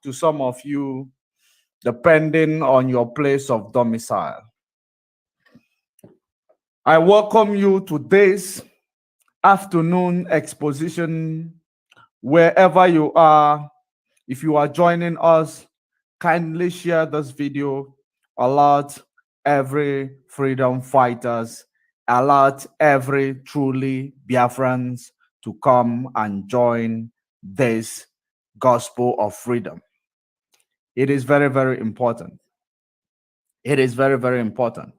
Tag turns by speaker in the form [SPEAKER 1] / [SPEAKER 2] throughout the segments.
[SPEAKER 1] to some of you, depending on your place of domicile. I welcome you to this afternoon exposition wherever you are. If you are joining us, kindly share this video, alert every freedom fighters, alert every truly Biafrans to come and join this gospel of freedom. It is very, very important. It is very, very important.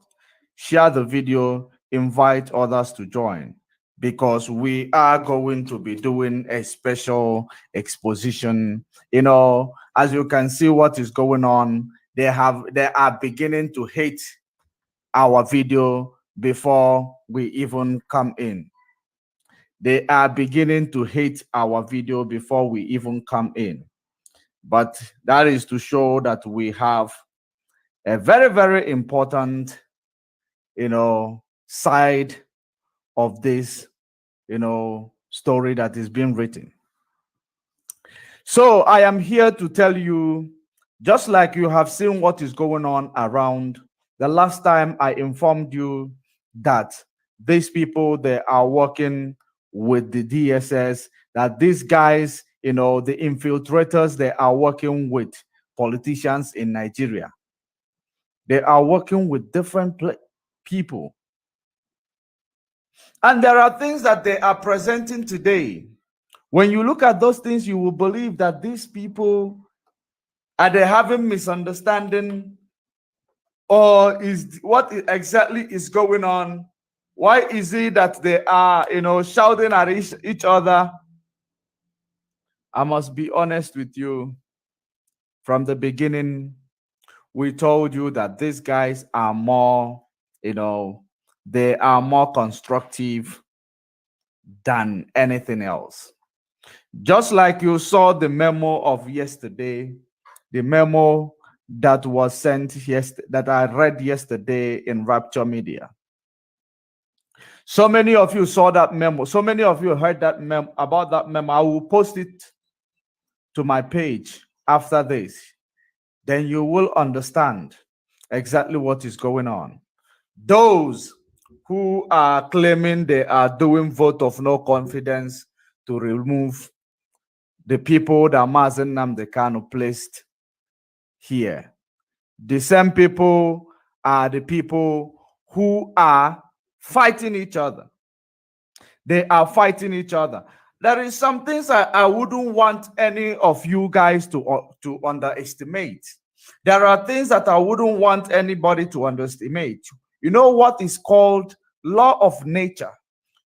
[SPEAKER 1] Share the video, invite others to join, because we are going to be doing a special exposition. You know, as you can see what is going on, they are beginning to hate our video before we even come in. They are beginning to hate our video before we even come in. But that is to show that we have a very, very important, side of this, story that is being written. So I am here to tell you, just like you have seen what is going on around, the last time I informed you that these people, they are working with the DSS, that these guys, the infiltrators, they are working with politicians in Nigeria. They are working with different people. And there are things that they are presenting today. When you look at those things, you will believe that these people, are they having misunderstanding, or is what exactly is going on? Why is it that they are, shouting at each other? I must be honest with you. From the beginning, we told you that these guys are more, they are more constructive than anything else. Just like you saw the memo of yesterday, the memo that was sent yesterday, that I read yesterday in Rapture Media. So many of you saw that memo. So many of you heard that memo, about that memo. I will post it to my page after this. Then you will understand exactly what is going on. Those who are claiming they are doing vote of no confidence to remove the people that Mazen Nnamdi Kanu placed here. The same people are the people who are fighting each other. They are fighting each other. There is some things I wouldn't want any of you guys to underestimate. There are things that I wouldn't want anybody to underestimate. You know what is called law of nature?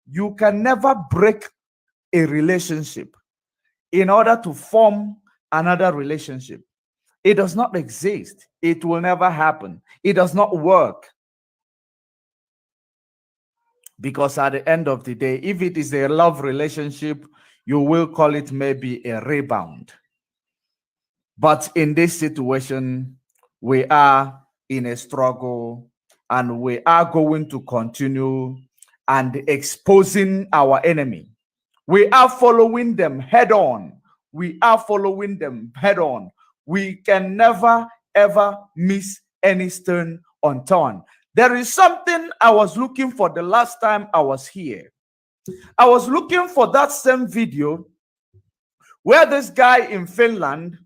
[SPEAKER 1] You can never break a relationship in order to form another relationship. It does not exist. It will never happen. It does not work. Because at the end of the day, if it is a love relationship, you will call it maybe a rebound. But in this situation, we are in a struggle, and we are going to continue and exposing our enemy. We are following them head on. We are following them head on. We can never, ever miss any stone unturned. There is something I was looking for the last time I was here. I was looking for that same video where this guy in Finland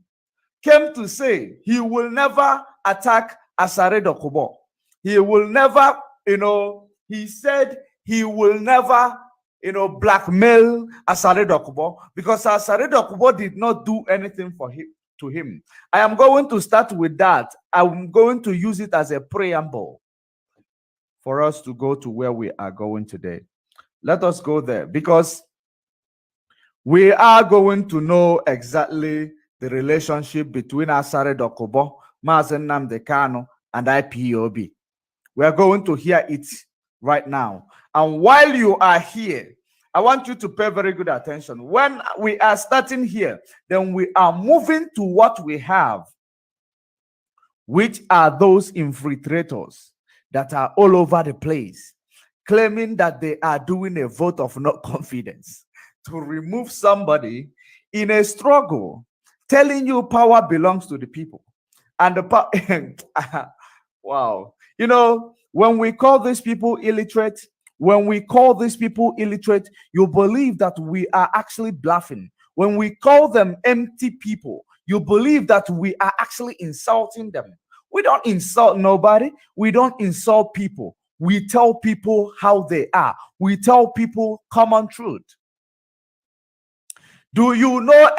[SPEAKER 1] came to say he will never attack Asare Dokubo. He will never, he said he will never, blackmail Asare Dokubo, because Asare Dokubo did not do anything to him. I am going to start with that. I'm going to use it as a preamble for us to go to where we are going today. Let us go there, because we are going to know exactly the relationship between Asare Dokubo, Mazen Nnamdi Kanu, and IPOB. We are going to hear it right now. And while you are here, I want you to pay very good attention. When we are starting here, then we are moving to what we have, which are those infiltrators that are all over the place, claiming that they are doing a vote of no confidence to remove somebody in a struggle, telling you power belongs to the people. And the power, wow. You know, when we call these people illiterate, you believe that we are actually bluffing. When we call them empty people, you believe that we are actually insulting them. We don't insult nobody. We don't insult people. We tell people how they are. We tell people common truth. Do you know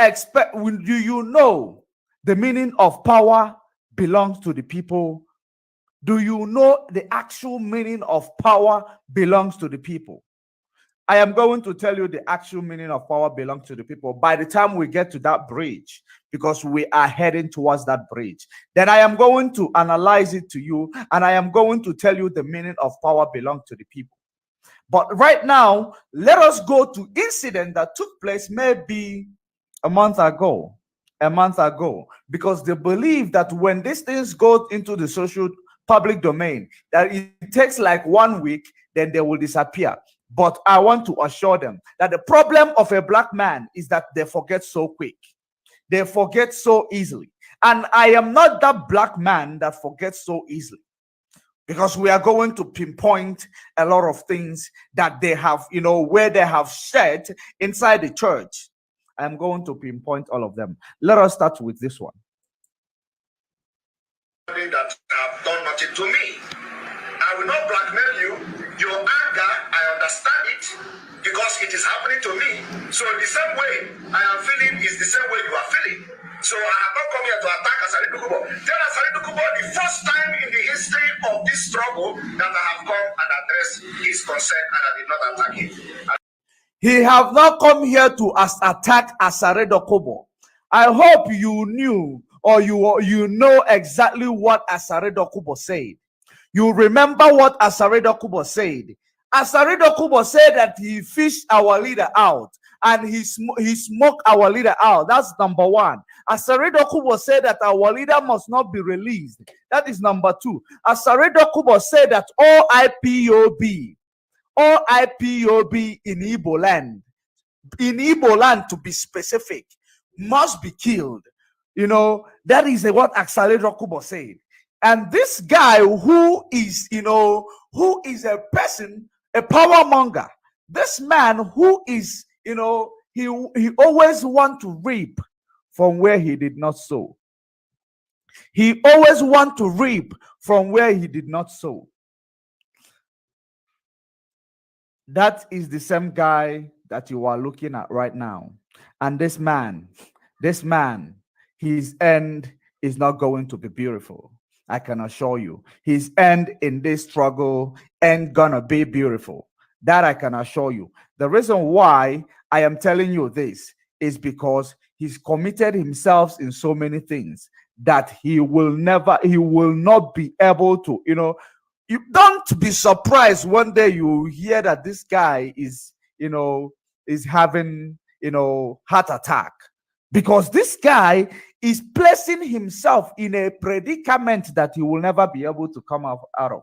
[SPEAKER 1] the meaning of power belongs to the people? Do you know the actual meaning of power belongs to the people? I am going to tell you the actual meaning of power belongs to the people by the time we get to that bridge, because we are heading towards that bridge. Then I am going to analyze it to you, and I am going to tell you the meaning of power belongs to the people. But right now, let us go to incident that took place maybe a month ago, because they believe that when these things go into the social public domain, that it takes like 1 week, then they will disappear. But I want to assure them that the problem of a black man is that they forget so quick. They forget so easily. And I am not that black man that forgets so easily, because we are going to pinpoint a lot of things that they have, where they have said inside the church. I'm going to pinpoint all of them. Let us start with this one.
[SPEAKER 2] That have done nothing to me. I will not blackmail you. Your anger, I understand it because it is happening to me. So the same way I am feeling is the same way you are feeling. So I have not come here to attack Asari Dokubo. Tell Asari Dokubo the first time in the history of this struggle that I have come and addressed his concern, and I did not attack him.
[SPEAKER 1] He have not come here to attack Asari Dokubo. I hope you knew, or you know exactly what Asari Dokubo said. You remember what Asari Dokubo said. Asari Dokubo said that he fished our leader out and he smoked our leader out. That's number one. Asari Dokubo said that our leader must not be released. That is number two. Asari Dokubo said that all IPOB in Igbo land, to be specific, must be killed. That is what Asari Dokubo said. And this guy who is a person, a power monger, this man who is, he always want to reap from where he did not sow. He always want to reap from where he did not sow. That is the same guy that you are looking at right now. And this man, his end is not going to be beautiful. I can assure you, his end in this struggle ain't gonna be beautiful. That I can assure you. The reason why I am telling you this is because he's committed himself in so many things that he will not be able to, you don't be surprised one day you hear that this guy is having, heart attack, because this guy is placing himself in a predicament that he will never be able to come out of.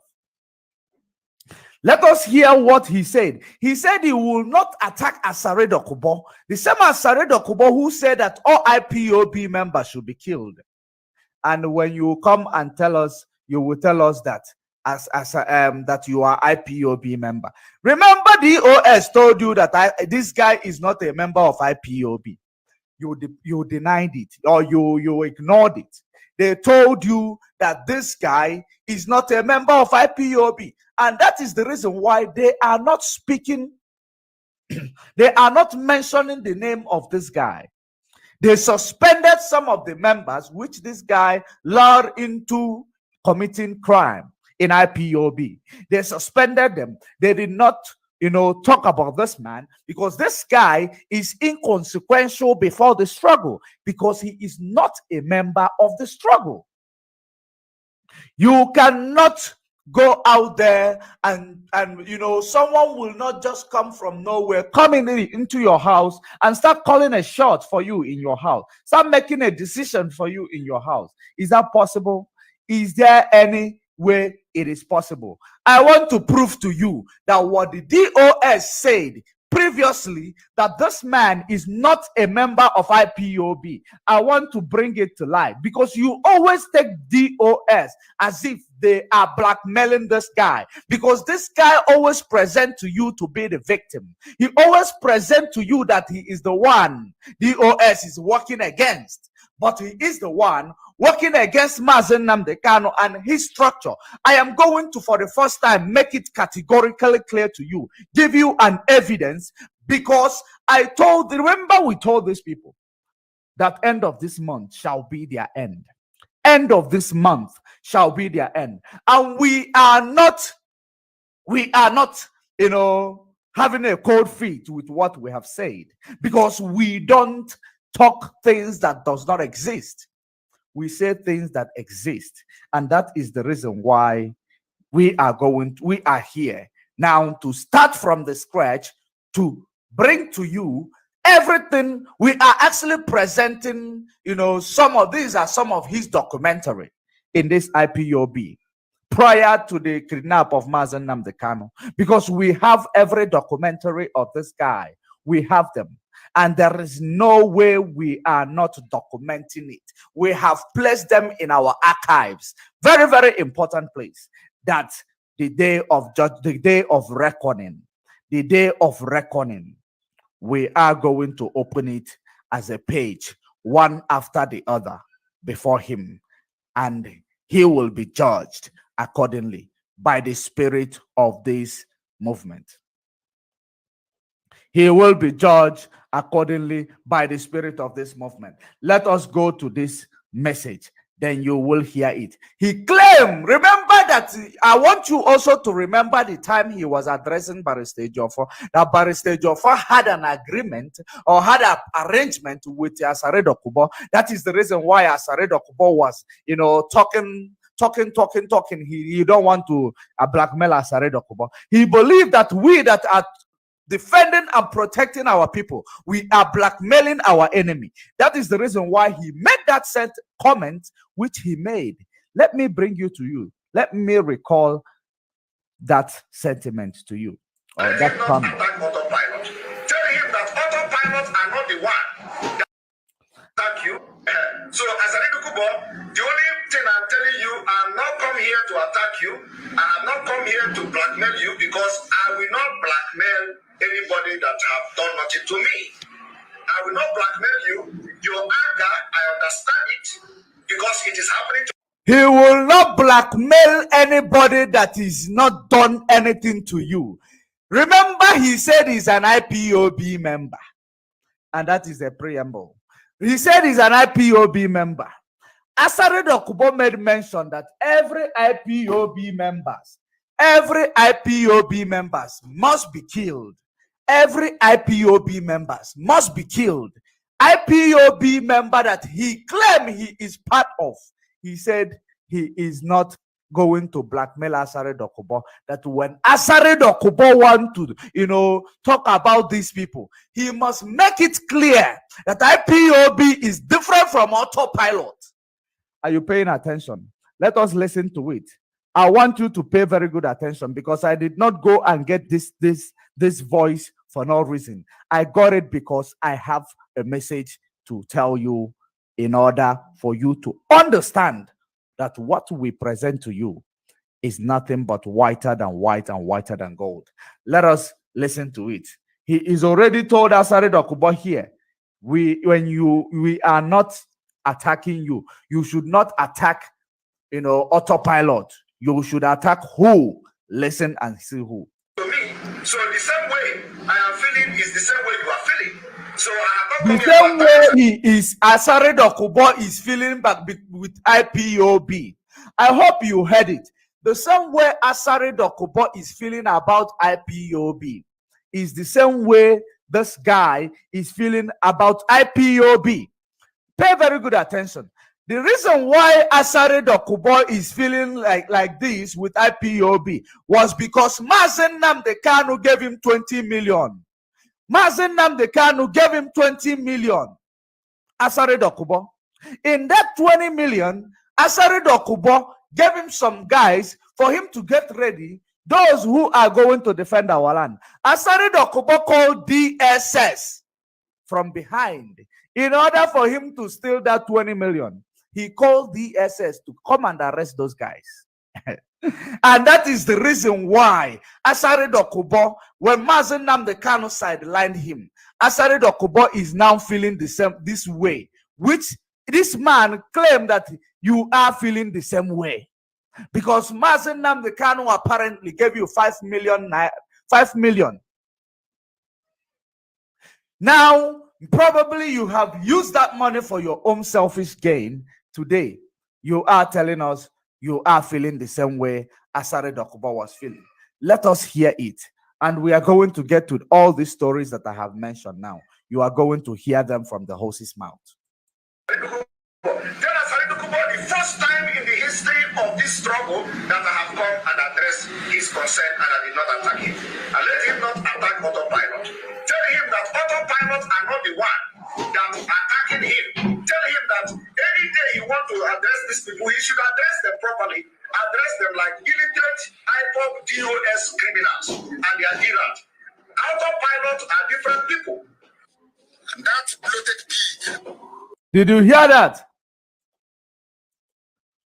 [SPEAKER 1] Let us hear what he said. He said he will not attack Asari Dokubo, the same Asari Dokubo who said that all IPOB members should be killed. And when you come and tell us, you will tell us that that you are IPOB member. Remember, the OS told you that this guy is not a member of IPOB. You denied it, or you ignored it. They told you that this guy is not a member of IPOB, and that is the reason why they are not speaking. They are not mentioning the name of this guy. They suspended some of the members, which this guy lured into committing crime in IPOB. They suspended them. They did not talk about this man, because this guy is inconsequential before the struggle, because he is not a member of the struggle. You cannot go out there and someone will not just come from nowhere, come into your house and start calling a shot for you in your house, start making a decision for you in your house. Is that possible? Is there any way it is possible? I want to prove to you that what the DOS said previously that this man is not a member of IPOB. I want to bring it to light because you always take DOS as if they are blackmailing this guy, because this guy always present to you to be the victim. He always present to you that he is the one DOS is working against, but he is the one working against Mazen Nnamdi Kanu and his structure. I am going to, for the first time, make it categorically clear to you, give you an evidence, because remember we told these people that end of this month shall be their end. End of this month shall be their end. And we are not, having a cold feet with what we have said, because we don't talk things that does not exist. We say things that exist, and that is the reason why we are here now to start from the scratch to bring to you everything. We are actually presenting, some of these are some of his documentary in this IPOB prior to the kidnap of Mazen Nnamdi Kanu, because we have every documentary of this guy. We have them. And there is no way we are not documenting it. We have placed them in our archives. Very, very important place. That the day of reckoning, we are going to open it as a page, one after the other, before him. And he will be judged accordingly by the spirit of this movement. He will be judged accordingly by the spirit of this movement. Let us go to this message, then you will hear it. He claimed, remember that, I want you also to remember the time he was addressing Barrister Joffo, that Barrister Joffo had an agreement or had an arrangement with Asare Dokubo. That is the reason why Asare Dokubo was, talking. He don't want to blackmail Asare Dokubo. He believed that we that are defending and protecting our people, we are blackmailing our enemy. That is the reason why he made that set comment which he made. Let me bring you to you. Let me recall that sentiment to you.
[SPEAKER 2] Or that comment. Autopilot. Tell him that autopilot are not the one that attack you. So as a Kubo, the only thing I'm telling you, I'm not come here to attack you. I have not come here to blackmail you, because I will not blackmail anybody that have done nothing to me. I will not blackmail you. Your anger, I understand it, because it is happening to
[SPEAKER 1] he will not blackmail anybody that is not done anything to you. Remember, he said he's an IPOB member, and that is a preamble. He said he's an IPOB member. Asare Dokubo made mention that every IPOB members must be killed. Every IPOB members must be killed. IPOB member that he claimed he is part of, he said he is not going to blackmail Asare Dokubo. That when Asare Dokubo want to, talk about these people, he must make it clear that IPOB is different from Autopilot. Are you paying attention? Let us listen to it. I want you to pay very good attention, because I did not go and get this voice for no reason. I got it because I have a message to tell you, in order for you to understand that what we present to you is nothing but whiter than white and whiter than gold. Let us listen to it. He is already told Asare Dokubo here, we are not attacking you. You should not attack, Autopilot. You should attack who? Listen and see who.
[SPEAKER 2] To me, so the same way I am feeling is the same way you are feeling. So
[SPEAKER 1] the same way he is, Asare Dokubo is feeling back with IPOB. I hope you heard it. The same way Asare Dokubo is feeling about IPOB is the same way this guy is feeling about IPOB. Pay very good attention. The reason why Asare Dokubo is feeling like this with IPOB was because Mazen Nnamdi Kanu gave him 20 million. Mazen Nnamdi Kanu gave him 20 million. Asare Dokubo. In that 20 million, Asare Dokubo gave him some guys for him to get ready those who are going to defend our land. Asari Dokubo called DSS from behind in order for him to steal that 20 million. He called DSS to come and arrest those guys. And that is the reason why Asari Dokubo, when Mazen Nnamdi Kanu sidelined him, Asari Dokubo is now feeling the same this way, which this man claimed that you are feeling the same way. Because Mazen Nnamdi Kanu apparently gave you 5 million. 5 million. Now, probably you have used that money for your own selfish gain. Today, you are telling us you are feeling the same way Asari Dokubo was feeling. Let us hear it. And we are going to get to all these stories that I have mentioned now. You are going to hear them from the horse's mouth.
[SPEAKER 2] The first time in the history of this struggle that I have come and addressed his concern, and I did not attack him. And let him not attack Autopilot. Tell him that Autopilot are not the one that are attacking him. Tell him that any day you want to address these people, he should address them properly. Address them like illiterate, IPOP, DOS criminals and their dealers. Autopilot are different people. And that bloated pig.
[SPEAKER 1] Did you hear that?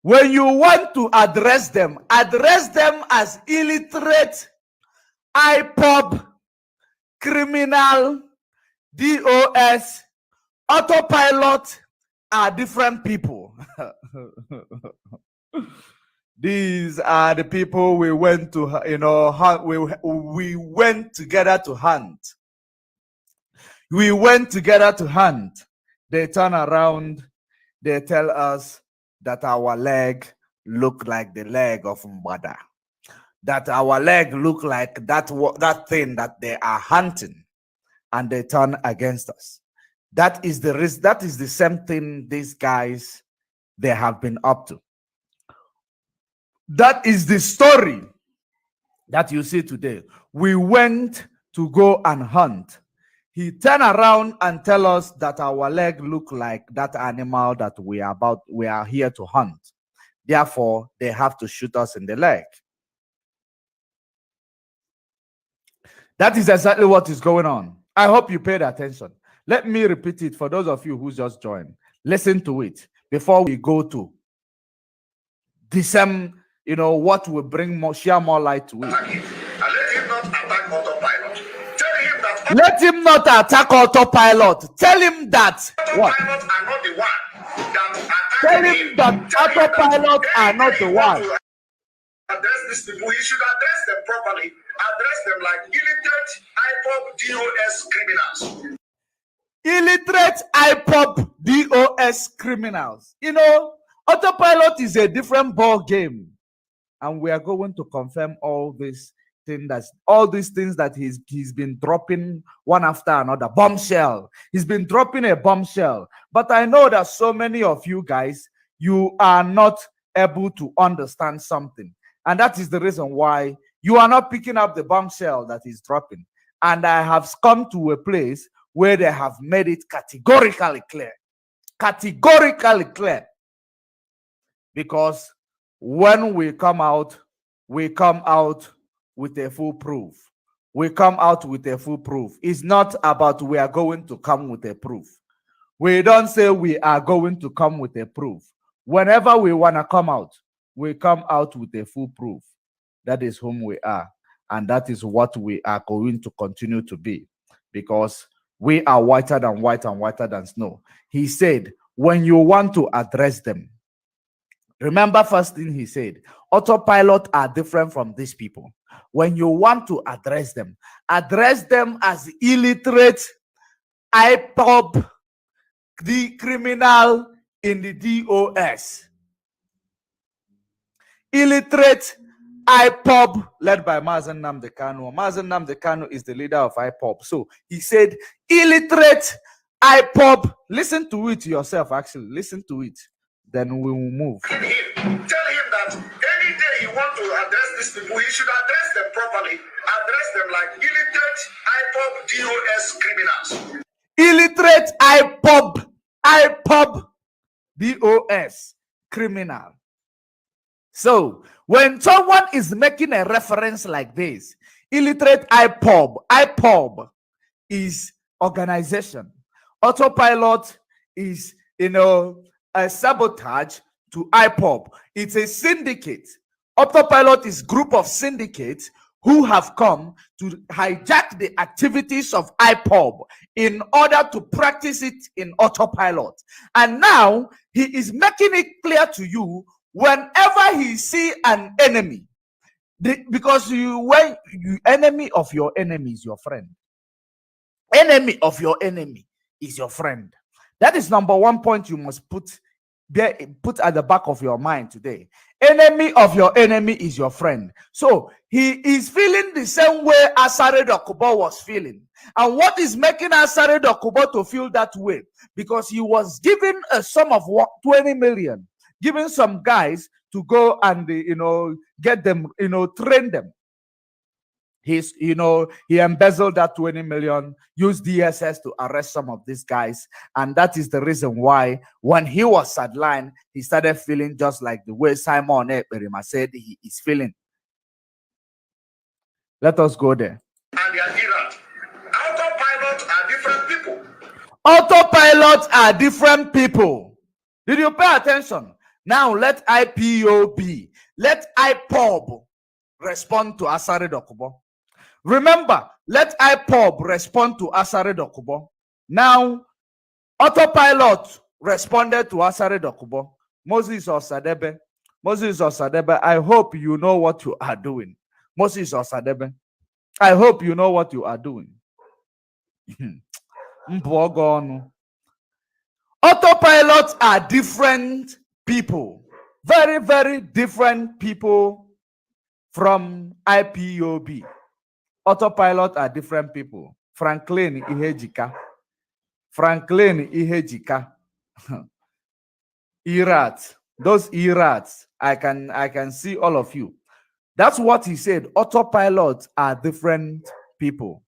[SPEAKER 1] When you want to address them as illiterate, IPOP, criminal, DOS, Autopilot are different people. These are the people we went to, we went together to hunt. We went together to hunt. They turn around, they tell us that our leg look like the leg of Mbada. That our leg look like that thing that they are hunting, and they turn against us. That is the risk. That is the same thing these guys, they have been up to. That is the story that you see today. We went to go and hunt. He turned around and tell us that our leg look like that animal that we are here to hunt. Therefore, they have to shoot us in the leg. That is exactly what is going on. I hope you paid attention. Let me repeat it for those of you who just joined. Listen to it before we go to the same, what will bring more, share more light to it. Let him not attack Autopilot. Tell him that what? Tell him that Autopilot are not the one.
[SPEAKER 2] Address these people. He should address them properly. Address them like illiterate, IPOP, DOS criminals.
[SPEAKER 1] Illiterate, IPOP, DOS criminals. Autopilot is a different ball game, and we are going to confirm all these things that he's been dropping one after another. Bombshell. He's been dropping a bombshell. But I know that so many of you guys, you are not able to understand something, and that is the reason why you are not picking up the bombshell that he's dropping. And I have come to a place where they have made it categorically clear. Categorically clear. Because when we come out with a full proof. We come out with a full proof. It's not about we are going to come with a proof. We don't say we are going to come with a proof. Whenever we want to come out, we come out with a full proof. That is whom we are. And that is what we are going to continue to be. Because we are whiter than white and whiter than snow. He said, when you want to address them, remember first thing he said, Autopilot are different from these people. When you want to address them as illiterate, IPOP, the criminal in the DOS. Illiterate, IPOP, led by Mazen Nnamdi Kanu. Mazen Nnamdi Kanu is the leader of IPOP. So he said, illiterate, IPOP. Listen to it yourself, actually. Listen to it. Then we will move.
[SPEAKER 2] Tell him that any day you want to address these people, he should address them properly. Address them like illiterate, IPOP, DOS criminals.
[SPEAKER 1] Illiterate, IPOP, DOS criminal. So when someone is making a reference like this, illiterate IPOB is organization. Autopilot is, a sabotage to IPOB. It's a syndicate. Autopilot is group of syndicates who have come to hijack the activities of IPOB in order to practice it in autopilot. And now he is making it clear to you whenever he see an enemy, because enemy of your enemy is your friend. Enemy of your enemy is your friend. That is number one point you must put at the back of your mind today. Enemy of your enemy is your friend. So he is feeling the same way Asare Dokubo was feeling. And what is making Asare Dokubo to feel that way? Because he was given a sum of 20 million, giving some guys to go and get them, train them. He embezzled that 20 million, used DSS to arrest some of these guys. And that is the reason why when he was sidelined, he started feeling just like the way Simon Ekperima said he is feeling. Let us go there.
[SPEAKER 2] And they are Iran. Autopilots are different people.
[SPEAKER 1] Autopilots are different people. Did you pay attention? Now let IPOB, let IPOB respond to Asare Dokubo. Remember, let IPOB respond to Asare Dokubo. Now, Autopilot responded to Asare Dokubo. Moses Osadebe, I hope you know what you are doing. Moses Osadebe, I hope you know what you are doing. Autopilots are different people. Very, very different people from IPOB. Autopilot are different people. Franklin Ihejika. Irats. Those Irats. I can see all of you. That's what he said. Autopilots are different people.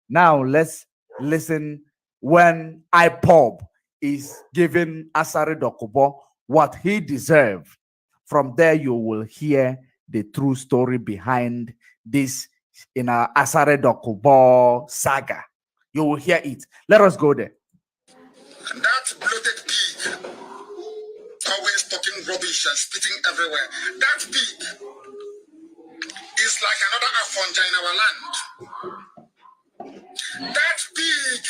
[SPEAKER 1] Now let's listen when IPOB is giving Asare Dokubo what he deserved. From there, you will hear the true story behind this in our Asare Dokubo saga. You will hear it. Let us go there.
[SPEAKER 2] And that bloated pig, always talking rubbish and spitting everywhere, that pig is like another Afonja in our land. That pig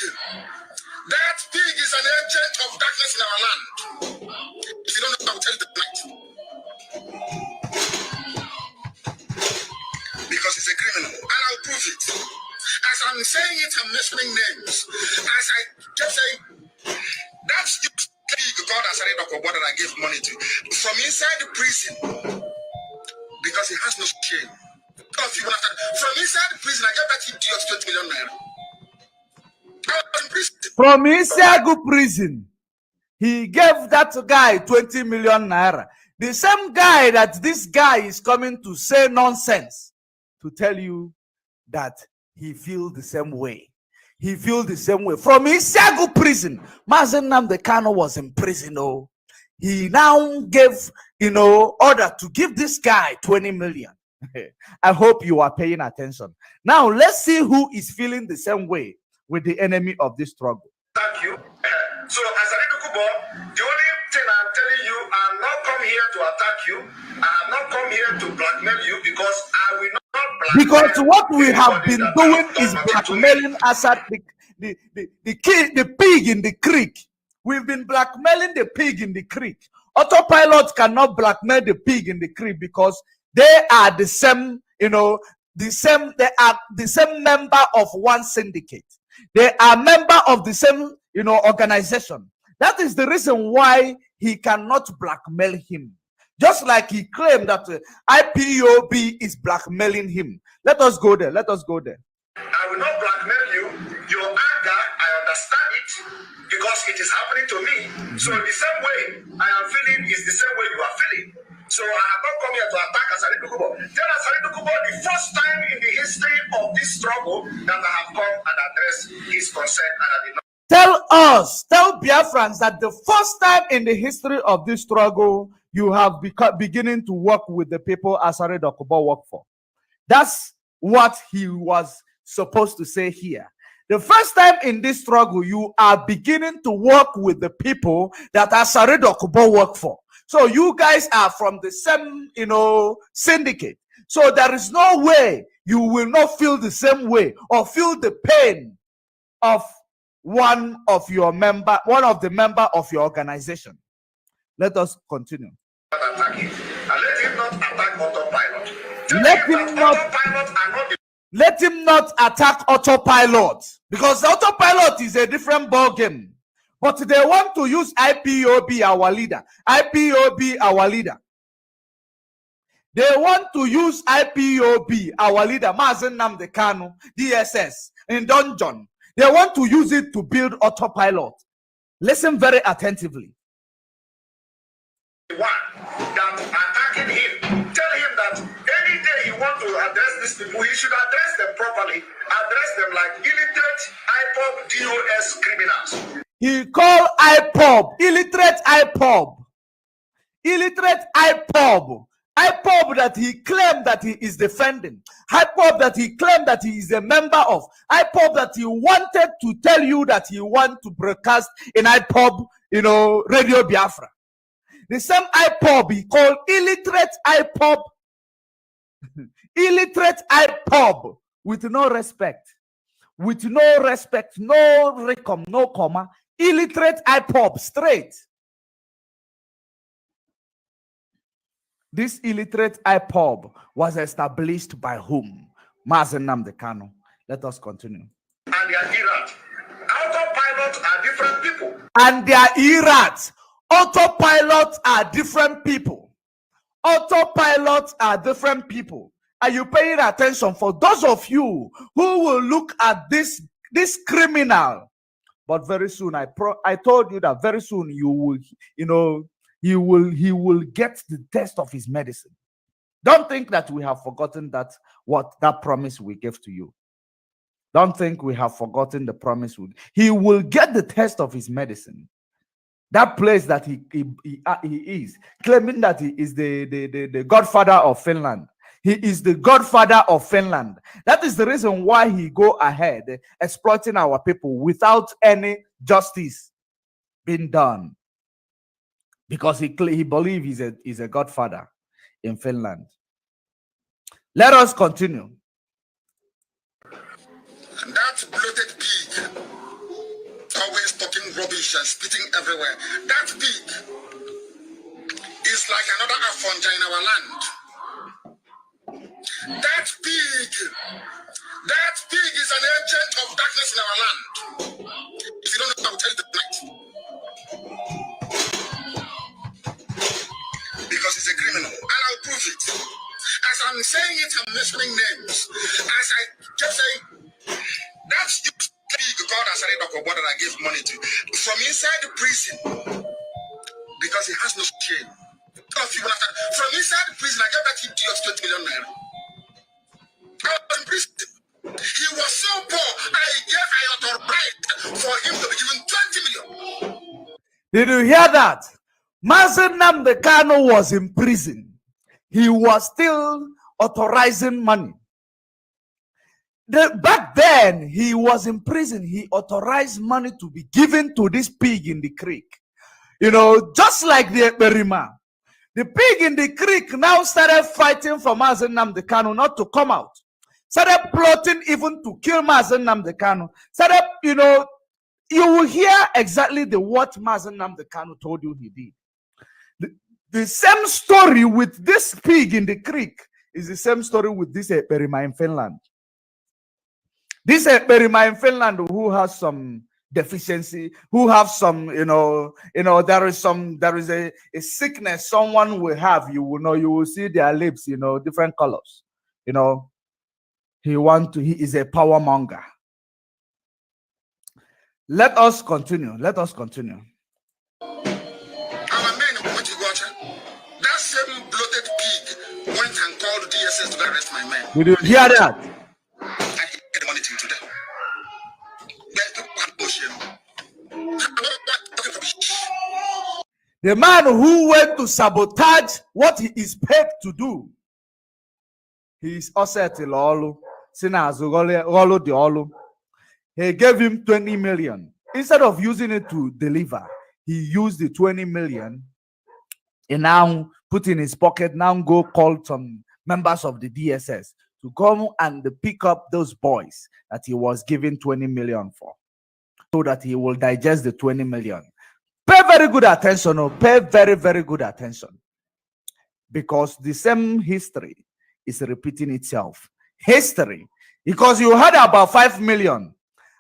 [SPEAKER 2] is an agent of darkness in our land. If you don't know, I will tell you tonight. Because he's a criminal, and I'll prove it. As I'm saying it, I'm mentioning names. As I just say, that's the pig called Asare Dokubo that I gave money to from inside the prison because he has no shame. From inside the prison, I gave that idiot 20 million naira.
[SPEAKER 1] From Isiagu prison, he gave that guy 20 million naira. The same guy that this guy is coming to say nonsense to tell you that he feels the same way. He feels the same way. From Isiagu prison, Mazen Nnamdi Kanu was in prison. Oh, he now gave, order to give this guy 20 million. I hope you are paying attention. Now, let's see who is feeling the same way with the enemy of this struggle.
[SPEAKER 2] Thank you. So, Asare Dokubo, the only thing I'm telling you, I'm not come here to attack you. I have not come here to blackmail you because I will not blackmail.
[SPEAKER 1] Because what we have been doing is blackmailing Assad, the pig in the creek. We've been blackmailing the pig in the creek. Autopilot cannot blackmail the pig in the creek because they are the same, they are the same member of one syndicate. They are member of the same, organization. That is the reason why he cannot blackmail him. Just like he claimed that IPOB is blackmailing him. Let us go there.
[SPEAKER 2] I will not blackmail you. Your anger, I understand it because it is happening to me. So the same way I am feeling is the same way you are feeling. So I have not come here to attack Asare Dokubo. Tell Asare Dokubo the first time in the history of this struggle that I have come and addressed his concern and I did not.
[SPEAKER 1] Tell Biafrans that the first time in the history of this struggle you have beginning to work with the people Asare Dokubo worked for. That's what he was supposed to say here. The first time in this struggle, you are beginning to work with the people that Asare Dokubo worked for. So you guys are from the same, syndicate. So there is no way you will not feel the same way or feel the pain of one of the member of your organization. Let us continue.
[SPEAKER 2] Attack him. And let him not attack autopilot.
[SPEAKER 1] Let him not attack autopilot, because autopilot is a different ball game. But they want to use IPOB, our leader. IPOB, our leader. They want to use IPOB, our leader, Mazen Nnamdi Kanu, DSS, in dungeon. They want to use it to build autopilot. Listen very attentively.
[SPEAKER 2] One that attacking him, tell him that any day he want to address these people, he should address them properly, address them like illiterate IPOB DOS criminals.
[SPEAKER 1] He called IPOB, illiterate IPOB. Illiterate IPOB. IPOB that he claimed that he is defending. IPOB that he claimed that he is a member of. IPOB that he wanted to tell you that he want to broadcast in IPOB, Radio Biafra. The same IPOB he called illiterate IPOB. Illiterate IPOB with no respect. With no respect, no recom, no comma. Illiterate IPOB, straight. This illiterate IPOB was established by whom? Mazen Nnamdi Kanu. Let us continue.
[SPEAKER 2] And their irats. Autopilot are different people.
[SPEAKER 1] And their irats. Autopilot are different people. Autopilot are different people. Are you paying attention? For those of you who will look at this criminal, but very soon I told you that very soon you will, he will get the test of his medicine. Don't think that we have forgotten that promise we gave to you. Don't think we have forgotten the promise. He will get the test of his medicine. That place that he is, claiming that he is the godfather of Finland. He is the godfather of Finland. That is the reason why he go ahead exploiting our people without any justice being done. Because he believes he's a godfather in Finland. Let us continue.
[SPEAKER 2] And that bloated pig, always talking rubbish and spitting everywhere. That pig is like another Afonja in our land. That pig is an agent of darkness in our land. If you don't know, I will tell you tonight. Because he's a criminal, and I'll prove it. As I'm saying it, I'm mentioning names. As I just say, that's the pig God has said that I gave money to from inside the prison because he has no shame. From inside the prison, I gave that idiot 20 million naira. I was in prison. He was so poor, I authorized for him to be given 20 million.
[SPEAKER 1] Did you hear that? Mazen Nnamdi Kanu was in prison. He was still authorizing money. Back then, he was in prison. He authorized money to be given to this pig in the creek. Just like the Berima. The pig in the creek now started fighting for Mazen Nnamdi Kanu not to come out. Started plotting even to kill Mazen Nnamdi Kanu. Started, you will hear exactly what Mazen Nnamdi Kanu told you he did. The same story with this pig in the creek is the same story with this Berima in Finland. This Berima in Finland who has some deficiency, who have some, there is a sickness someone will have, you will see their lips, different colors, he is a power monger. Let us continue.
[SPEAKER 2] That same bloated pig went and called DSS to arrest my man.
[SPEAKER 1] Did you hear that?
[SPEAKER 2] I get money to them.
[SPEAKER 1] The man who went to sabotage what he is paid to do, he is AUTOPILOT. He gave him 20 million. Instead of using it to deliver, he used the 20 million and now put in his pocket. Now go call some members of the DSS to come and pick up those boys that he was giving 20 million for, so that he will digest the 20 million. Pay very good attention, or pay very, very good attention, because the same history is repeating itself. History, because you heard about 5 million.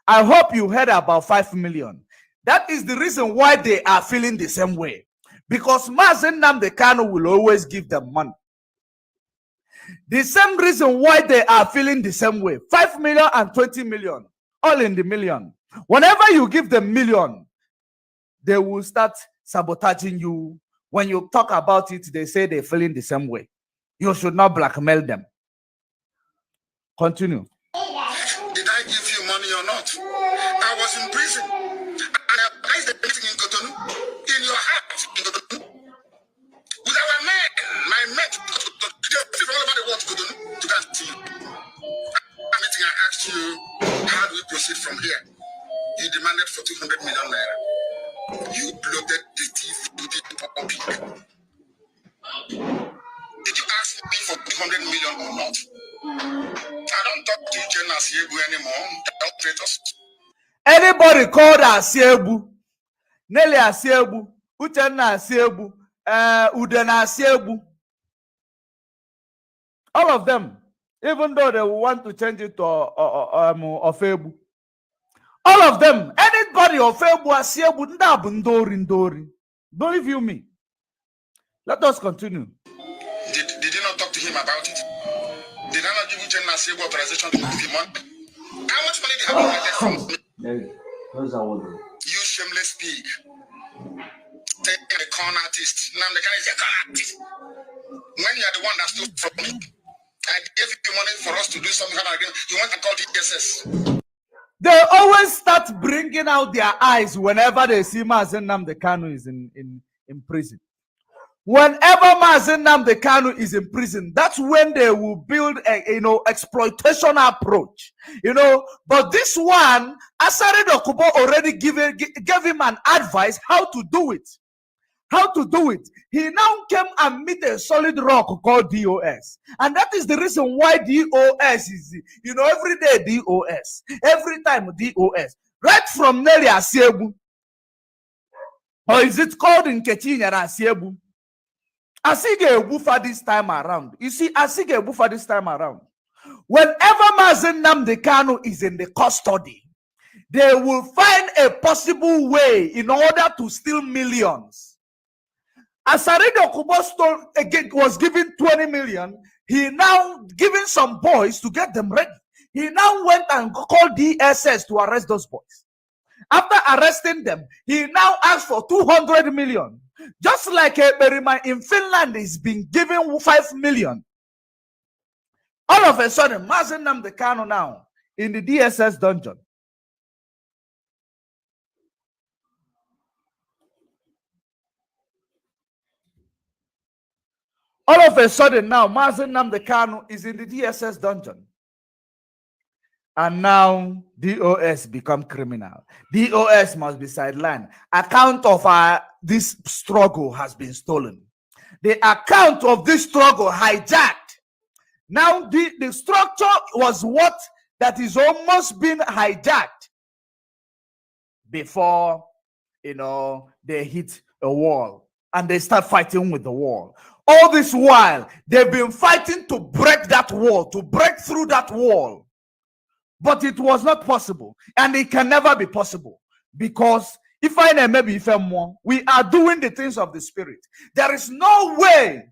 [SPEAKER 1] I hope you heard about 5 million. That is the reason why they are feeling the same way, because Mazen Nnamdi Kanu will always give them money. The same reason why they are feeling the same way. 5 million and 20 million, all in the million. Whenever you give them million, they will start sabotaging you. When you talk about it, they say they're feeling the same way. You should not blackmail them. Continue.
[SPEAKER 2] Did I give you money or not? I was in prison. And I organized a meeting in Cotonou, in your house in Cotonou, with our men, my men, all over the world to Cotonou, to that team. A meeting, I asked you, how do we proceed from here? You demanded for 200 million naira. You bloated the thief to the public. Did you ask me for 200 million or not? I don't talk to you, Jen Asiebu, anymore. Don't treat us.
[SPEAKER 1] Anybody called Asiebu, Nelly Asiebu, Uchenna Asiebu, Udena Asiebu, all of them, even though they want to change it to Ofebu, all of them, anybody Ofebu, Asiebu, Ndori. Believe you me. Let us continue.
[SPEAKER 2] Did you not talk to him about it? Did I not give you Jen Asiebu authorization to give him money? How much money do you have from me? You shameless pig. Take a con artist. Now the guy is a con artist. When you are the one that stole from me, I gave you money for us to do something again. You want to call the DSS.
[SPEAKER 1] They always start bringing out their eyes whenever they see Mazen Nnamdi Kanu is in prison. Whenever Mazen Nnamdi Kanu is in prison, that's when they will build a exploitation approach. But this one, Asare Dokubo already gave him an advice how to do it. How to do it. He now came and meet a solid rock called DOS. And that is the reason why DOS is, every day DOS. Every time DOS. Right from Nelly Asiebu. Or is it called in Kechinyara Asiebu? Asige Ebufa this time around. You see, Asige Ebufa this time around. Whenever Mazen Nnamdi Kanu is in the custody, they will find a possible way in order to steal millions. Asare Dokubo was given 20 million. He now given some boys to get them ready. He now went and called DSS to arrest those boys. After arresting them, he now asked for 200 million. Just like Berima in Finland is being given 5 million. All of a sudden, Mazen Nnamdi Kanu now in the DSS dungeon. All of a sudden now, Mazen Nnamdi Kanu is in the DSS dungeon. And now DOS become criminal. DOS must be sidelined. Account of this struggle has been stolen. The account of this struggle hijacked. Now the structure was what that is almost been hijacked before they hit a wall and they start fighting with the wall. All this while they've been fighting to break that wall, to break through that wall. But it was not possible, and it can never be possible, because if I know maybe if more, we are doing the things of the spirit. There is no way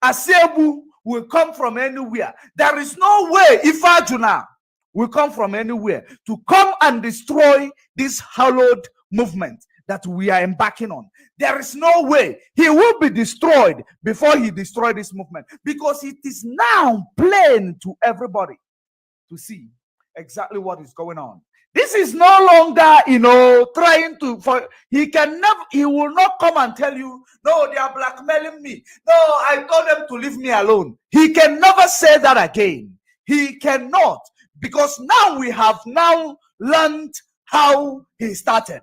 [SPEAKER 1] Asiebu will come from anywhere. There is no way Ifajuna will come from anywhere to come and destroy this hallowed movement that we are embarking on. There is no way. He will be destroyed before he destroys this movement, because it is now plain to everybody to see exactly what is going on. This is no longer, trying to, he will not come and tell you, no, they are blackmailing me. No, I told them to leave me alone. He can never say that again. He cannot, because now we have now learned how he started.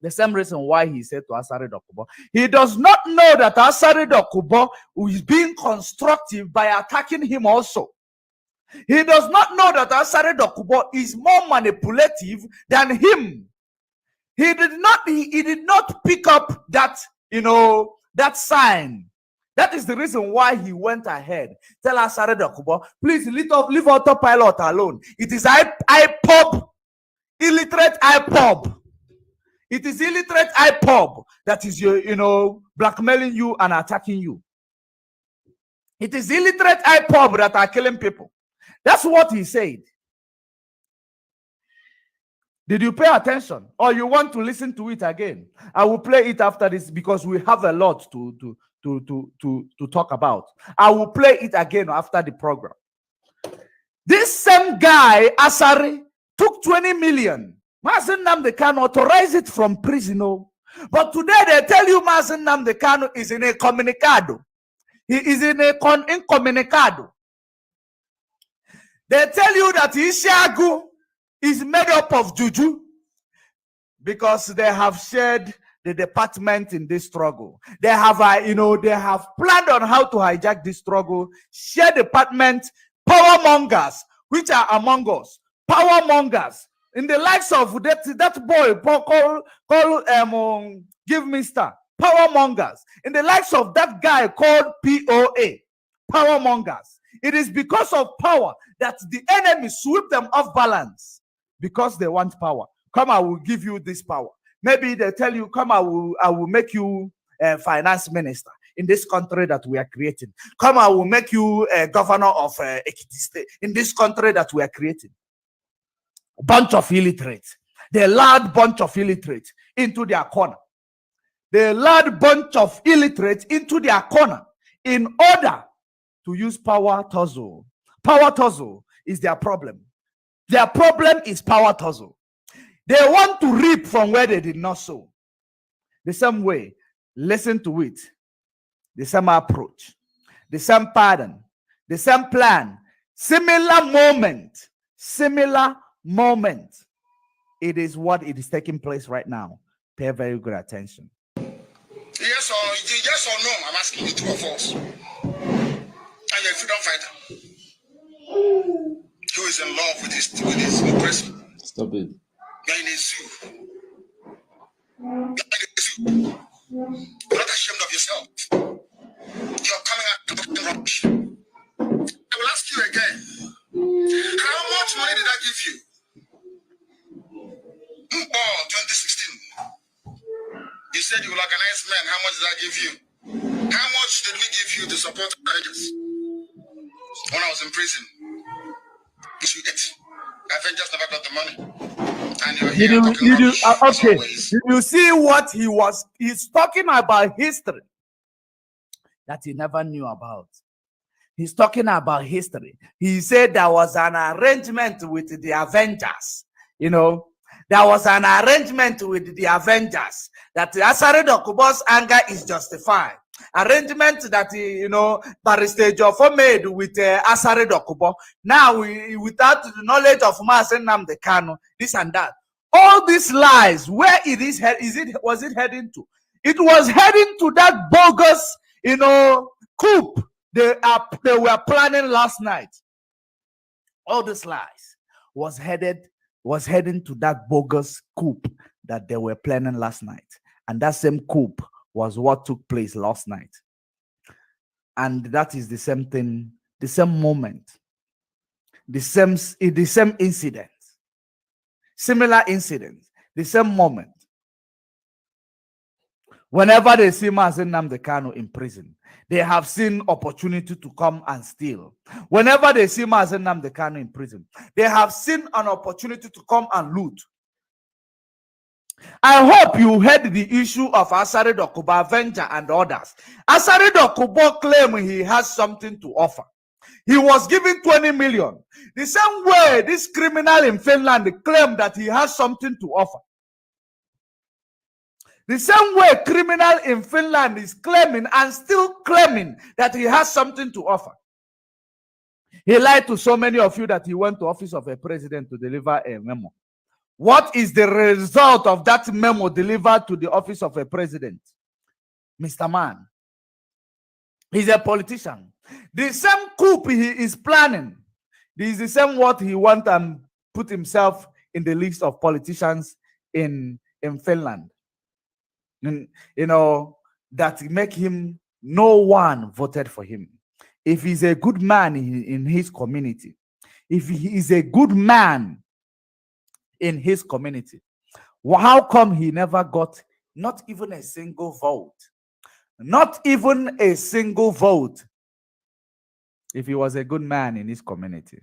[SPEAKER 1] The same reason why he said to Asari Dokubo, he does not know that Asari Dokubo is being constructive by attacking him also. He does not know that Asari Dokubo is more manipulative than him. He did not pick up that, that sign. That is the reason why he went ahead. Tell Asari Dokubo, please leave autopilot alone. It is IPOB, illiterate IPOB. It is illiterate IPOB that is, blackmailing you and attacking you. It is illiterate IPOB that are killing people. That's what he said. Did you pay attention? Or you want to listen to it again? I will play it after this because we have a lot to talk about. I will play it again after the program. This same guy, Asari, took 20 million. Mazen Nnamdi Kanu authorized it from prison. But today they tell you Mazen Nnamdi Kanu is in a comunicado. He is in a incommunicado. They tell you that Ishagu is made up of juju because they have shared the department in this struggle. They have, they have planned on how to hijack this struggle, share department, power mongers, which are among us, power mongers. In the likes of that boy called Give Me Star, power mongers. In the likes of that guy called POA, power mongers. It is because of power that the enemy sweep them off balance because they want power. Come, I will give you this power. Maybe they tell you, come, I will make you a finance minister in this country that we are creating. Come, I will make you a governor of Ekiti State in this country that we are creating. Bunch of illiterates. They lured bunch of illiterates into their corner. They lured bunch of illiterates into their corner in order to use power tussle. Power tussle is their problem. Their problem is power tussle. They want to reap from where they did not sow. The same way, listen to it. The same approach, the same pattern, the same plan, similar moment. It is what it is taking place right now. Pay very good attention.
[SPEAKER 2] Yes or no? I'm asking you, true or false. And you're a freedom fighter who is in love with his oppressor.
[SPEAKER 3] Stop it.
[SPEAKER 2] You're in a zoo. You're not ashamed of yourself. You're coming out to talking rubbish. I will ask you again. How much money did I give you? 2016. You said you will organize men. How much did I give you? How much did we give you to support Avengers? When I was in prison, you ate. Avengers never got the money. And you're here talking rubbish,
[SPEAKER 1] okay.
[SPEAKER 2] Always.
[SPEAKER 1] Did you see what he's talking about history that he never knew about? He's talking about history. He said there was an arrangement with the Avengers. There was an arrangement with the Avengers that Asari Dokubo's anger is justified. Arrangement that, Barrister Jofo made with Asari Dokubo. Now, without the knowledge of Mazen Nnamdi Kanu, this and that. All these lies, where was it heading to? It was heading to that bogus, coup they were planning last night. All these lies was heading to that bogus coup that they were planning last night. And that same coup was what took place last night. And that is the same thing, the same moment, the same incident, similar incidents, the same moment. Whenever they see Mazen Nnamdi Kanu in prison, they have seen opportunity to come and steal. Whenever they see Mazen Nnamdi Kanu in prison, they have seen an opportunity to come and loot. I hope you heard the issue of Asari Dokubo, Avenger, and others. Asari Dokubo claims he has something to offer. He was given 20 million. The same way this criminal in Finland claimed that he has something to offer. The same way criminal in Finland is claiming and still claiming that he has something to offer. He lied to so many of you that he went to office of a president to deliver a memo. What is the result of that memo delivered to the office of a president? Mr. Man, he's a politician. The same coup he is planning, this is the same what he wants and put himself in the list of politicians in Finland. And, you know, that make him, no one voted for him. If he's a good man in his community, if he is a good man in his community, how come he never got not even a single vote? Not even a single vote. If he was a good man in his community.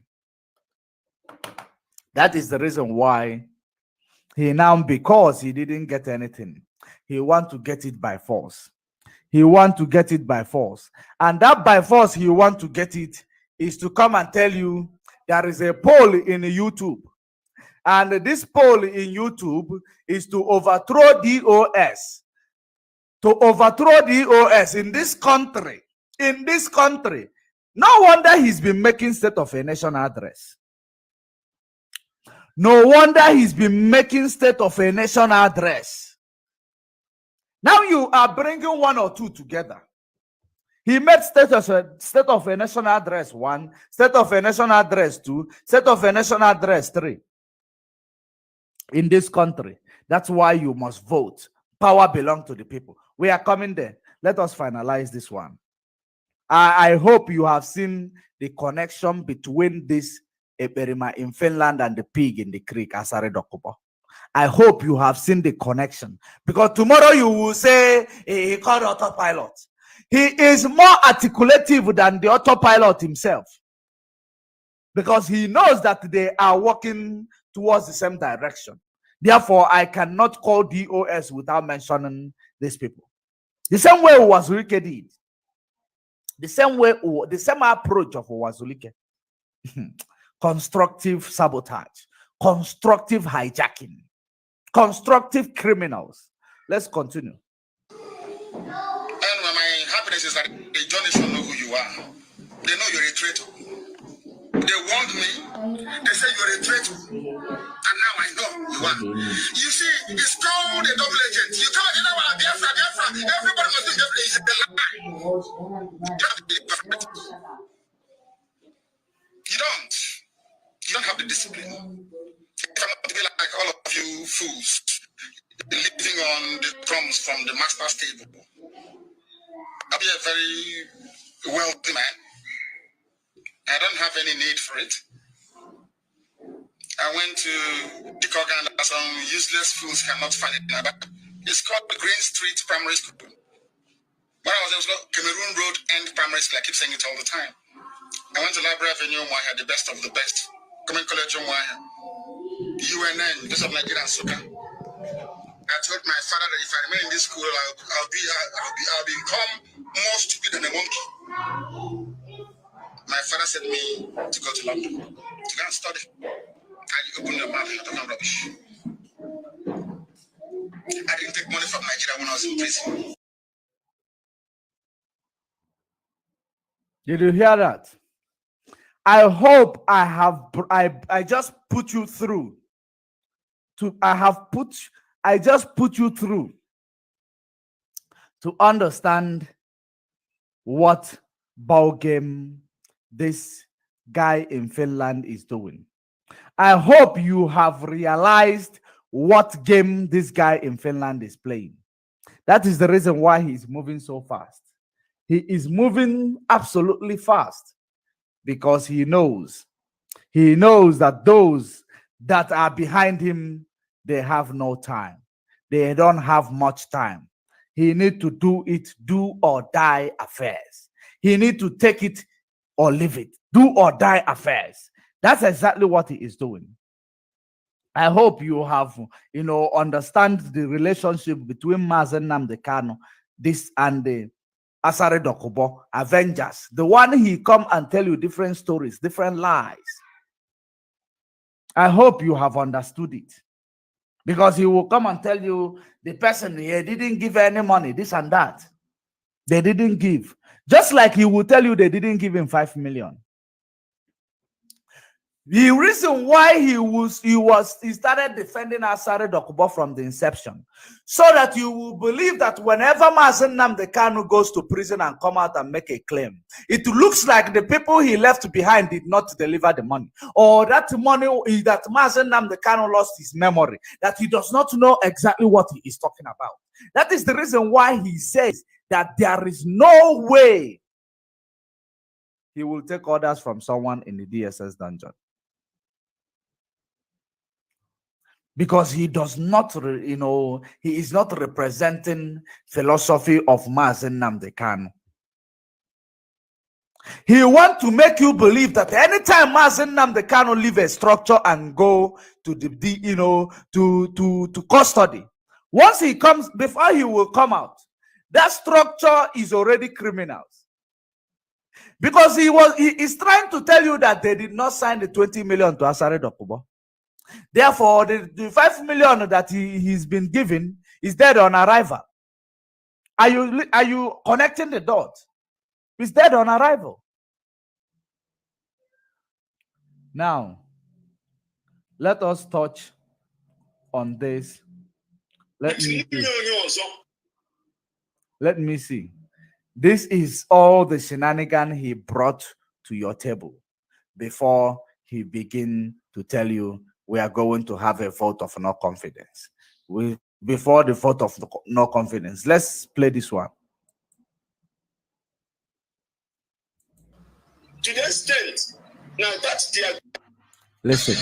[SPEAKER 1] That is the reason why he now, because he didn't get anything, he want to get it by force. He want to get it by force. And that by force he want to get it is to come and tell you there is a poll in YouTube. And this poll in YouTube is to overthrow DOS. To overthrow DOS in this country. In this country. No wonder he's been making State of a Nation address. No wonder he's been making State of a Nation address. Now you are bringing one or two together. He made State of a Nation address 1, State of a Nation address 2, State of a Nation address 3. In this country. That's why you must vote. Power belongs to the people. We are coming there. Let us finalize this one. I hope you have seen the connection between this Eperima in Finland and the pig in the creek, Asare Dokubo. I hope you have seen the connection. Because tomorrow you will say he called autopilot. He is more articulative than the autopilot himself. Because he knows that they are working towards the same direction. Therefore, I cannot call DOS without mentioning these people. The same way Uwazulike did. The same way, the same approach of Uwazulike. Constructive sabotage. Constructive hijacking. Constructive criminals. Let's continue.
[SPEAKER 2] And my happiness is that the journalists know who you are. They know you're a traitor. They warned me. They said you're a traitor. And now I know you are. You see, it's called a double agent. You tell me, Biafra. Everybody must do Biafra. It's a lie. You don't have the discipline. If I'm not to be like all of you fools, living on the crumbs from the master's table, I'll be a very wealthy man. I don't have any need for it. I went to Dikogan that some useless fools cannot find it. It's called the Green Street Primary School. When I was there, it was called Cameroon Road End Primary School. I keep saying it all the time. I went to Library Avenue, Mwahia, the best of the best. Government College of Mwahia. UNN, just of Nigeria and Soka. I told my father that if I remain in this school, I'll become more stupid than a monkey. My father sent me to go to London to go and study. And you open your mouth, you're talking rubbish. I didn't take money from Nigeria when I was in prison.
[SPEAKER 1] Did you hear that? I hope I just put you through. I just put you through to understand what ball game this guy in Finland is doing. I hope you have realized what game this guy in Finland is playing. That is the reason why he's moving so fast. He is moving absolutely fast because he knows that those that are behind him, they have no time. They don't have much time. He need to do or die affairs. He need to take it or leave it. Do or die affairs. That's exactly what he is doing. I hope you have, understand the relationship between Mazen Nnamdi Kanu, this and Asare Dokubo, Avengers. The one he come and tell you different stories, different lies. I hope you have understood it. Because he will come and tell you the person here didn't give any money, this and that. They didn't give. Just like he will tell you they didn't give him 5 million. The reason why he started defending Asare Dokubo from the inception, so that you will believe that whenever Mazen Nnamdi Kanu goes to prison and come out and make a claim, it looks like the people he left behind did not deliver the money, or that money is that Mazen Nnamdi Kanu lost his memory, that he does not know exactly what he is talking about. That is the reason why he says that there is no way he will take orders from someone in the DSS dungeon. Because he does not, he is not representing philosophy of Mazen Nnamdi Kanu. He wants to make you believe that anytime Mazen Nnamdi Kanu leave a structure and go to to custody, once he comes, before he will come out, that structure is already criminals. Because he is trying to tell you that they did not sign the 20 million to Asare Dokubo. Therefore, the 5 million that he's been given is dead on arrival. Are you connecting the dots? It's dead on arrival. Now, let us touch on this. Let me see. This is all the shenanigan he brought to your table before he begin to tell you we are going to have a vote of no confidence. Before the vote of no confidence, let's play this one.
[SPEAKER 2] To the extent, now that's the
[SPEAKER 1] listen.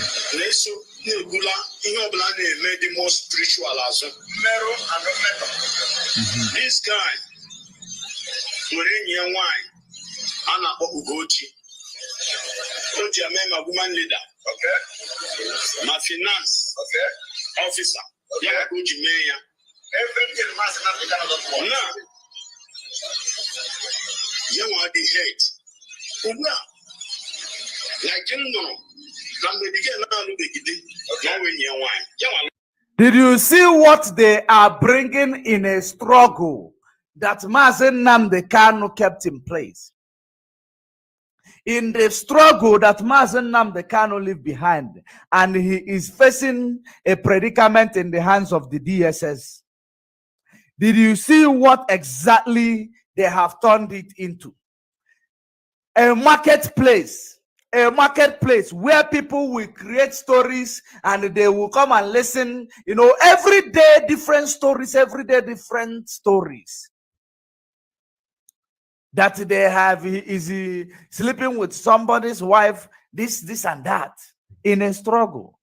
[SPEAKER 2] The most spiritual as this guy, Anna Ugochi, a woman leader. Okay. My finance officer. Okay. Mayor. Everything must not be done. Now, you are the head. Like you know,
[SPEAKER 1] did you see what they are bringing in a struggle that Mazen Nnamdi Kanu kept in place? In the struggle that Mazen Nnamdi Kanu left behind, and he is facing a predicament in the hands of the DSS. Did you see what exactly they have turned it into? A marketplace. A marketplace where people will create stories and they will come and listen. Every day different stories, every day different stories. That they have, is he sleeping with somebody's wife, this and that, in a struggle,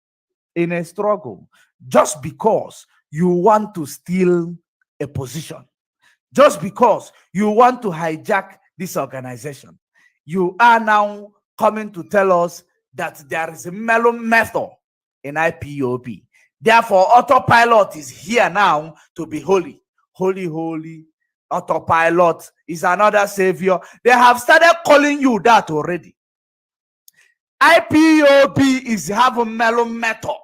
[SPEAKER 1] just because you want to steal a position, just because you want to hijack this organization. You are now coming to tell us that there is a melon method in IPOB. Therefore, Autopilot is here now to be holy. Holy. Autopilot is another savior. They have started calling you that already. IPOB is have a melon method.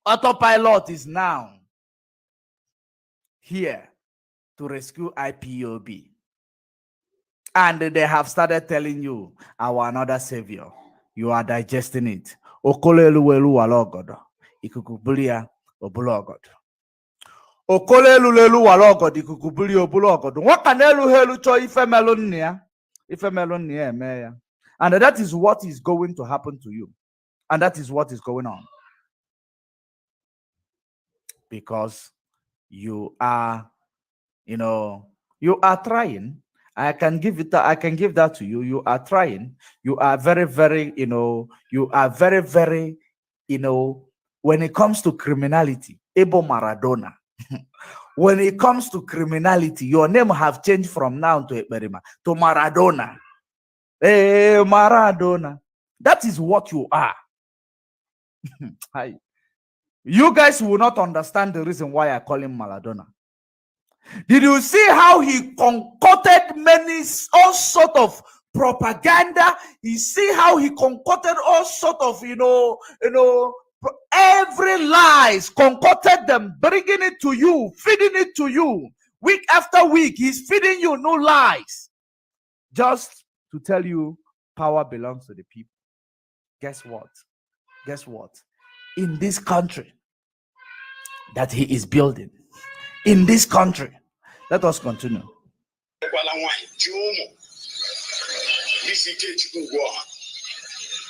[SPEAKER 1] Autopilot is now here to rescue IPOB. And they have started telling you, our another savior. You are digesting it. Okolelu walogodo. Ikukubulia obulogodo. Okolelu walogodo. Ikukubulia obulogodo. Wakanelu helu cho ifemelonia. Ifemelonia emeya. And that is what is going to happen to you. And that is what is going on. Because you are, you are trying. I can give that to you. You are trying. You are very, very, you are very, very, when it comes to criminality, Ebo Maradona. When it comes to criminality, your name have changed from now to Eberima to Maradona. Hey, Maradona. That is what you are. Hi. You guys will not understand the reason why I call him Maradona. Did you see how he concocted all sort of propaganda? You see how he concocted all sort of, every lies, concocted them, bringing it to you, feeding it to you. Week after week, he's feeding you new lies. Just to tell you, power belongs to the people. Guess what? Guess what? In this country that he is building, in this country, let us continue.
[SPEAKER 2] Now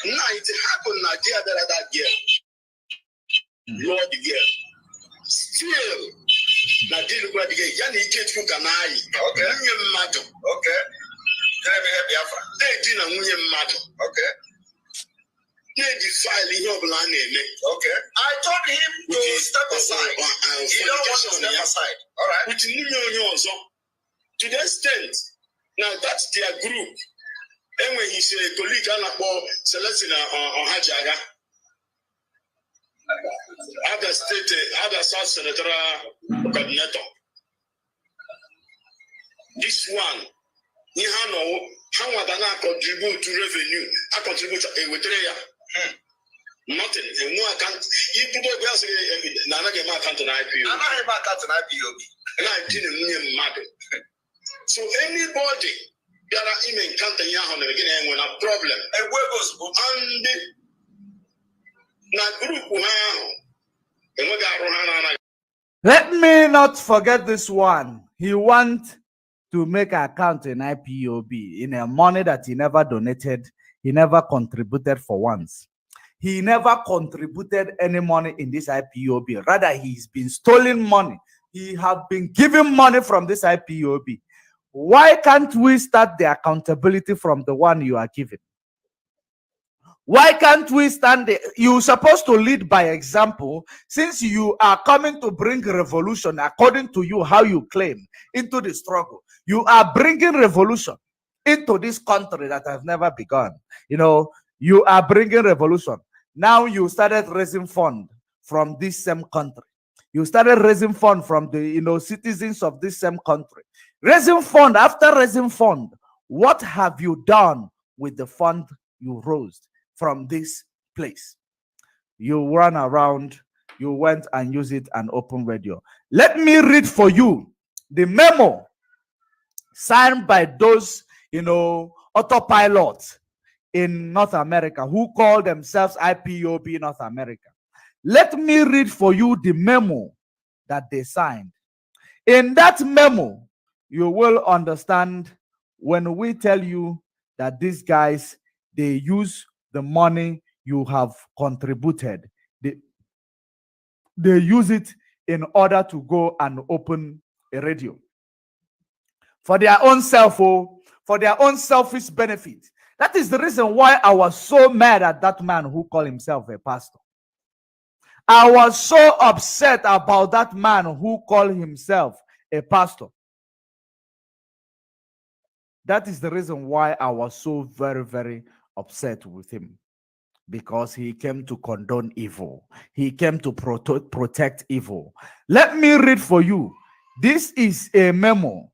[SPEAKER 2] it happened Nigeria that year. Lord the year. Still Nigeria the year. Yani ike kanai. Okay. Okay. Let me help you. They didn't okay. Okay. I told him to step aside. He don't want to step aside. All right. To the extent, now that's their group. And when he's a colleague, Celestina on Hajaga, other state, other South Senatorial coordinator. This one, how would I contribute to revenue? I contribute to a withdrawal. Nothing. And no account. You people just say, Nana get my account on IPO. And I didn't mean mad. So anybody that are even counting Yahoo again when a problem. And where goes and na group now.
[SPEAKER 1] Let me not forget this one. He wants to make an account in IPOB in a money that he never donated, he never contributed for once. He never contributed any money in this IPOB. Rather, he's been stealing money. He have been giving money from this IPOB. Why can't we start the accountability from the one you are giving? Why can't we stand there? You're supposed to lead by example, since you are coming to bring revolution according to you, how you claim, into the struggle. You are bringing revolution into this country that has never begun. You are bringing revolution. Now you started raising fund from this same country. You started raising fund from the citizens of this same country. Raising fund after raising fund. What have you done with the fund you raised from this place? You run around, you went and used it and open radio. Let me read for you the memo signed by those, autopilot in North America who call themselves IPOB North America. Let me read for you the memo that they signed. In that memo, you will understand when we tell you that these guys, they use the money you have contributed. They use it in order to go and open a radio for their own for their own selfish benefit. That is the reason why I was so mad at that man who called himself a pastor. I was so upset about that man who called himself a pastor. That is the reason why I was so very, very upset with him. Because he came to condone evil. He came to protect evil. Let me read for you. This is a memo.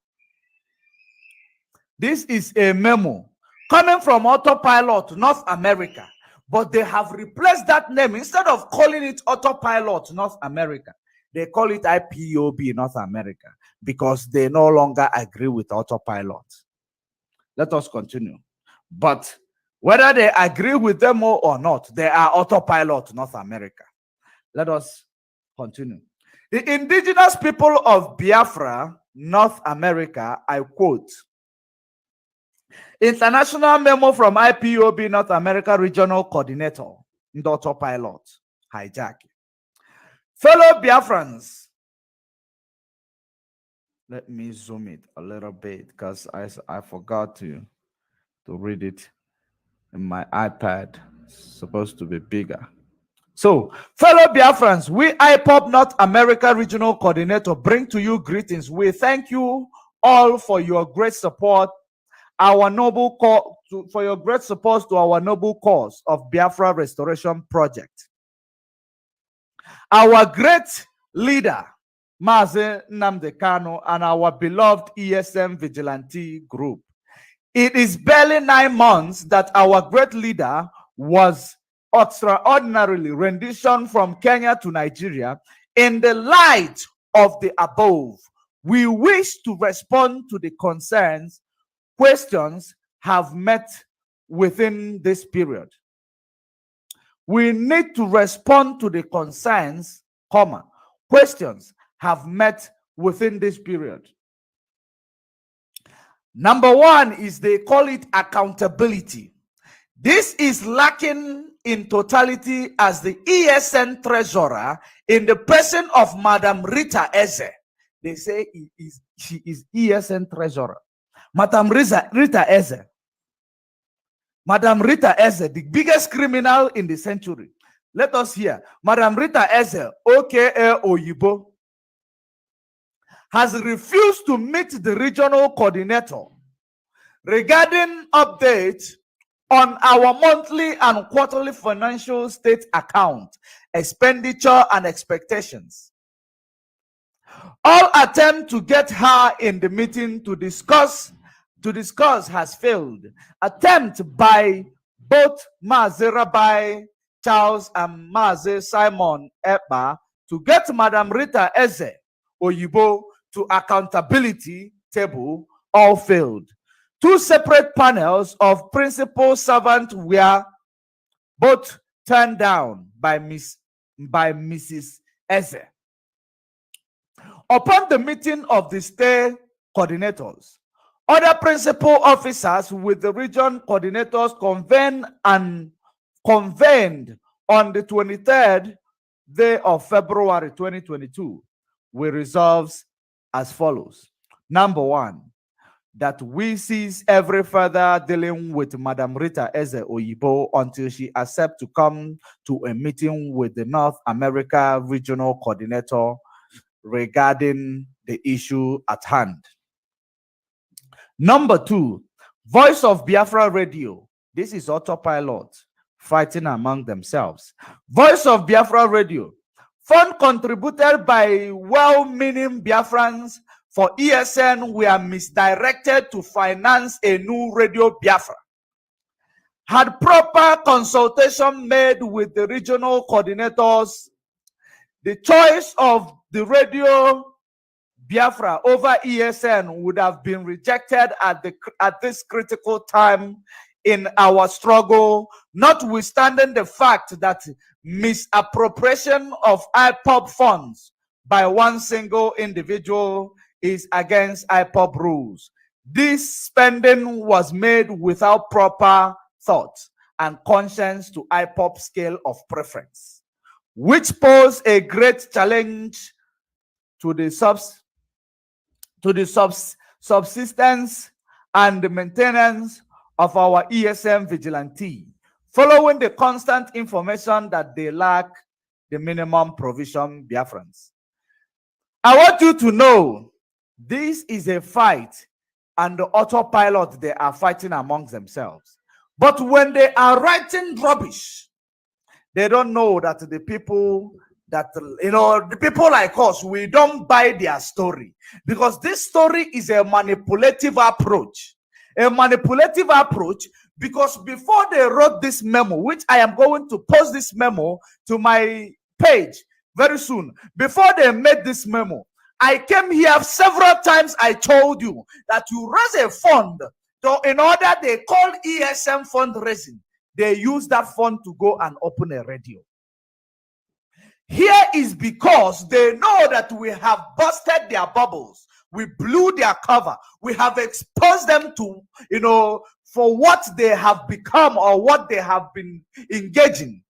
[SPEAKER 1] This is a memo coming from Autopilot North America. But they have replaced that name. Instead of calling it Autopilot North America, they call it IPOB North America because they no longer agree with Autopilot. Let us continue. But whether they agree with them or not, they are Autopilot North America. Let us continue. The indigenous people of Biafra, North America, I quote, international memo from IPOB North America Regional Coordinator, Autopilot, hijacking. Fellow Biafrans, let me zoom it a little bit because I forgot to read it in my iPad. It's supposed to be bigger. So, fellow Biafrans, we IPOB North America Regional Coordinator bring to you greetings. We thank you all for your great support, for your great support to our noble cause of Biafra Restoration Project. Our great leader, Mazi Nnamdi Kanu, and our beloved ESM vigilante group. It is barely 9 months that our great leader was extraordinarily renditioned from Kenya to Nigeria. In the light of the above, we wish to respond to the concerns, questions have met within this period. We need to respond to the concerns, questions have met within this period. Number one is they call it accountability. This is lacking in totality as the ESN treasurer in the person of Madam Rita Eze. They say she is ESN treasurer. Madam Rita Eze. Madam Rita Eze, the biggest criminal in the century. Let us hear. Madam Rita Eze, aka Oyibo, has refused to meet the regional coordinator regarding updates on our monthly and quarterly financial state account, expenditure and expectations. All attempt to get her in the meeting to discuss has failed. Attempt by both Mazi Rabbi Charles and Mazi Simon Ekpa to get Madam Rita Eze Oyibo to accountability table all failed. Two separate panels of principal servants were both turned down by Mrs. Eze. Upon the meeting of the state coordinators, other principal officers with the region coordinators convened on the 23rd day of February 2022 with resolves as follows. Number one, that we cease every further dealing with Madam Rita Eze Oyibo until she accepts to come to a meeting with the North America Regional Coordinator regarding the issue at hand. Number two, Voice of Biafra Radio. This is Autopilot fighting among themselves. Voice of Biafra Radio. Fund contributed by well-meaning Biafrans for ESN were misdirected to finance a new Radio Biafra. Had proper consultation made with the regional coordinators, the choice of the Radio Biafra over ESN would have been rejected at this critical time in our struggle, notwithstanding the fact that misappropriation of IPOB funds by one single individual is against IPOB rules. This spending was made without proper thought and conscience to IPOB scale of preference, which pose a great challenge to the subsistence and the maintenance of our ESM vigilante, following the constant information that they lack the minimum provision Biafrans. I want you to know this is a fight and the autopilot they are fighting amongst themselves. But when they are writing rubbish, they don't know that the people the people like us, we don't buy their story, because this story is a manipulative approach. A manipulative approach, because before they wrote this memo, which I am going to post this memo to my page very soon, before they made this memo, I came here several times. I told you that you raise a fund. So in order, they call ESM fundraising. They use that fund to go and open a radio. Here is because they know that we have busted their bubbles. We blew their cover. We have exposed them to, for what they have become or what they have been engaging.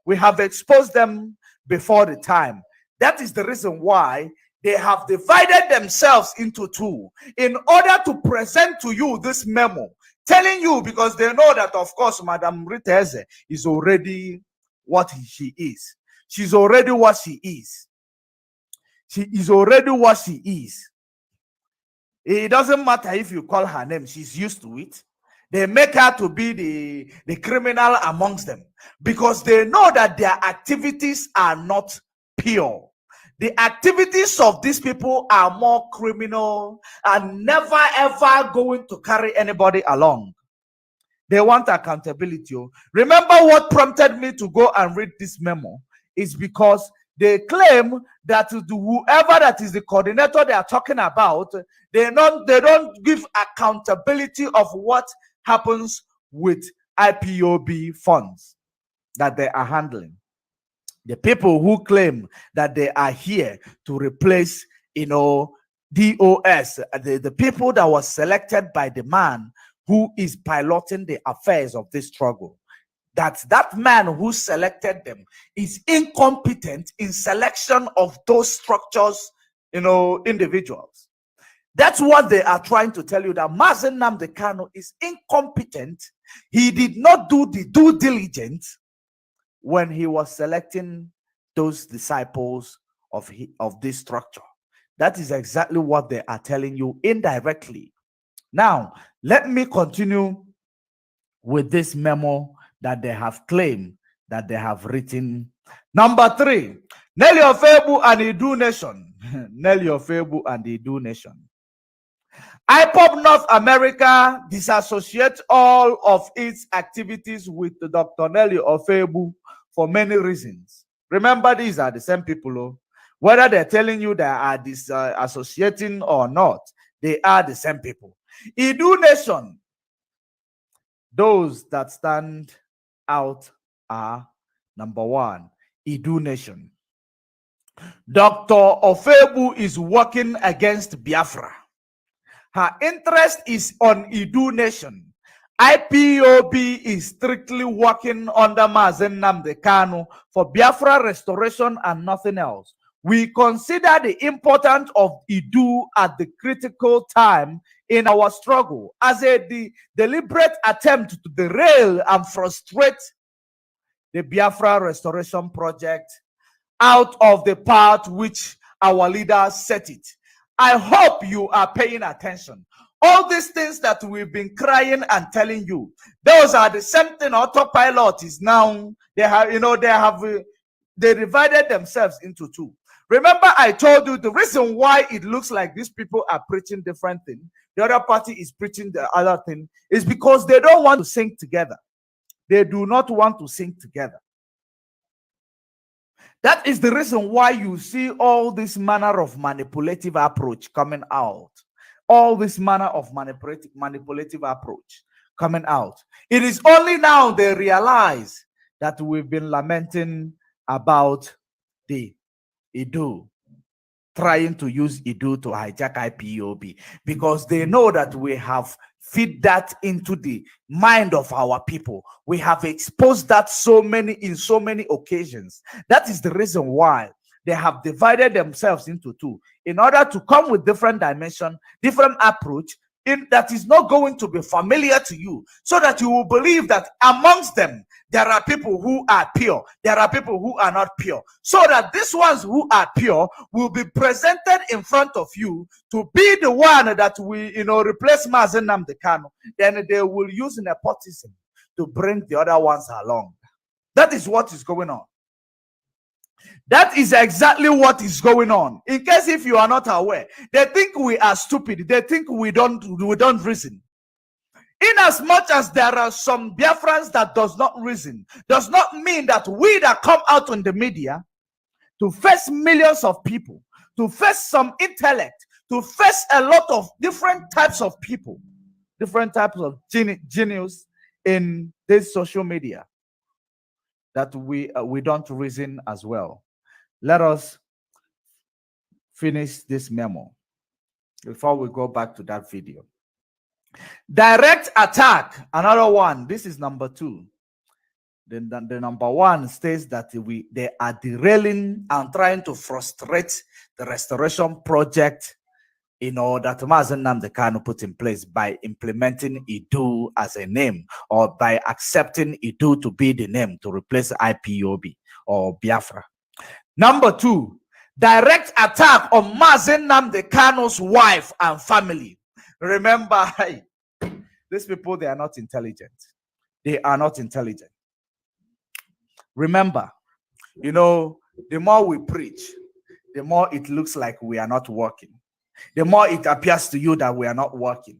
[SPEAKER 1] We have exposed them before the time. That is the reason why they have divided themselves into two in order to present to you this memo, telling you, because they know that, of course, Madam Rita Eze is already what she is. She's already what she is. She is already what she is. It doesn't matter if you call her name. She's used to it. They make her to be the criminal amongst them, because they know that their activities are not pure. The activities of these people are more criminal and never ever going to carry anybody along. They want accountability. Remember what prompted me to go and read this memo is because they claim that whoever that is the coordinator they are talking about, they don't give accountability of what happens with IPOB funds that they are handling. The people who claim that they are here to replace, DOS, the people that was selected by the man who is piloting the affairs of this struggle, that man who selected them is incompetent in selection of those structures, individuals. That's what they are trying to tell you, that Mazen Nnamdi Kanu is incompetent. He did not do the due diligence when he was selecting those disciples of this structure. That is exactly what they are telling you indirectly. Now, let me continue with this memo that they have claimed that they have written. Number 3, Nelly Ofebu and IDUU Nation. Nelly Ofebu and IDUU Nation. IPOB North America disassociates all of its activities with Dr. Nelly Ofebu for many reasons. Remember, these are the same people. Whether they're telling you they are associating or not, they are the same people. IDUU Nation, those that stand out are, number 1, IDUU Nation. Dr. Ofebu is working against Biafra. Her interest is on IDUU Nation. IPOB is strictly working under Mazen Nnamdi Kanu for Biafra restoration and nothing else. We consider the importance of IDUU at the critical time in our struggle as a deliberate attempt to derail and frustrate the Biafra restoration project out of the path which our leaders set it. I hope you are paying attention. All these things that we've been crying and telling you, those are the same thing Autopilot is now. They divided themselves into 2. Remember, I told you the reason why it looks like these people are preaching different things, the other party is preaching the other thing, is because they don't want to sing together. They do not want to sing together. That is the reason why you see all this manner of manipulative approach coming out. All this manner of manipulative approach coming out. It is only now they realize that we've been lamenting about the IDUU, trying to use IDUU to hijack IPOB, because they know that we have feed that into the mind of our people. We have exposed that in so many occasions. That is the reason why they have divided themselves into 2 in order to come with different dimension, different approach that is not going to be familiar to you, so that you will believe that amongst them there are people who are pure, there are people who are not pure, so that these ones who are pure will be presented in front of you to be the one that we replace Mazen Nnamdi Kanu. Then they will use nepotism to bring the other ones along. That is what is going on. That is exactly what is going on. In case if you are not aware, they think we are stupid. They think we don't reason. In as much as there are some Biafrans that does not reason, does not mean that we that come out on the media to face millions of people, to face some intellect, to face a lot of different types of people, different types of genius in this social media, that we don't reason as well. Let us finish this memo before we go back to that video. Direct attack, another one. This is number 2. Then the number 1 states that they are derailing and trying to frustrate the restoration project, that Mazen Nnamdi Kanu put in place by implementing IDUU as a name, or by accepting IDUU to be the name to replace IPOB or Biafra. Number 2, direct attack on Mazen Nnamdi Kanu's wife and family. Remember, these people, they are not intelligent. They are not intelligent. Remember, the more we preach, the more it looks like we are not working. The more it appears to you that we are not working.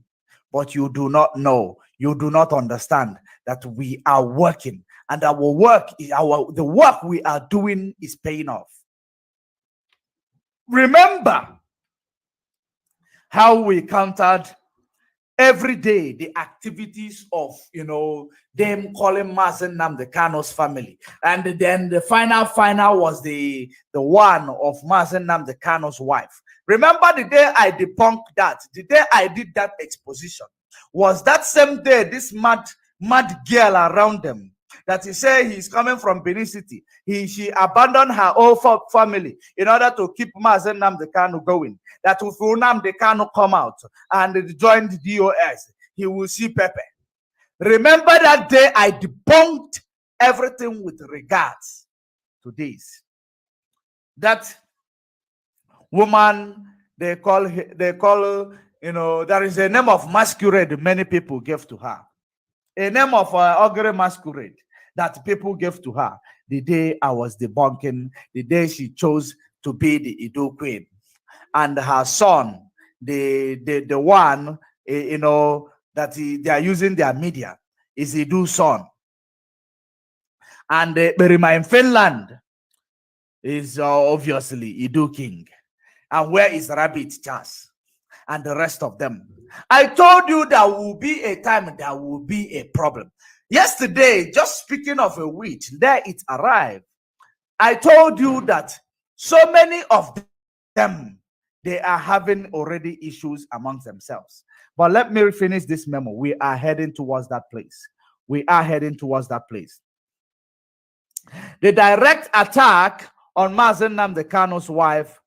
[SPEAKER 1] But you do not know, you do not understand that we are working, and our work, the work we are doing is paying off. Remember how we countered every day the activities of them calling Mazen Nnamdi Kanu's family, and then the final was the one of Mazen Nnamdi Kanu's wife. Remember the day I debunked that, the day I did that exposition, was that same day this mad girl around them that he said he's coming from Benin City. She abandoned her whole family in order to keep Mazen Nnamdi Kanu going. That if Nnamdi Kanu come out and join the DOS, he will see Pepe. Remember that day I debunked everything with regards to this. That woman, they call, there is a name of masquerade many people gave to her. A name of ugly masquerade that people gave to her the day I was debunking, the day she chose to be the IDUU queen. And her son, the one, that they are using their media, is IDUU's son. And Berima in Finland is obviously IDUU king. And where is Rabbit Charles and the rest of them? I told you there will be a time, there will be a problem. Yesterday, just speaking of a witch, there it arrived. I told you that so many of them, they are having already issues amongst themselves. But let me finish this memo. We are heading towards that place. We are heading towards that place. The direct attack on Mazen Nnamdi Kanu's wife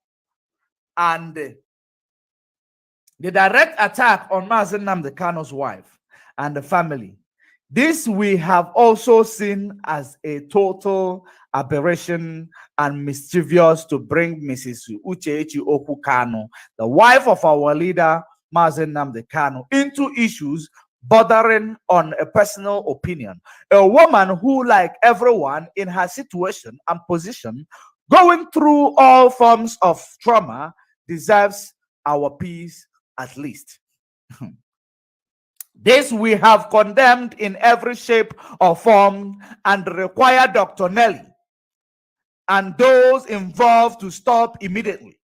[SPEAKER 1] and the direct attack on Mazen Nnamdi Kanu's wife and the family. This we have also seen as a total aberration and mischievous to bring Mrs. Uchechi Okwu Kanu, the wife of our leader Mazen Nnamdi Kanu, into issues bordering on a personal opinion. A woman who, like everyone in her situation and position, going through all forms of trauma, deserves our peace at least. This we have condemned in every shape or form and require Dr. Nelly and those involved to stop immediately.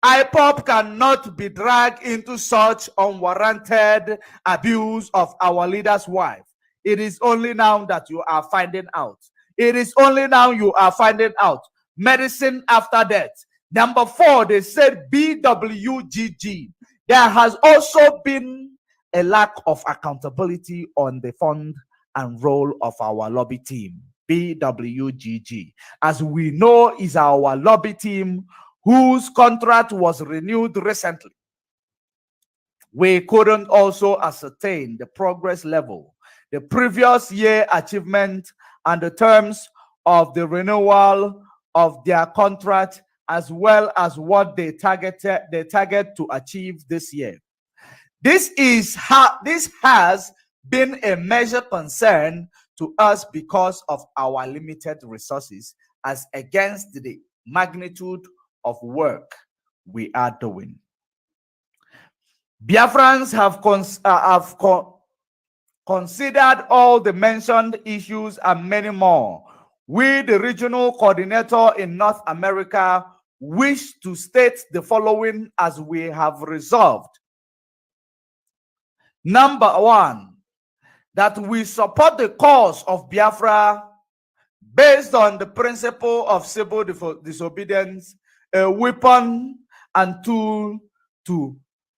[SPEAKER 1] IPOP cannot be dragged into such unwarranted abuse of our leader's wife. It is only now that you are finding out. It is only now you are finding out. Medicine after death. Number 4, they said BWGG. There has also been a lack of accountability on the fund and role of our lobby team, BWGG. As we know, is our lobby team whose contract was renewed recently. We couldn't also ascertain the progress level, the previous year achievement, and the terms of the renewal of their contract, as well as what they target to achieve this year. This has been a major concern to us because of our limited resources as against the magnitude of work we are doing. Biafrans have considered all the mentioned issues and many more. We, the regional coordinator in North America, wish to state the following as we have resolved. Number 1, that we support the cause of Biafra based on the principle of civil disobedience, a weapon and tool to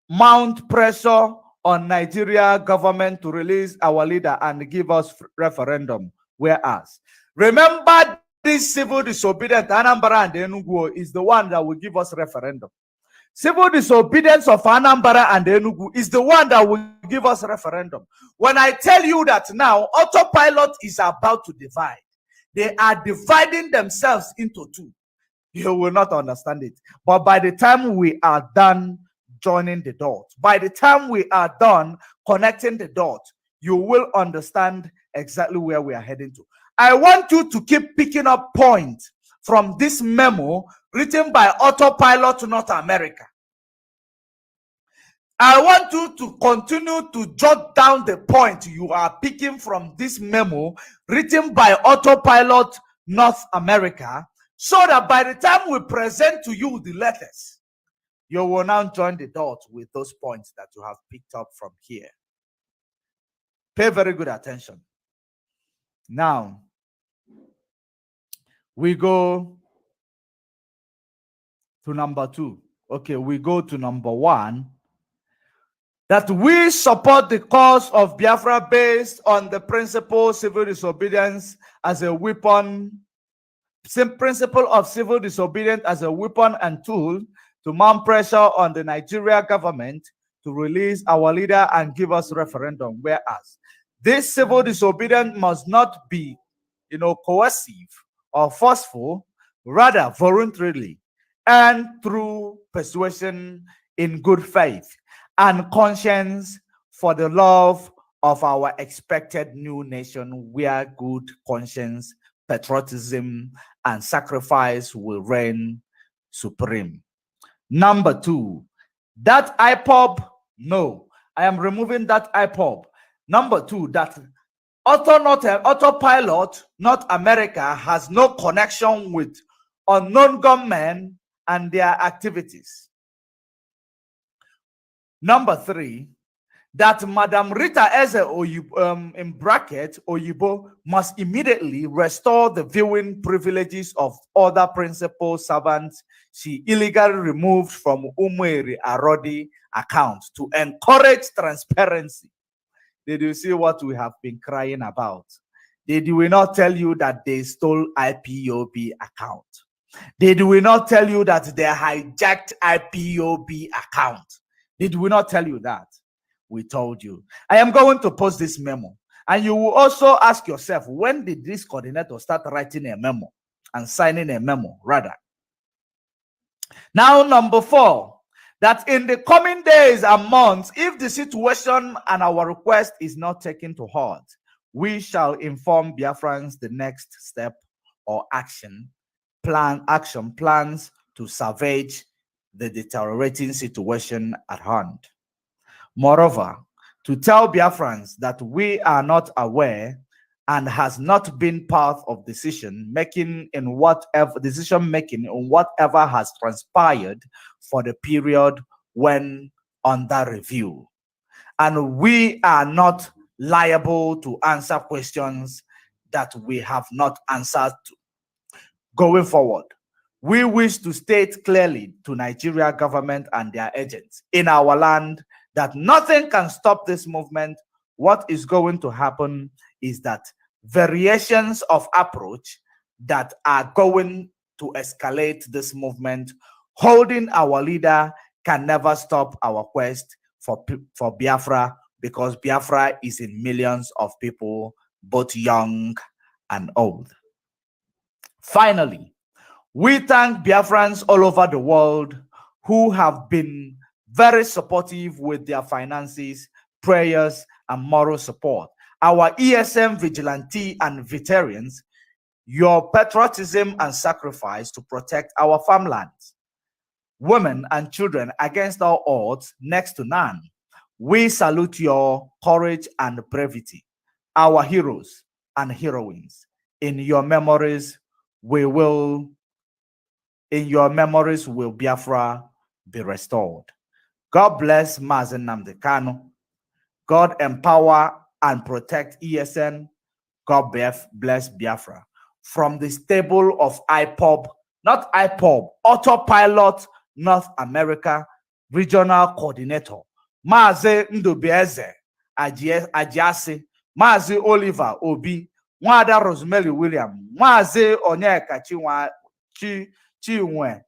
[SPEAKER 1] mount pressure on Nigeria government to release our leader and give us referendum. Whereas, remember, this civil disobedience, Anambra and Enugu, is the one that will give us referendum. Civil disobedience of Anambra and Enugu is the one that will give us referendum. When I tell you that now, autopilot is about to divide. They are dividing themselves into two. You will not understand it. But by the time we are done joining the dots, by the time we are done connecting the dots, you will understand exactly where we are heading to. I want you to keep picking up points from this memo written by Autopilot North America. I want you to continue to jot down the point you are picking from this memo written by Autopilot North America, so that by the time we present to you the letters, you will now join the dots with those points that you have picked up from here. Pay very good attention. Now, we go to number 2. Okay, we go to number 1. That we support the cause of Biafra based on the principle civil disobedience as a weapon, principle of civil disobedience as a weapon and tool to mount pressure on the Nigeria government to release our leader and give us referendum. Whereas this civil disobedience must not be, coercive or forceful, rather voluntarily and through persuasion in good faith and conscience for the love of our expected new nation, where good conscience, patriotism, and sacrifice will reign supreme. Number 2, that IPOB, no, I am removing that IPOB. Number 2, that Autopilot North America has no connection with unknown gunmen and their activities. Number 3, that Madam Rita Eze in bracket Oyibo must immediately restore the viewing privileges of other principal servants she illegally removed from Umweri Arodi account to encourage transparency. Did you see what we have been crying about? Did we not tell you that they stole IPOB account? Did we not tell you that they hijacked IPOB account? Did we not tell you that? We told you. I am going to post this memo. And you will also ask yourself, when did this coordinator start writing a memo and signing a memo, rather? Now, number 4, that in the coming days and months, if the situation and our request is not taken to heart, we shall inform Biafrans the next step or action plans to salvage the deteriorating situation at hand. Moreover, to tell Biafrans that we are not aware and has not been part of decision making in whatever has transpired for the period when under review. And we are not liable to answer questions that we have not answered to. Going forward, we wish to state clearly to Nigeria government and their agents in our land that nothing can stop this movement. What is going to happen is that variations of approach that are going to escalate this movement, holding our leader, can never stop our quest for Biafra, because Biafra is in millions of people, both young and old. Finally, we thank Biafrans all over the world who have been very supportive with their finances, prayers, and moral support. Our ESM vigilante and veterans, your patriotism and sacrifice to protect our farmlands, women and children against all odds, next to none. We salute your courage and bravery, our heroes and heroines. In your memories will Biafra be restored. God bless Mazen Nnamdi Kanu. God empower and protect ESN. God bless Biafra. From the stable of IPOB, not IPOB, Autopilot North America Regional Coordinator, Maazị Ndubieze Ajiasi, Maazị Oliver Obi, Nwada Rosemary William, Maazị Onyeka Chinwe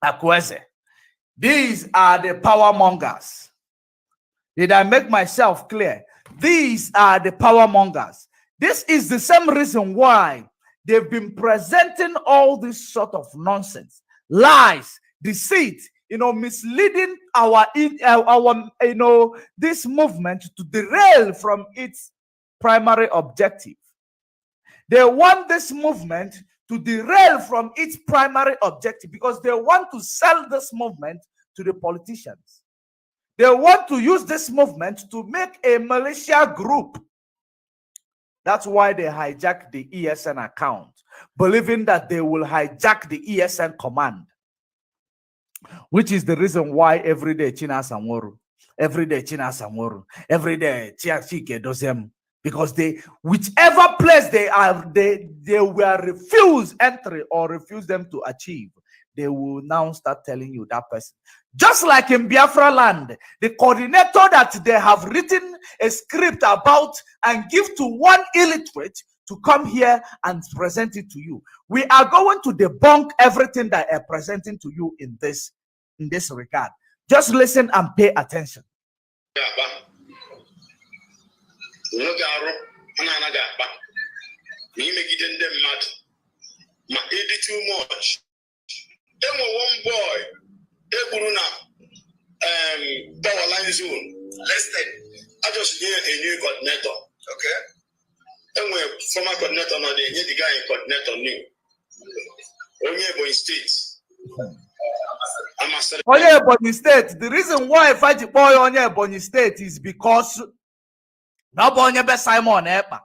[SPEAKER 1] Akweze. These are the power mongers. Did I make myself clear? These are the power mongers. This is the same reason why they've been presenting all this sort of nonsense, lies, deceit, misleading this movement to derail from its primary objective. They want this movement to derail from its primary objective, because they want to sell this movement to the politicians. They want to use this movement to make a militia group. That's why they hijack the ESN account, believing that they will hijack the ESN command, which is the reason why every day China Samoru, every day China Samoru, every day Chiachike Dozem, because they, whichever place they are, they will refuse entry or refuse them to achieve, they will now start telling you that person. Just like in Biafra land, the coordinator that they have written a script about and give to one illiterate to come here and present it to you. We are going to debunk everything that are presenting to you in this regard. Just listen and pay attention.
[SPEAKER 2] Too much. Then one boy, power line zone. Listed. I just need a new coordinator. Okay. Then we former coordinator now, they need the guy in coordinator new. Only Ebonyi State.
[SPEAKER 1] Only Ebonyi State. The reason why I fight the boy on Ebonyi State is because nobody be Simon Epa.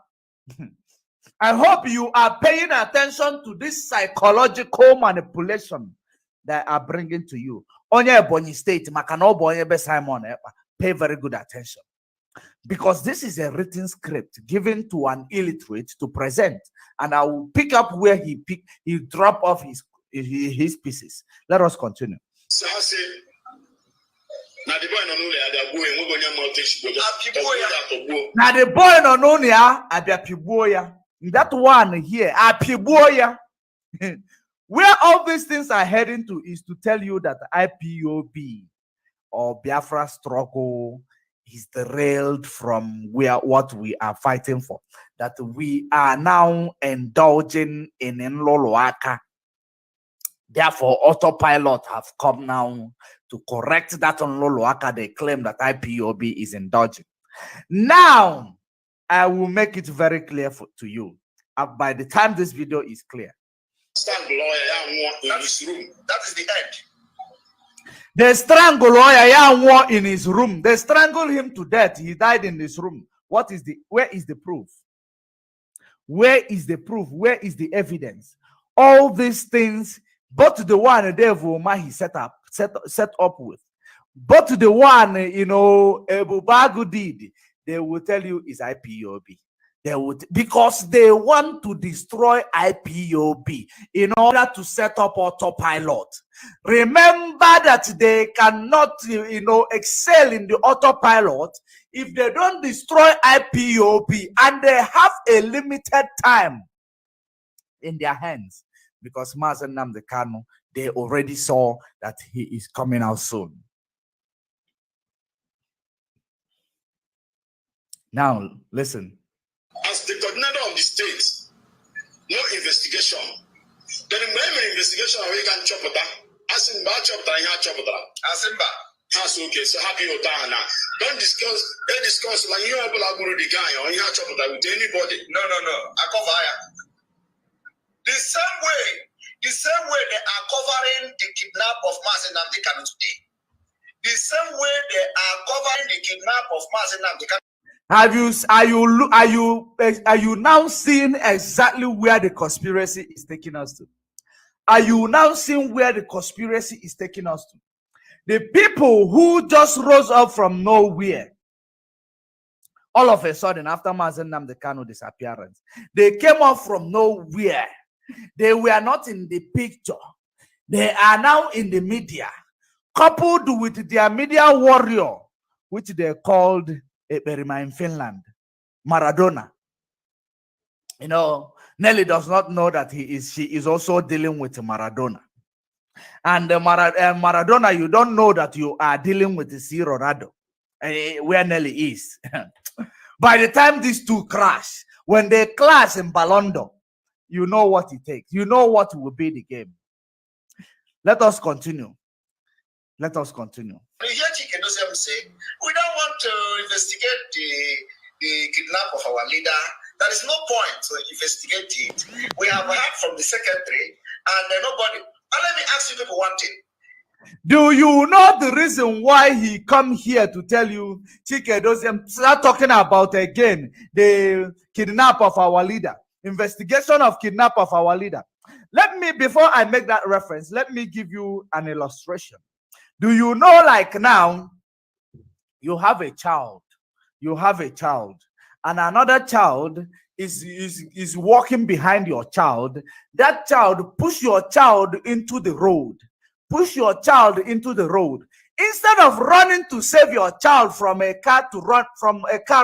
[SPEAKER 1] I hope you are paying attention to this psychological manipulation that are bringing to you. Onye Ebonyi State, Makano Bonye Be Simon, pay very good attention. Because this is a written script given to an illiterate to present. And I will pick up where he drop off his pieces. Let us continue.
[SPEAKER 2] Now the boy
[SPEAKER 1] no Abiapiboya. That one here, Apiboya. Where all these things are heading to is to tell you that IPOB or Biafra struggle is derailed from what we are fighting for. That we are now indulging in Nloloaka. Therefore, autopilot have come now to correct that on Nloloaka. They claim that IPOB is indulging. Now, I will make it very clear to you. By the time this video is clear.
[SPEAKER 2] That is the end.
[SPEAKER 1] They strangle lawyer in his room. They strangled him to death. He died in his room. Where is the proof? Where is the proof? Where is the evidence? All these things, but the one devil he set up with, but the one Ebubagu did, they will tell you is IPOB. They would, because they want to destroy IPOB in order to set up autopilot. Remember that they cannot, excel in the autopilot if they don't destroy IPOB, and they have a limited time in their hands, because Mazen Nnamdi Kanu, they already saw that he is coming out soon. Now, listen.
[SPEAKER 2] As the coordinator of the state, no investigation. Then when investigation, we can chop it down. As in bad chop it, I chop it down. As in bad. That's okay. So happy you down now. Don't discuss. They discuss like you are going to the guy or you have chop it down with anybody. No. I cover higher. The same way they are covering the kidnap of Mazen Nnamdi Kanu today. The same way they are covering the kidnap of Mazen Nnamdi Kanu.
[SPEAKER 1] Are you now seeing exactly where the conspiracy is taking us to? Are you now seeing where the conspiracy is taking us to? The people who just rose up from nowhere, all of a sudden after Mazen Nnamdi Kanu disappearance, they came up from nowhere. They were not in the picture. They are now in the media, coupled with their media warrior, which they called in Finland, Maradona. Nelly does not know that she is also dealing with Maradona. And Maradona, you don't know that you are dealing with C. Ronaldo, where Nelly is. By the time these two crash, when they clash in Ballon d'Or, you know what it takes. You know what will be the game. Let us continue. Let us continue.
[SPEAKER 2] You hear Chike say, we don't want to investigate the kidnap of our leader There is no point to investigate it. We have heard from the secretary and nobody. And let me ask you people one thing.
[SPEAKER 1] Do you know the reason why he come here to tell you, Chike doesn't start talking about again the kidnap of our leader, investigation of kidnap of our leader? Let me, before I make that reference, let me give you an illustration. Do you know, like now, you have a child, and another child is walking behind your child. That child push your child into the road. Instead of running to save your child from a car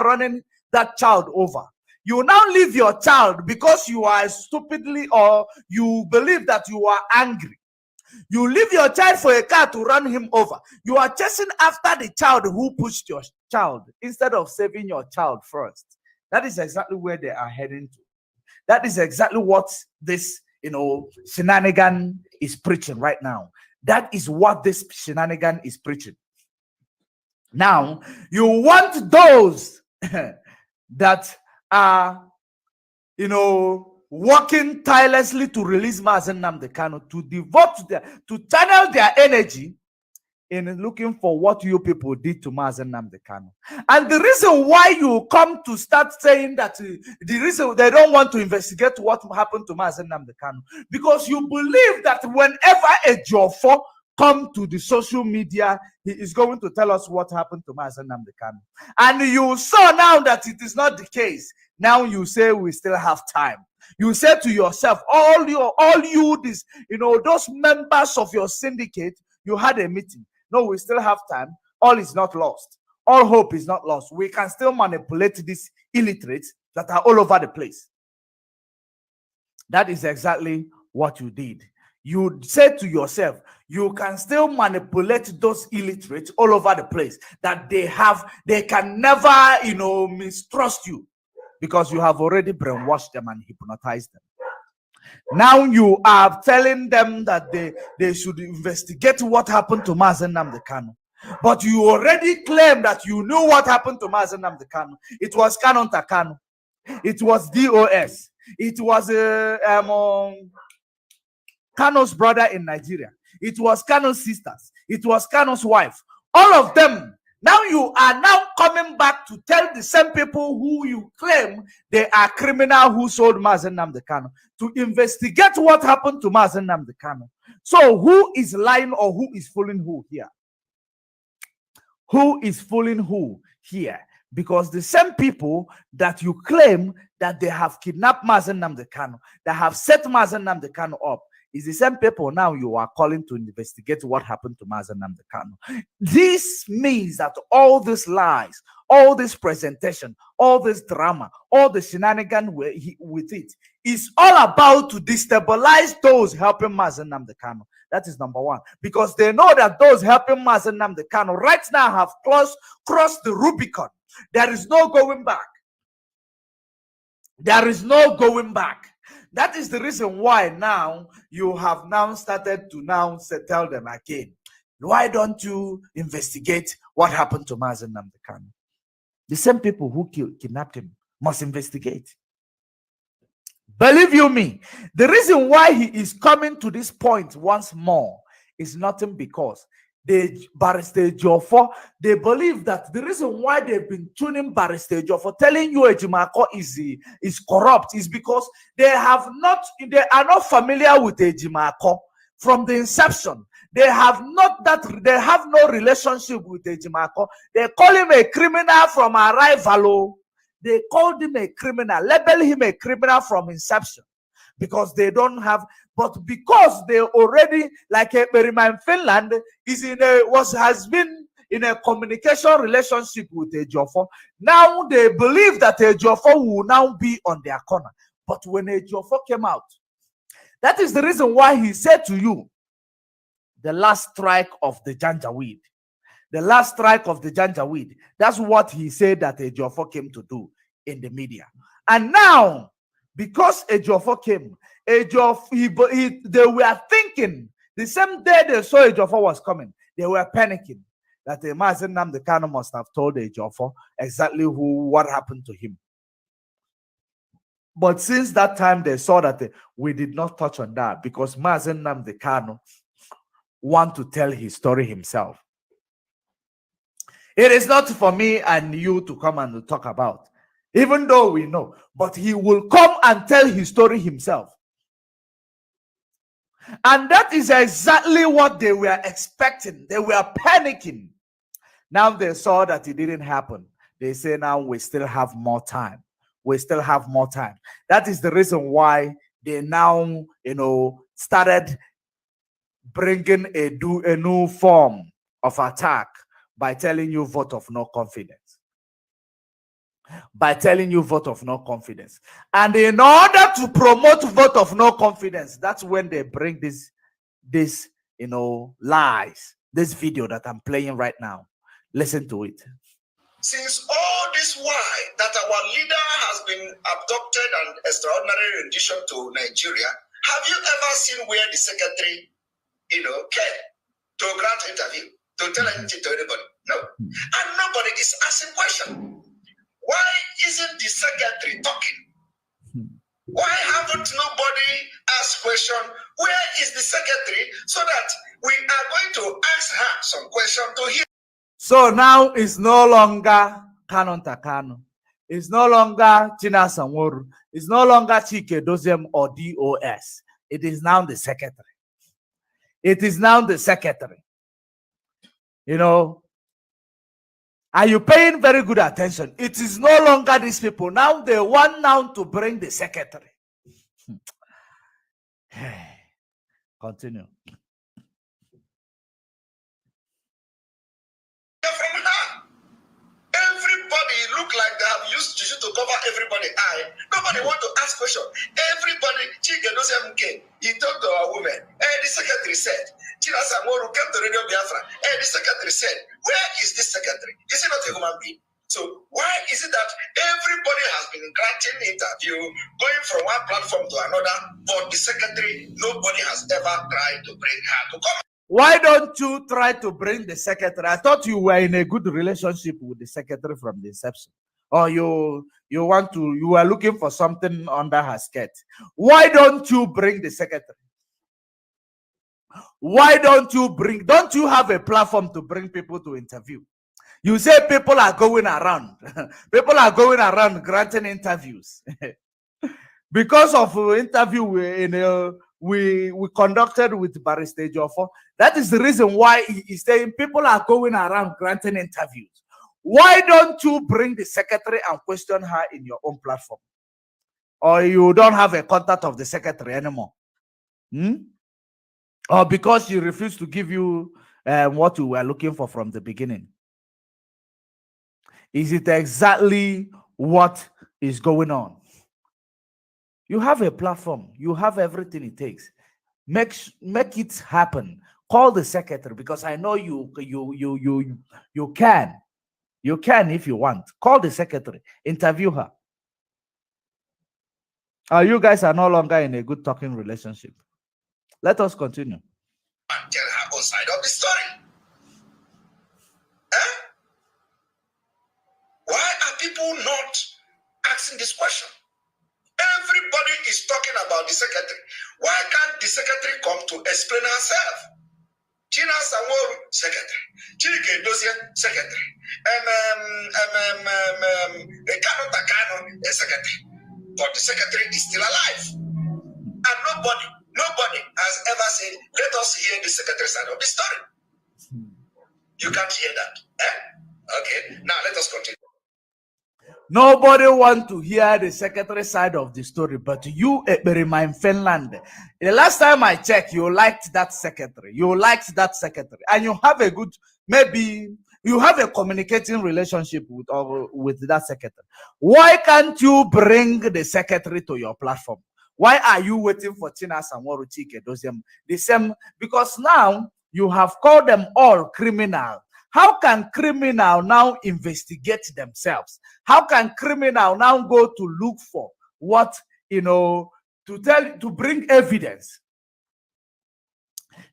[SPEAKER 1] running that child over, you now leave your child because you are stupidly, or you believe that you are angry. You leave your child for a car to run him over. You are chasing after the child who pushed your child instead of saving your child first. That is exactly where they are heading to. That is exactly what this, shenanigan is preaching right now. That is what this shenanigan is preaching. Now, you want those that are, working tirelessly to release Mazen Nnamdi Kanu, to channel their energy in looking for what you people did to Mazen Nnamdi Kanu. And the reason why you come to start saying that the reason they don't want to investigate what happened to Mazen Nnamdi Kanu, because you believe that whenever a Jofo come to the social media, he is going to tell us what happened to Mazen Nnamdi Kanu. And you saw now that it is not the case. Now you say we still have time. You say to yourself, all you those members of your syndicate, you had a meeting. No, we still have time. All is not lost. All hope is not lost. We can still manipulate these illiterates that are all over the place. That is exactly what you did. You said to yourself, you can still manipulate those illiterates all over the place, that they can never, mistrust you, because you have already brainwashed them and hypnotized them. Now you are telling them that they should investigate what happened to Mazen Nnamdi Kanu. But you already claimed that you knew what happened to Mazen Nnamdi Kanu. It was Canon Takano. It was DOS. It was Kano's brother in Nigeria. It was Kano's sisters. It was Kano's wife. All of them. Now you are now coming back to tell the same people who you claim they are criminal who sold Mazen Nnamdi Kanu to investigate what happened to Mazen Nnamdi Kanu. So who is lying, or who is fooling who here? Who is fooling who here? Because the same people that you claim that they have kidnapped Mazen Nnamdi Kanu, that have set Mazen Nnamdi Kanu up, is the same people now you are calling to investigate what happened to Mazen Nnamdi Kanu. This means that all these lies, all this presentation, all this drama, all the shenanigans with it is all about to destabilize those helping Mazen Nnamdi Kanu. That is number one. Because they know that those helping Mazen Nnamdi Kanu right now have crossed the Rubicon. There is no going back. There is no going back. That is the reason why now you have now started to tell them again, why don't you investigate what happened to Mazen Nnamdi Kanu? The same people who kidnapped him must investigate. Believe you me, the reason why he is coming to this point once more is nothing because Barrister Jofo, they believe that the reason why they've been tuning Barrister Jofo, telling you Ejimako is corrupt, is because they are not familiar with Ejimako from the inception. They have no relationship with Ejimako. They call him a criminal from arrival. They called him a criminal, label him a criminal from inception, because they don't have, but because they already, like Berima in Finland, has been in a communication relationship with Ejiofor. Now they believe that Ejiofor will now be on their corner. But when Ejiofor came out, that is the reason why he said to you, the last strike of the Janjaweed. The last strike of the Janjaweed. That's what he said that Ejiofor came to do in the media. And now, because Ejiofor came, they were thinking, the same day they saw Ejiofor was coming, they were panicking that Mazen Nnamdi Kanu must have told Ejiofor exactly what happened to him. But since that time, they saw that we did not touch on that because Mazen Nnamdi Kanu want to tell his story himself. It is not for me and you to come and talk about, even though we know, but he will come and tell his story himself. And that is exactly what they were expecting. They were panicking. Now they saw that it didn't happen. They say now we still have more time. We still have more time. That is the reason why they now, started bringing a new form of attack by telling you vote of no confidence. By telling you vote of no confidence. And in order to promote vote of no confidence, that's when they bring this lies. This video that I'm playing right now. Listen to it.
[SPEAKER 2] Since all this while that our leader has been abducted and extraordinary rendition to Nigeria, have you ever seen where the secretary, came to grant interview, to tell anything to anybody? No. And nobody is asking question. Why isn't the secretary talking? Why haven't nobody asked question? Where is the secretary? So that we are going to ask her some question to hear.
[SPEAKER 1] So now it's no longer Canon Takano. It's no longer Tina Sanworu. It's no longer Chike Doziem or DOS. It is now the secretary. It is now the secretary. Are you paying very good attention? It is no longer these people. Now they want now to bring the secretary. Continue.
[SPEAKER 2] From her. Everybody look like they have used juju to cover everybody's eye. Nobody want to ask question. Everybody, Chike Doziem came. He talked to our woman. The secretary said, China Samoru came to Radio Biafra. The secretary said, where is this secretary? Is he not a human being? So why is it that everybody has been granting interview, going from one platform to another, but the secretary, nobody has ever tried to bring her to come?
[SPEAKER 1] Why don't you try to bring the secretary? I thought you were in a good relationship with the secretary from the inception. Or you were looking for something under her skirt. Why don't you bring the secretary? Why don't you have a platform to bring people to interview? You say people are going around. People are going around granting interviews. Because of interview we conducted with Barrister Joffo. That is the reason why he is saying people are going around granting interviews. Why don't you bring the secretary and question her in your own platform? Or you don't have a contact of the secretary anymore? Or because she refused to give you what you were looking for from the beginning? Is it exactly what is going on? You have a platform. You have everything it takes. Make it happen. Call the secretary, because I know you can. You can if you want. Call the secretary. Interview her. You guys are no longer in a good talking relationship. Let us continue.
[SPEAKER 2] And tell her own side of the story. Why are people not asking this question? Everybody is talking about the secretary. Why can't the secretary come to explain herself? China Sanworu, secretary. Chike Doziem, secretary. Canon Takano, secretary. But the secretary is still alive. And nobody has ever said, let us hear the secretary side of the story. You can't hear that. Okay, now let us continue.
[SPEAKER 1] Nobody wants to hear the secretary side of the story, but you, Eberima in Finland, the last time I checked, you liked that secretary. You liked that secretary, and you have a good, maybe you have a communicating relationship with that secretary. Why can't you bring the secretary to your platform? Why are you waiting for Tina Sanworu, Chike Doziem? The same, because now you have called them all criminal. How can criminal now investigate themselves? How can criminal now go to look for what, to bring evidence?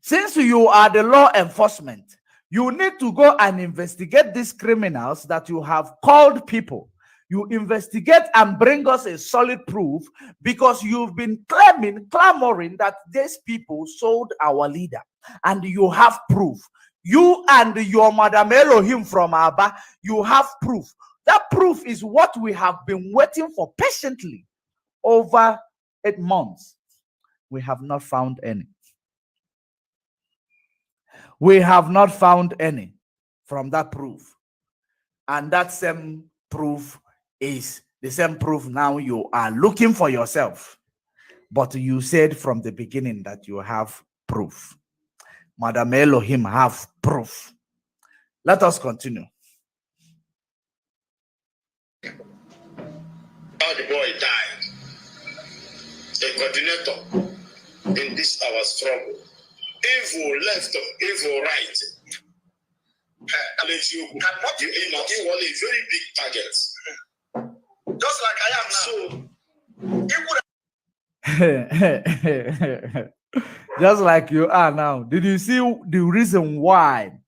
[SPEAKER 1] Since you are the law enforcement, you need to go and investigate these criminals that you have called people. You investigate and bring us a solid proof, because you've been clamoring that these people sold our leader, and you have proof. You and your Madam Elohim from Abba, you have proof. That proof is what we have been waiting for patiently over 8 months. We have not found any. We have not found any from that proof. And that same proof is the same proof now you are looking for yourself. But you said from the beginning that you have proof. Madam Elohim have proof. Let us continue.
[SPEAKER 2] How the boy died. A coordinator in this our struggle. Evil left, evil right. Cannot be a very big target. Just like I am now.
[SPEAKER 1] So just like you are now. Did you see the reason why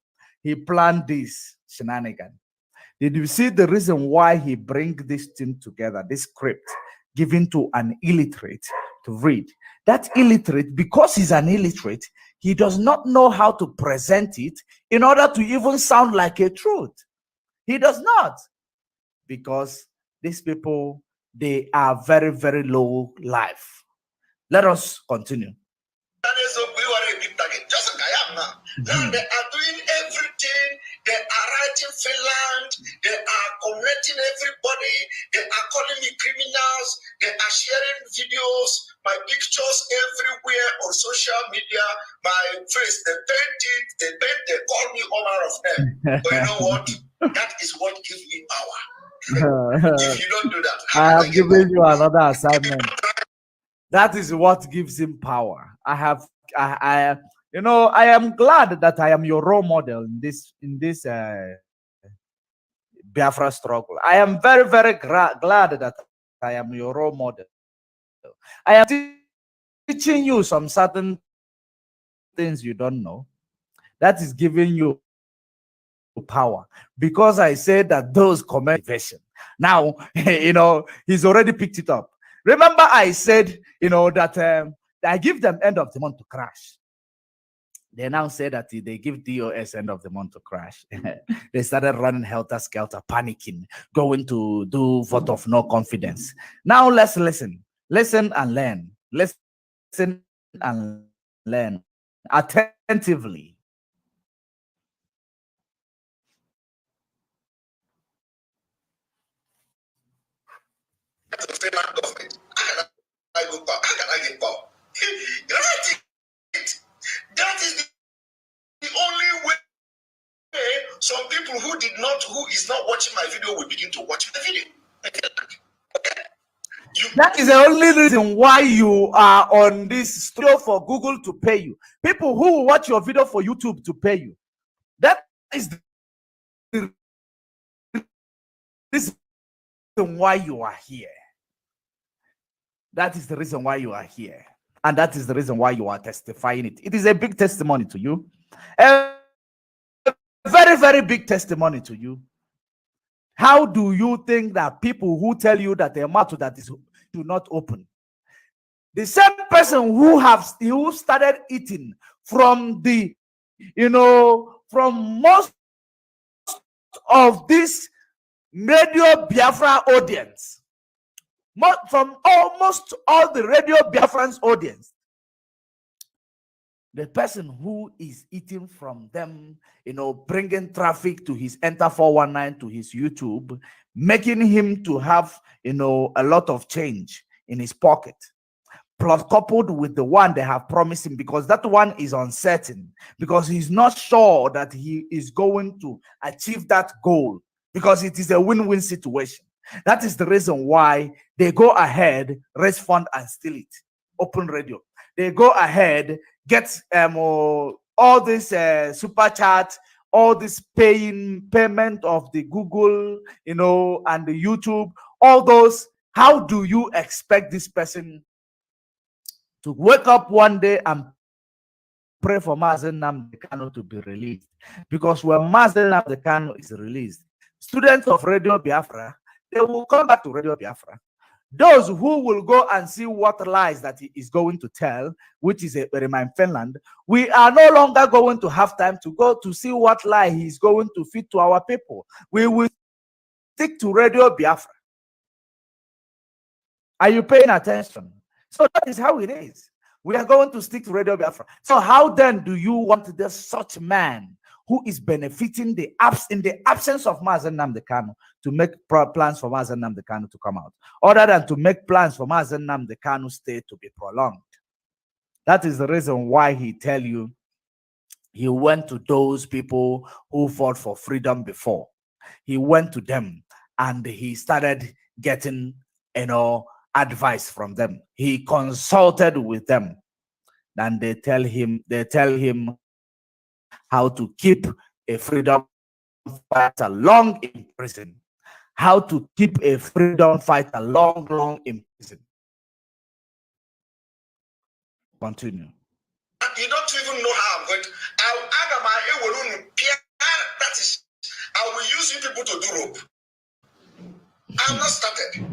[SPEAKER 1] he planned this shenanigan? Did you see the reason why he bring this thing together, this script given to an illiterate to read? That illiterate, because he's an illiterate, he does not know how to present it in order to even sound like a truth. He does not, because these people, they are very, very low life. Let us continue.
[SPEAKER 2] Just like I am now. Now they are doing everything. They are writing Finland. They are connecting everybody. They are calling me criminals. They are sharing videos, my pictures everywhere on social media. My face, they paint it. They call me honor of them. But you know what? That is what gives me power. If you don't do that,
[SPEAKER 1] I have given you another assignment. That is what gives him power. You know, I am glad that I am your role model in this Biafra struggle. I am very, very glad that I am your role model. I am teaching you some certain things you don't know. That is giving you power, because I said that those comment version. Now, you know, he's already picked it up. Remember, I said, you know, that I give them end of the month to crash. They now say that they give DOS end of the month to crash. They started running helter-skelter, panicking, going to do vote of no confidence. Now let's listen. Listen and learn. Listen and learn attentively.
[SPEAKER 2] How can I get power? That is the only way some people who is not watching my video will begin to watch my video.
[SPEAKER 1] That is the only reason why you are on this studio, for Google to pay you. People who will watch your video for YouTube to pay you. That is the reason why you are here. That is the reason why you are here. And that is the reason why you are testifying it. It is a big testimony to you. A very, very big testimony to you. How do you think that people who tell you that their mouth that is do not open, the same person who started eating from the, you know, from most of this Radio Biafra audience, from almost all the Radio Biafran's audience, the person who is eating from them, you know, bringing traffic to his Enter 419, to his YouTube, making him to have, you know, a lot of change in his pocket, plus coupled with the one they have promised him, because that one is uncertain, because he's not sure that he is going to achieve that goal, because it is a win-win situation. That is the reason why they go ahead, raise fund and steal it. Open radio. They go ahead, get all this super chat, all this payment of the Google, you know, and the YouTube, all those. How do you expect this person to wake up one day and pray for Mazen Nnamdi Kanu to be released? Because when Mazen Nnamdi Kanu is released, students of Radio Biafra, they will come back to Radio Biafra. Those who will go and see what lies that he is going to tell, which is a remind Finland, we are no longer going to have time to go to see what lie he is going to feed to our people. We will stick to Radio Biafra. Are you paying attention? So that is how it is. We are going to stick to Radio Biafra. So how then do you want this such man who is benefiting in the absence of Mazen Nnamdi Kanu to make plans for Mazen Nnamdi Kanu to come out, other than to make plans for Mazen Nnamdi Kanu stay to be prolonged? That is the reason why he tell you he went to those people who fought for freedom before. He went to them and he started getting, advice from them. He consulted with them, and they tell him how to keep a freedom fighter long in prison. How to keep a freedom fighter long in prison. Continue.
[SPEAKER 2] You don't even know how I'm going to. That is, I will use you people to do rope. I'm not started.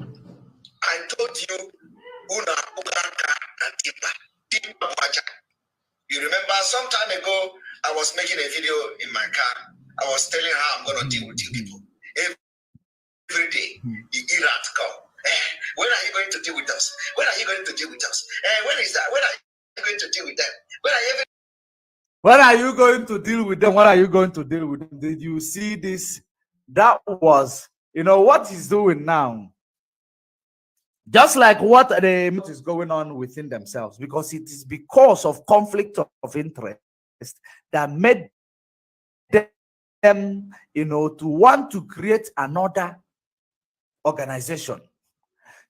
[SPEAKER 2] I told you, you remember some time ago, I was making a video in my car. I was telling how I'm going to deal with you people. Every day, you Irat come. When are you going to deal with us? When are you going to deal with us? When is that? When are you going to deal with them? When are you going to deal with them?
[SPEAKER 1] What are you going to deal with them? Did you see this? That was, what he's doing now. Just like what is going on within themselves, because it is because of conflict of interest that made them, to want to create another organization,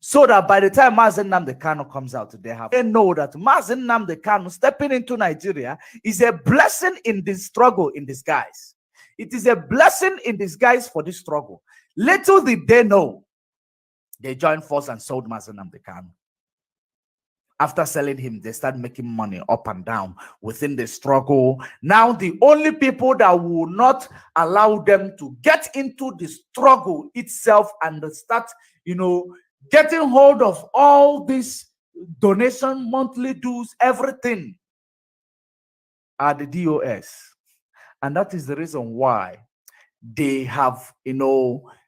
[SPEAKER 1] so that by the time Mazen Nnamdi Kanu comes out, they know that Mazen Nnamdi Kanu stepping into Nigeria is a blessing in this struggle in disguise. It is a blessing in disguise for this struggle. Little did they know, they joined force and sold Mazen Nnamdi Kanu. After selling him, they started making money up and down within the struggle. Now, the only people that will not allow them to get into the struggle itself and start, getting hold of all this donation, monthly dues, everything, are the DOS. And that is the reason why they have,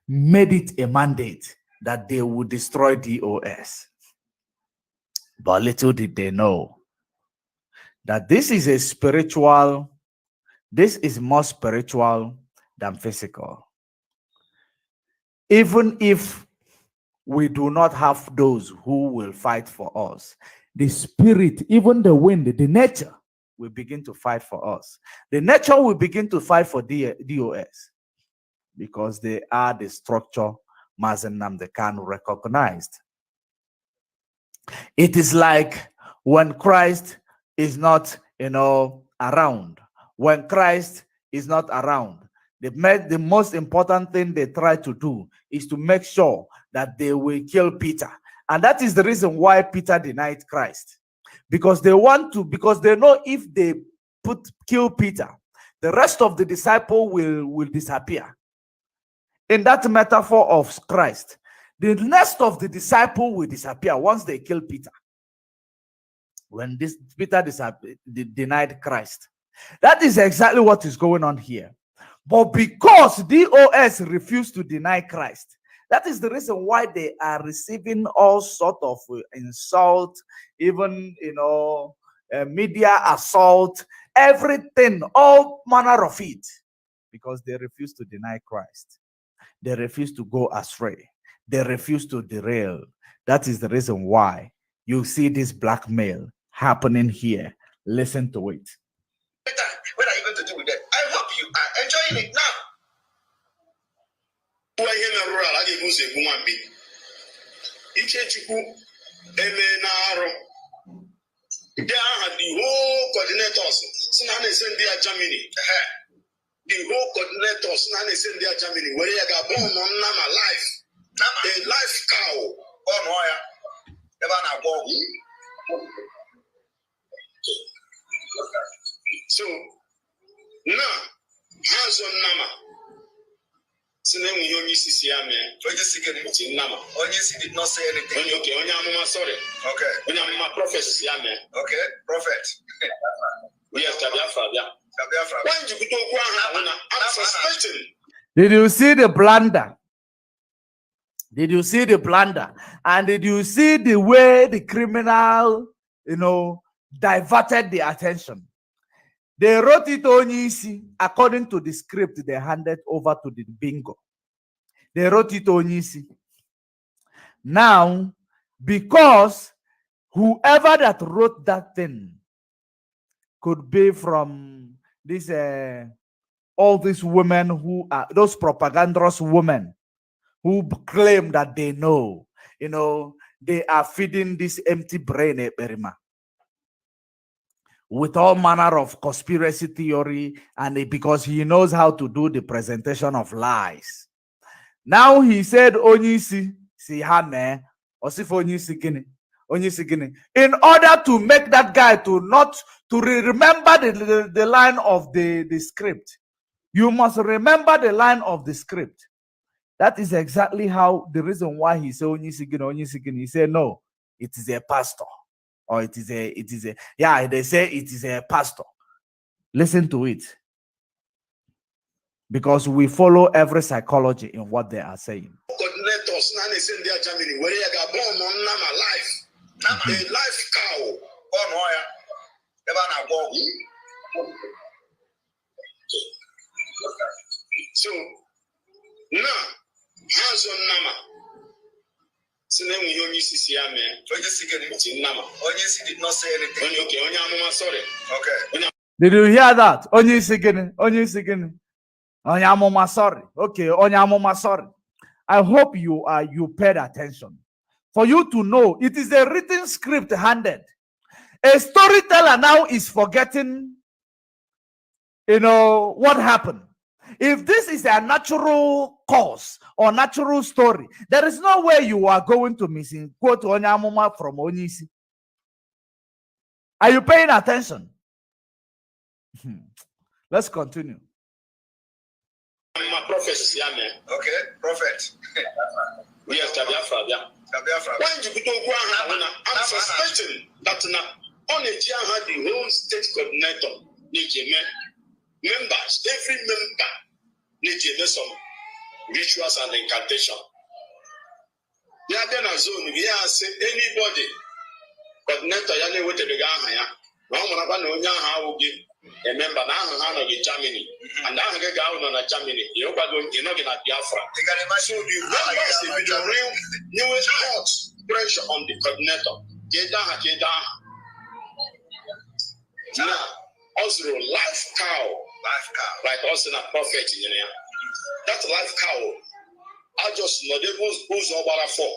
[SPEAKER 1] made it a mandate that they would destroy DOS. But little did they know that this is more spiritual than physical. Even if we do not have those who will fight for us, the spirit, even the wind, the nature will begin to fight for us. The nature will begin to fight for DOS, because they are the structure Mazen Nnamdi Kanu recognized. It is like when Christ is not, around. When Christ is not around, the most important thing they try to do is to make sure that they will kill Peter. And that is the reason why Peter denied Christ. Because they know if they kill Peter, the rest of the disciple will disappear. In that metaphor of Christ, the rest of the disciple will disappear once they kill Peter. When Peter denied Christ. That is exactly what is going on here. But because DOS refused to deny Christ, that is the reason why they are receiving all sort of insult, even, media assault, everything, all manner of it, because they refuse to deny Christ. They refuse to go astray. They refuse to derail. That is the reason why you see this blackmail happening here. Listen to it.
[SPEAKER 2] What are you going to do with that? I hope you are enjoying it now. The whole coordinators, Germany. The whole coordinators, Germany. Where you got born on Nama life. A life cow. Oh, no, so now, hands on Nama. So then we only see man. Onyisi did not say anything. Okay, sorry. Okay. Okay, prophet. Yes, I'm suspecting.
[SPEAKER 1] Did you see the blunder? Did you see the blunder? And did you see the way the criminal, diverted the attention? They wrote it on easy according to the script they handed over to the bingo. They wrote it on easy. Now, because whoever that wrote that thing could be from this all these women who are those propagandous women who claim that they know, they are feeding this empty brain, Berima, with all manner of conspiracy theory, and because he knows how to do the presentation of lies. Now he said, Onyisi, si hame, osif Onyisi gini, Onyisi gini, in order to make that guy to not to remember the line of the script. You must remember the line of the script. That is exactly how the reason why he said Onyisi gini, Onyisi gini. He said, no, it is a pastor. Or it is a, yeah, they say it is a pastor. Listen to it. Because we follow every psychology in what they are saying.
[SPEAKER 2] Coordinators, in their Germany, where you got born on Nama life. A life cow. On wire. Never go. So, now, hands on Nama. Onyisi did not say anything. Okay, sorry. Okay.
[SPEAKER 1] Did you hear that? Onyisi gini, Onyisi gini. Onyamoma, sorry. Okay, Onyamoma, sorry. I hope you paid attention. For you to know, it is a written script handed. A storyteller now is forgetting, what happened. If this is a natural cause or natural story, there is no way you are going to misquote Onyamoma from Onyisi. Are you paying attention? Let's continue.
[SPEAKER 2] Okay, prophet. Yes, I'm suspecting that on a had the whole state coordinator, members, every member needs some rituals and incantation. Yeah, then a zone, yeah, say anybody coordinator, you know, the a member now in Germany, and now get down on Germany. You're not going to Biafra. So the members the real newest hot pressure on the coordinator. Now, also life cow, like also a prophet, that life cow. I just know they who's over for.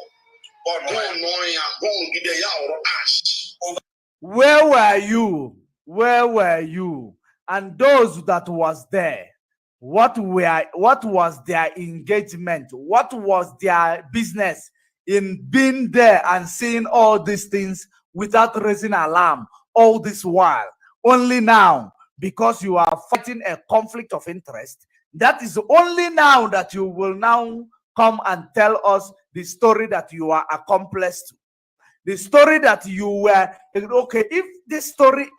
[SPEAKER 1] Where were you? Where were you? And those that was there, what was their engagement? What was their business in being there and seeing all these things without raising alarm all this while? Only now, because you are fighting a conflict of interest, that is only now that you will now come and tell us the story that you are accomplice to. The story that you were, okay, if this story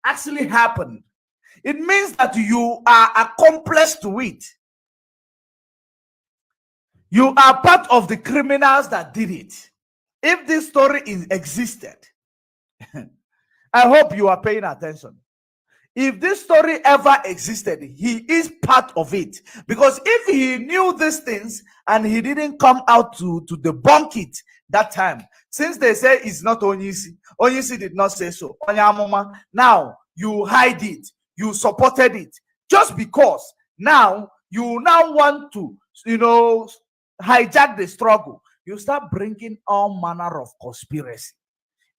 [SPEAKER 1] actually happened, it means that you are accomplice to it. You are part of the criminals that did it. If this story existed, I hope you are paying attention. If this story ever existed, he is part of it. Because if he knew these things and he didn't come out to debunk it that time, since they say it's not Onyisi, Onyisi did not say so. Onyamoma, now you hide it, you supported it, just because now you now want to, hijack the struggle. You start bringing all manner of conspiracy.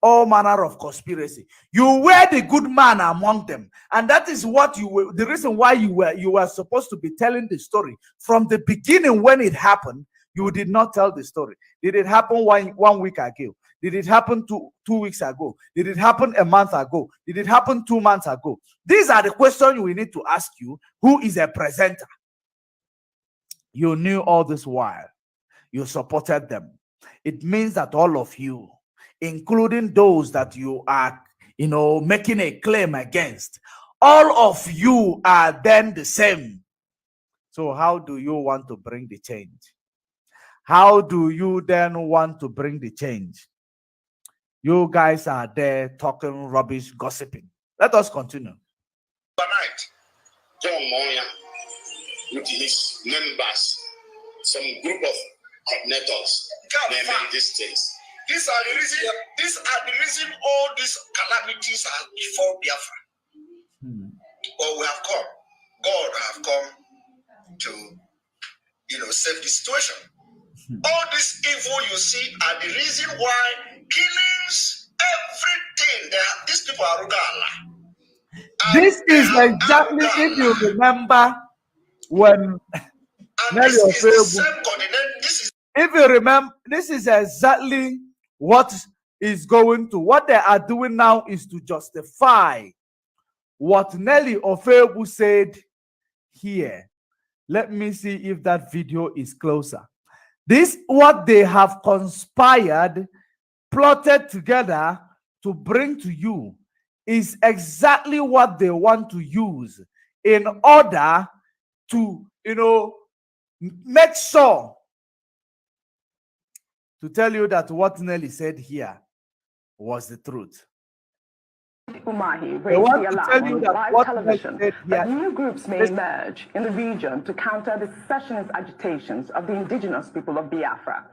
[SPEAKER 1] All manner of conspiracy. You were the good man among them, and that is what you were. The reason why you were supposed to be telling the story from the beginning. When it happened, you did not tell the story. Did it happen 1 week ago? Did it happen 2 weeks ago? Did it happen a month ago? Did it happen 2 months ago? These are the questions we need to ask you. Who is a presenter? You knew all this while. You supported them. It means that all of you, including those that you are, making a claim against, all of you are then the same. So how do you want to bring the change? How do you then want to bring the change? You guys are there talking rubbish, gossiping. Let us continue.
[SPEAKER 2] Tonight, John Moya, with his members, some group of coordinators, naming these things. These are the reason all these calamities are before Biafra. But we have come. God have come to save the situation. All this evil you see are the reason why killings, everything. These people are Rugala.
[SPEAKER 1] This is exactly, if you remember, when Nelly if you remember, this is exactly what is going to, what they are doing now is to justify what Nelly Ofebu said here. Let me see if that video is closer. This, what they have conspired, plotted together to bring to you, is exactly what they want to use in order to, make sure to tell you that what Nelly said here was the truth.
[SPEAKER 3] Umahi raised the alarm on live television that new groups may emerge in the region to counter the secessionist agitations of the indigenous people of Biafra.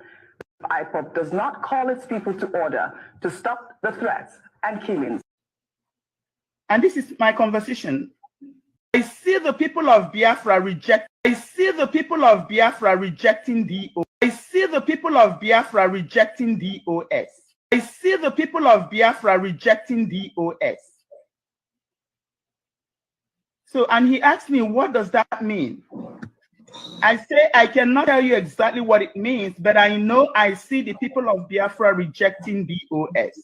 [SPEAKER 3] IPOP does not call its people to order to stop the threats and killings.
[SPEAKER 4] And this is my conversation. I see the people of Biafra reject. I see the people of Biafra rejecting DOS. I see the people of Biafra rejecting DOS. I see the people of Biafra rejecting DOS. So, and he asked me, what does that mean? I say, I cannot tell you exactly what it means, but I know I see the people of Biafra rejecting DOS.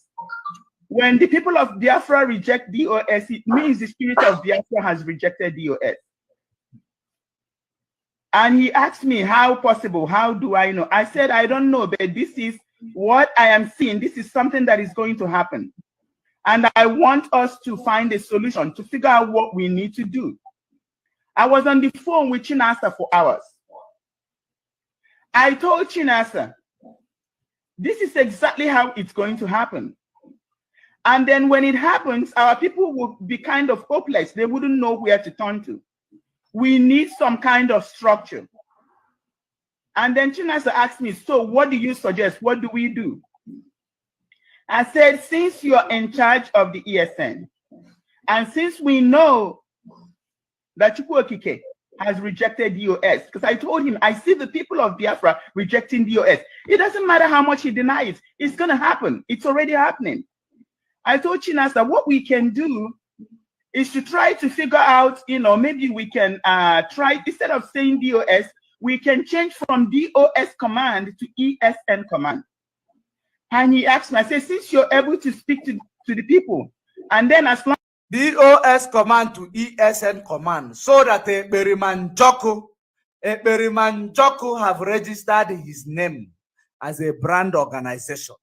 [SPEAKER 4] When the people of Biafra reject DOS, it means the spirit of Biafra has rejected DOS. And he asked me, how possible? How do I know? I said, I don't know, but this is what I am seeing. This is something that is going to happen. And I want us to find a solution to figure out what we need to do. I was on the phone with Chinasa for hours. I told Chinasa, this is exactly how it's going to happen. And then when it happens, our people will be kind of hopeless. They wouldn't know where to turn to. We need some kind of structure. And then Chinasa asked me, so what do you suggest? What do we do? I said, since you're in charge of the ESN, and since we know that Chukwuokike has rejected DOS, because I told him, I see the people of Biafra rejecting DOS. It doesn't matter how much he denies, it's going to happen. It's already happening. I told Chinasa, what we can do is to try to figure out, maybe we can try, instead of saying DOS, we can change from DOS command to ESN command. And he asked me, I said, since you're able to speak to the people, and then as long
[SPEAKER 1] DOS command to ESN command, so that Ekperiman Joko have registered his name as a brand organization.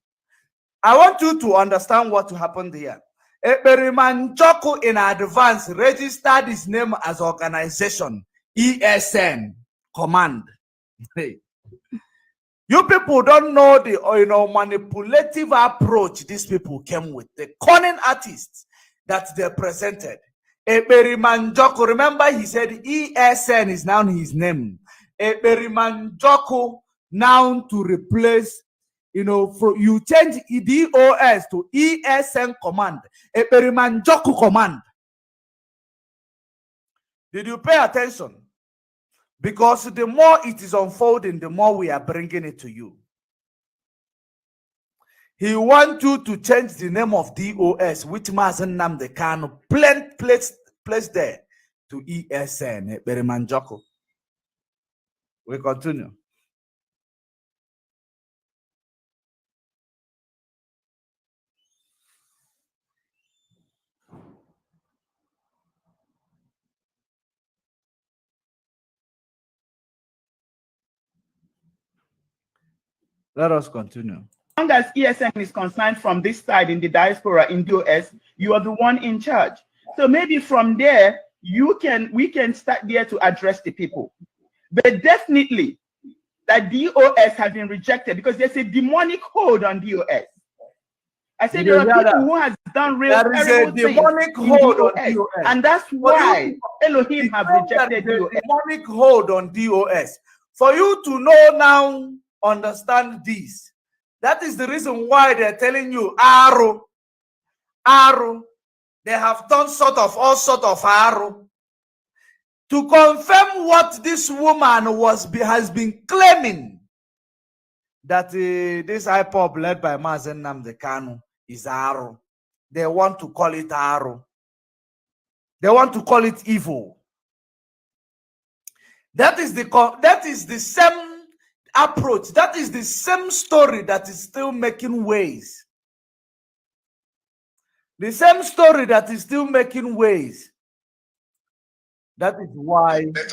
[SPEAKER 1] I want you to understand what happened here. Ekperiman Joko in advance registered his name as organization, ESN command. Hey. You people don't know the manipulative approach these people came with, the cunning artists that they presented. Ekperiman Joko, remember he said ESN is now his name. Ekperiman Joko now to replace, you change DOS to ESN command, Ekperiman Joko command. Did you pay attention? Because the more it is unfolding, the more we are bringing it to you. He wants you to change the name of DOS, which Mazen Namde can place there, to ESN, Ekperiman Joko. We continue. Let us continue.
[SPEAKER 4] As long as ESN is concerned from this side in the diaspora in the US, you are the one in charge. So maybe from there, we can start there to address the people. But definitely, that DOS has been rejected because there's a demonic hold on DOS. I said there are people who has done real terrible things
[SPEAKER 1] demonic hold on DOS,
[SPEAKER 4] and that's why Elohim have rejected DOS.
[SPEAKER 1] Demonic hold on DOS. For you to know now, understand this. That is the reason why they're telling you arrow. They have done all sort of arrow to confirm what this woman has been claiming, that this IPOB led by Mazen Nnamdi Kanu is arrow. They want to call it arrow. They want to call it evil. That is the same approach. That is the same story that is still making waves. The same story that is still making waves. That is why
[SPEAKER 2] that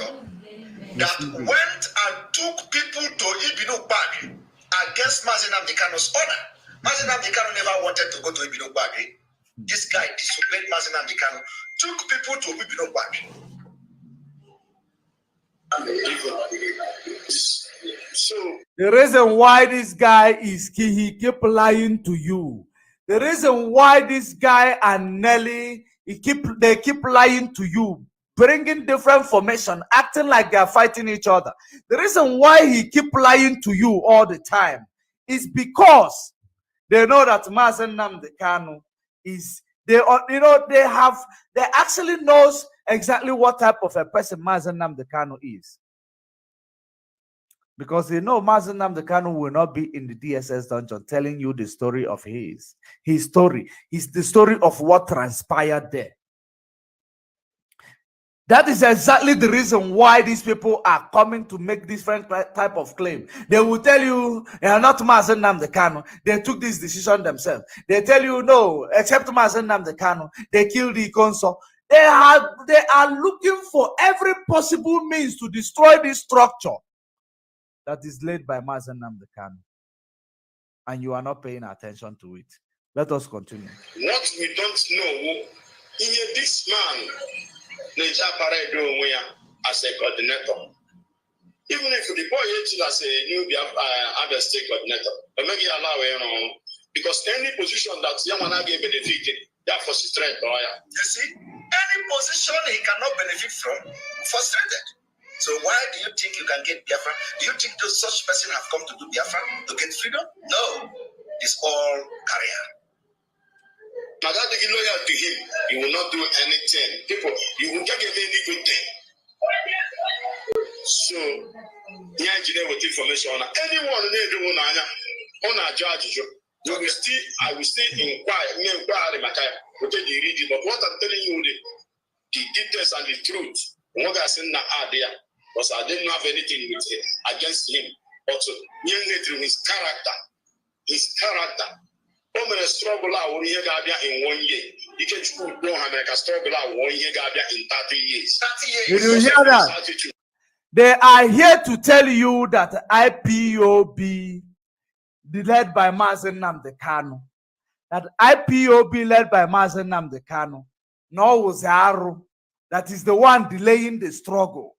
[SPEAKER 2] went and took people to Ibino Bagri against Mazen Nnamdi Kanu's order. Mazen Nnamdi Kanu never wanted to go to Ibino Bagri. This guy disobeyed Mazen Nnamdi Kanu, took people to Ibino Bagri. So
[SPEAKER 1] the reason why this guy he keep lying to you. The reason why this guy and Nelly they keep lying to you, bringing different formation, acting like they are fighting each other. The reason why he keep lying to you all the time is because they know that Mazen Nnamdi Kanu is they actually knows exactly what type of a person Mazen Nnamdi Kanu is. Because they know Mazen Nnamdi Kanu will not be in the DSS dungeon telling you the story of his story. It's the story of what transpired there. That is exactly the reason why these people are coming to make different type of claim. They will tell you they are not Mazen Nnamdi Kanu. They took this decision themselves. They tell you no, except Mazen Nnamdi Kanu, they killed the consul. They are looking for every possible means to destroy this structure that is led by Mazen Nnamdi Kanu, and you are not paying attention to it. Let us continue.
[SPEAKER 2] What we don't know, this man, as a coordinator, even if the boy is as a new other state coordinator, but maybe allow because any position that Yamana gave benefited, they are frustrated. You see, any position he cannot benefit from, frustrated. So why do you think you can get Biafra? Do you think those such person have come to do Biafra to get freedom? No, it's all career. Now that you loyal to him, he will not do anything. People, you will get any good thing. So, yeah, engineer with information. Anyone on a judge, I will still inquire but what I'm telling you, the details and the truth, what I said there. Because I didn't have anything with against him. But through his character. Come and struggle out in 1 year. You can struggle out 1 year in 30 years. 30 years.
[SPEAKER 1] Did you hear that? They are here to tell you that IPOB led by Mazen Nnamdi Kanu. That IPOB led by Mazen Nnamdi Kanu. No was Aru. That is the one delaying the struggle.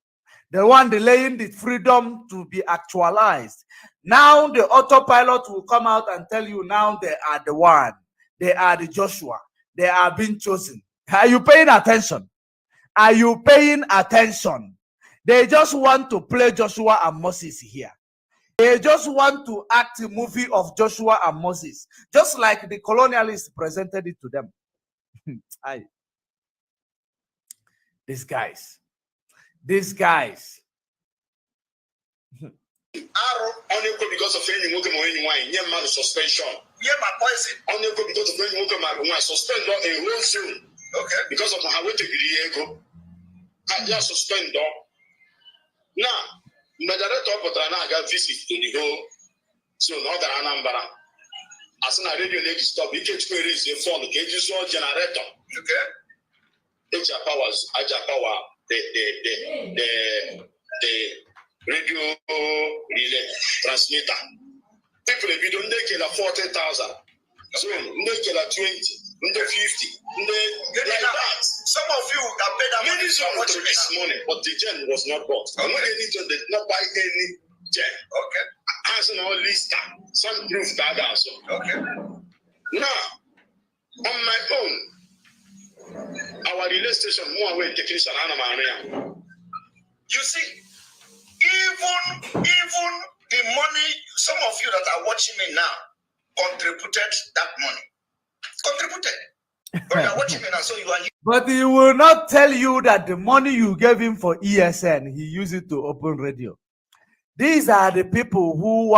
[SPEAKER 1] The one delaying the freedom to be actualized. Now the autopilot will come out and tell you now they are the one. They are the Joshua. They are being chosen. Are you paying attention? Are you paying attention? They just want to play Joshua and Moses here. They just want to act a movie of Joshua and Moses. Just like the colonialists presented it to them. These guys.
[SPEAKER 2] Arrow only because of any movement or any wine, yeah, man, suspension. Yeah, my poison. Only because of any movement, suspend law a whole soon. Okay. Because of how to be ego. I just suspend law. Now, Majority of I got visit to the whole. So, not that Anambra. As soon as radio lady stop, you can raise the phone, okay, just one generator. Okay. Aja power, the radio relay transmitter. for a video, they get 40,000. So they get 20, they 50, they like that. Some of you have paid that money so much this morning, but the gen was not bought. Okay. Any gen did not buy any gen. Okay. As an all list, some proof that also. Okay. Now, on my own, our relay station, more away technician, you see, even the money, some of you that are watching me now contributed that money. Contributed. But you are watching me now, so you are.
[SPEAKER 1] But he will not tell you that the money you gave him for ESN, he used it to open radio. These are the people who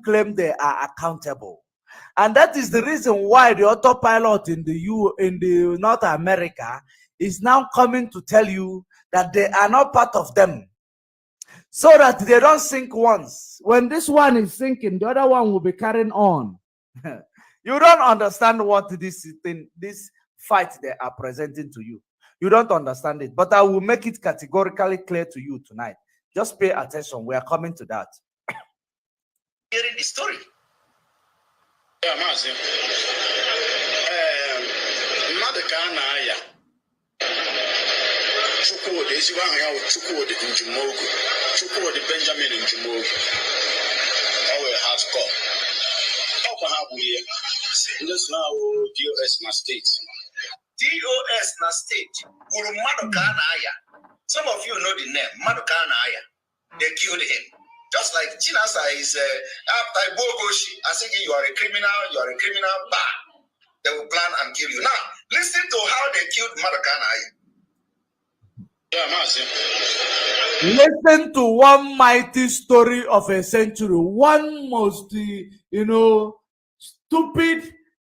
[SPEAKER 1] claim they are accountable. And that is the reason why the autopilot in the North America is now coming to tell you that they are not part of them. So that they don't sink once. When this one is sinking, the other one will be carrying on. You don't understand what this fight they are presenting to you. You don't understand it. But I will make it categorically clear to you tonight. Just pay attention. We are coming to that.
[SPEAKER 2] Hearing the story. Yeah, Mazi. Chukwudi, Chukwudi in Jumogu. Chukwudi Benjamin in Jumogu. Our hardcore. How can have we this now DOS na state? DOS na state. Guru Madukanaya. Some of you know the name Madukanaya. They killed him. Just like Chinasa is after Bogoshi, I think you are a criminal, bad. They will plan and kill you. Now, listen to how they killed Madukanaya.
[SPEAKER 1] Listen to one mighty story of a century, one most,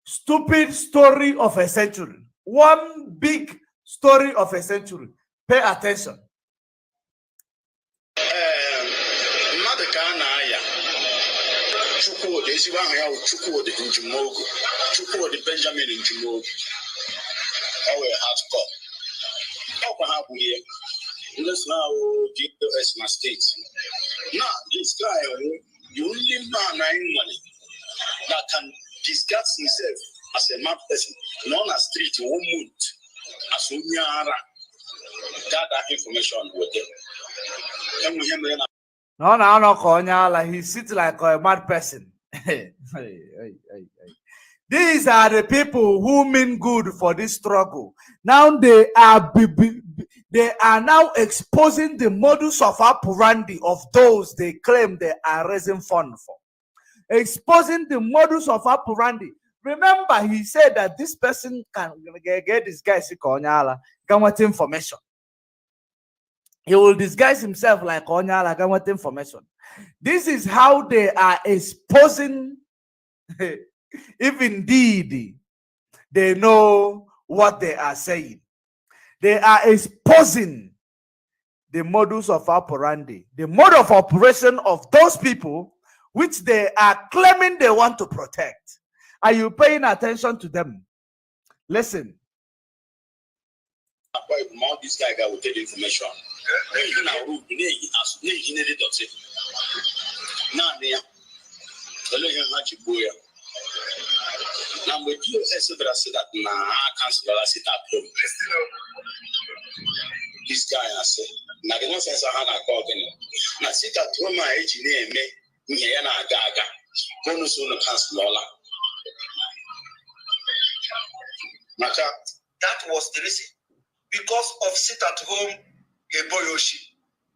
[SPEAKER 1] stupid story of a century, one big story of a century. Pay attention.
[SPEAKER 2] Chukwudi in Jumogu, Chukwudi Benjamin in Jumogu. Our hardcore. How can have we this now DOS na state? Now this guy, the only man in money that can disguise himself as a mad person, known as street woman, as Unyara, gather information with them.
[SPEAKER 1] No, Konyala. He sits like a mad person. These are the people who mean good for this struggle. Now they are now exposing the modus of operandi of those they claim they are raising funds for. Exposing the modus of operandi. Remember, he said that this person can get this guy Konyala, come with information. He will disguise himself like Konyala, come with information. This is how they are exposing. If indeed they know what they are saying, they are exposing the modus of operandi, the mode of operation of those people which they are claiming they want to protect. Are you paying attention to them? Listen.
[SPEAKER 2] This guy will take information. Now, with you, said that cancel sit at home. This guy, I said, now the nonsense I had a call him. Now, sit at home, my age name, me, and I gaga. Bonus on the cancel. That was the reason. Because of sit at home, a boyoshi,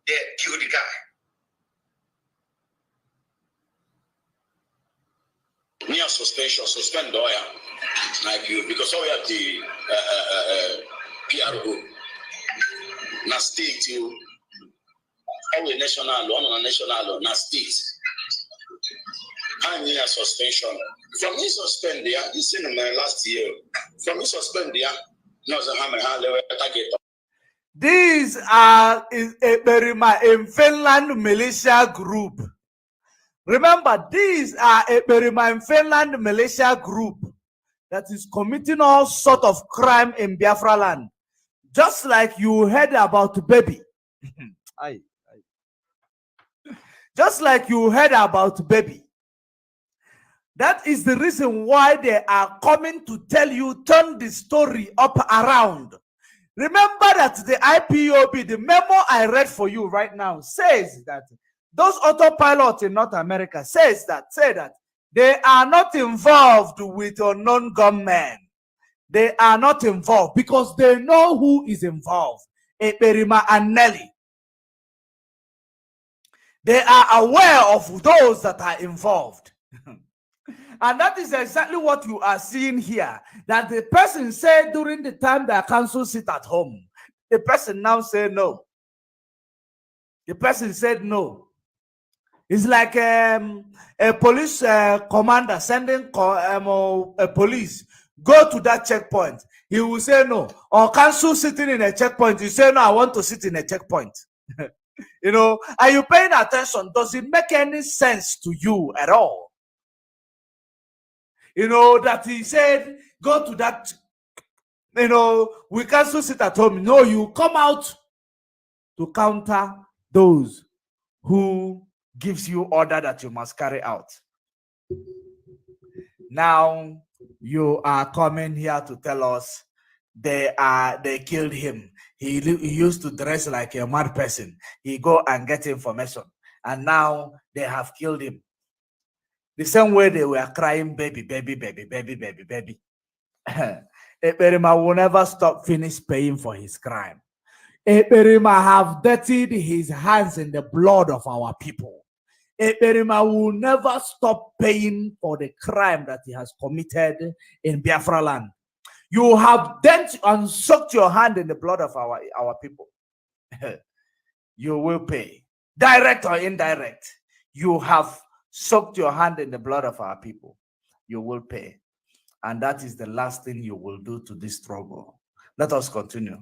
[SPEAKER 2] they killed the guy. Near suspension, suspend lawyer, like you, because we have the PRO. Now state you, our national law, on national law, now state. And near suspension. From me suspend there, this in my last year. From me suspend there, no, target.
[SPEAKER 1] These are in Finland militia group. Remember, these are a Finland militia group that is committing all sort of crime in Biafra land. Just like you heard about Baby. Just like you heard about Baby. That is the reason why they are coming to tell you, turn the story up around. Remember that the IPOB, the memo I read for you right now, says that those autopilots in North America say that they are not involved with unknown gunmen. They are not involved because they know who is involved. Eperima and Nelly. They are aware of those that are involved. And that is exactly what you are seeing here. That the person said during the time that council sit at home, the person now said no. The person said no. It's like a police commander sending a police, go to that checkpoint. He will say no. Or council sitting in a checkpoint, you say no, I want to sit in a checkpoint. You know, are you paying attention? Does it make any sense to you at all? You know, that he said, go to that, you know, we can't sit at home. No, you come out to counter those who gives you order that you must carry out. Now, you are coming here to tell us they killed him. He used to dress like a mad person. He go and get information. And now they have killed him. The same way they were crying, baby, baby, baby, baby, baby, baby. Eperima will never stop finish paying for his crime. Eperima have dirtied his hands in the blood of our people. Eperima will never stop paying for the crime that he has committed in Biafra land. You have dent and soaked your hand in the blood of our people. You will pay. Direct or indirect. You have soaked your hand in the blood of our people. You will pay. And that is the last thing you will do to this struggle. Let us continue.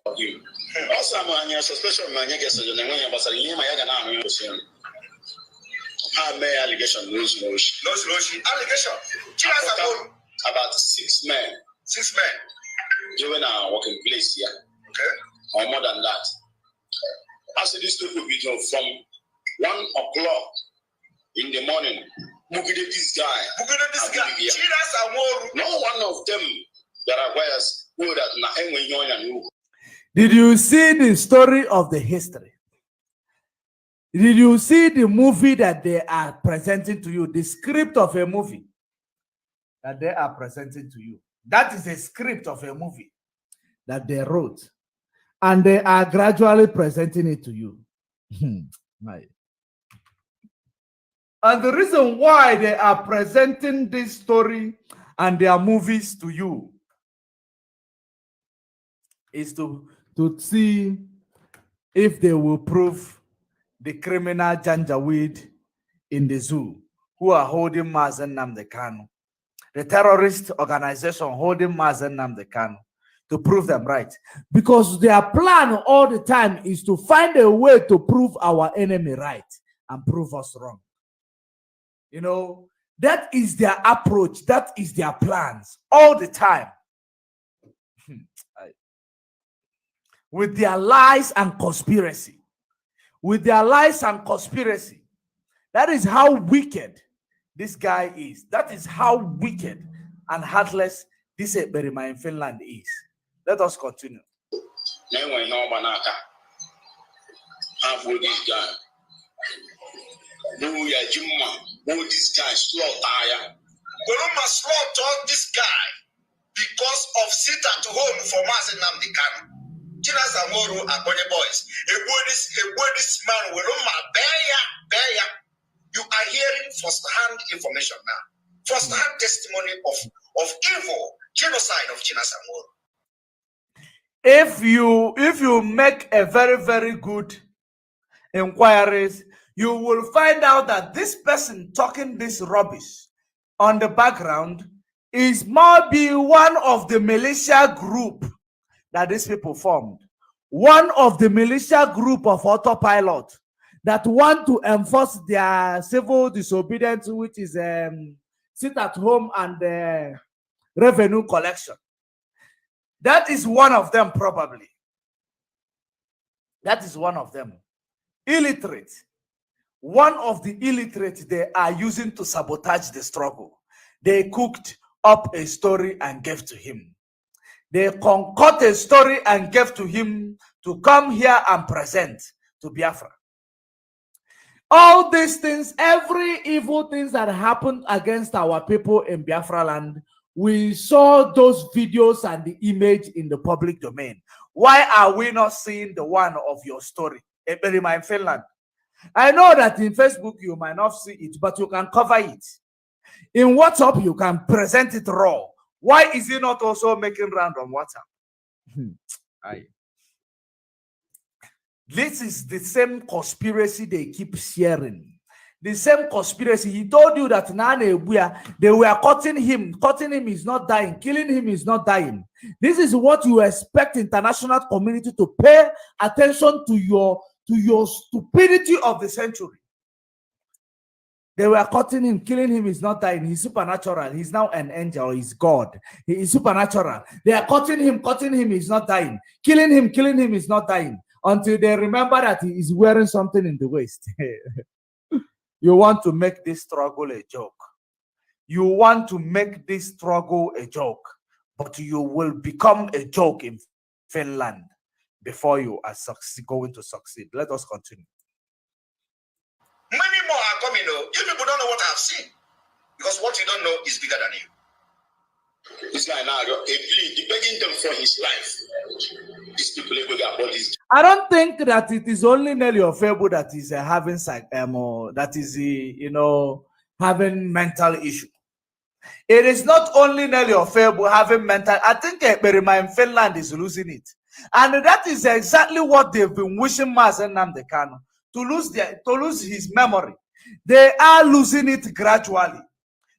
[SPEAKER 2] Also, I'm suspicion man, you guess you know when you my allegation, no allegation. About 6 men. 6 men. During our working place here. Okay. Or more than that. After this people be from 1 o'clock in the morning. Look at this guy. No one of them that are wires who that na.
[SPEAKER 1] Did you see the story of the history? Did you see the movie that they are presenting to you? The script of a movie that they are presenting to you. That is a script of a movie that they wrote. And they are gradually presenting it to you. Right. And the reason why they are presenting this story and their movies to you is to see if they will prove the criminal Janjaweed in the zoo who are holding Mazen Nnamdi Kanu, the terrorist organization holding Mazen Nnamdi Kanu, to prove them right. Because their plan all the time is to find a way to prove our enemy right and prove us wrong. You know, that is their approach. That is their plans all the time. With their lies and conspiracy. With their lies and conspiracy. That is how wicked this guy is. That is how wicked and heartless this Eberima in Finland is. Let us continue.
[SPEAKER 2] Slaughter this guy because of sit at home for Mazen Nnamdi Kanu. Chinas Amoro and Bonnie boys. A this man will bear. You are hearing first-hand information now. First-hand testimony of evil genocide of Chinas Amoro.
[SPEAKER 1] If you make a very, very good inquiries, you will find out that this person talking this rubbish on the background is maybe one of the militia group that these people formed. One of the militia group of Autopilot that want to enforce their civil disobedience, which is sit at home and revenue collection. That is one of them, probably. That is one of them. Illiterate. One of the illiterate they are using to sabotage the struggle. They cooked up a story and gave to him. They concocted a story and gave to him to come here and present to Biafra. All these things, every evil things that happened against our people in Biafra land, we saw those videos and the image in the public domain. Why are we not seeing the one of your story? In Finland. I know that in Facebook you might not see it, but you can cover it. In WhatsApp, you can present it raw. Why is it not also making round on WhatsApp? This is the same conspiracy they keep sharing. The same conspiracy. He told you that they were cutting him. Cutting him is not dying. Killing him is not dying. This is what you expect international community to pay attention to your stupidity of the century. They were cutting him, killing him is not dying. He's supernatural. He's now an angel. He's God. He is supernatural. They are cutting him is not dying. Killing him is not dying. Until they remember that he is wearing something in the waist. You want to make this struggle a joke. You want to make this struggle a joke. But you will become a joke in Finland before you are going to succeed. Let us continue.
[SPEAKER 2] Many more are coming. You people don't know what I've seen. Because what you don't know is bigger than you. This guy now, begging them for his life. These people able to bodies.
[SPEAKER 1] I don't think that it is only Nelly Ofebo that is having having mental issue. It is not only Nelly Ofebo having mental. I think Berima in Finland is losing it, and that is exactly what they've been wishing Mazen Nnamdi Kanu to lose his memory. They are losing it gradually.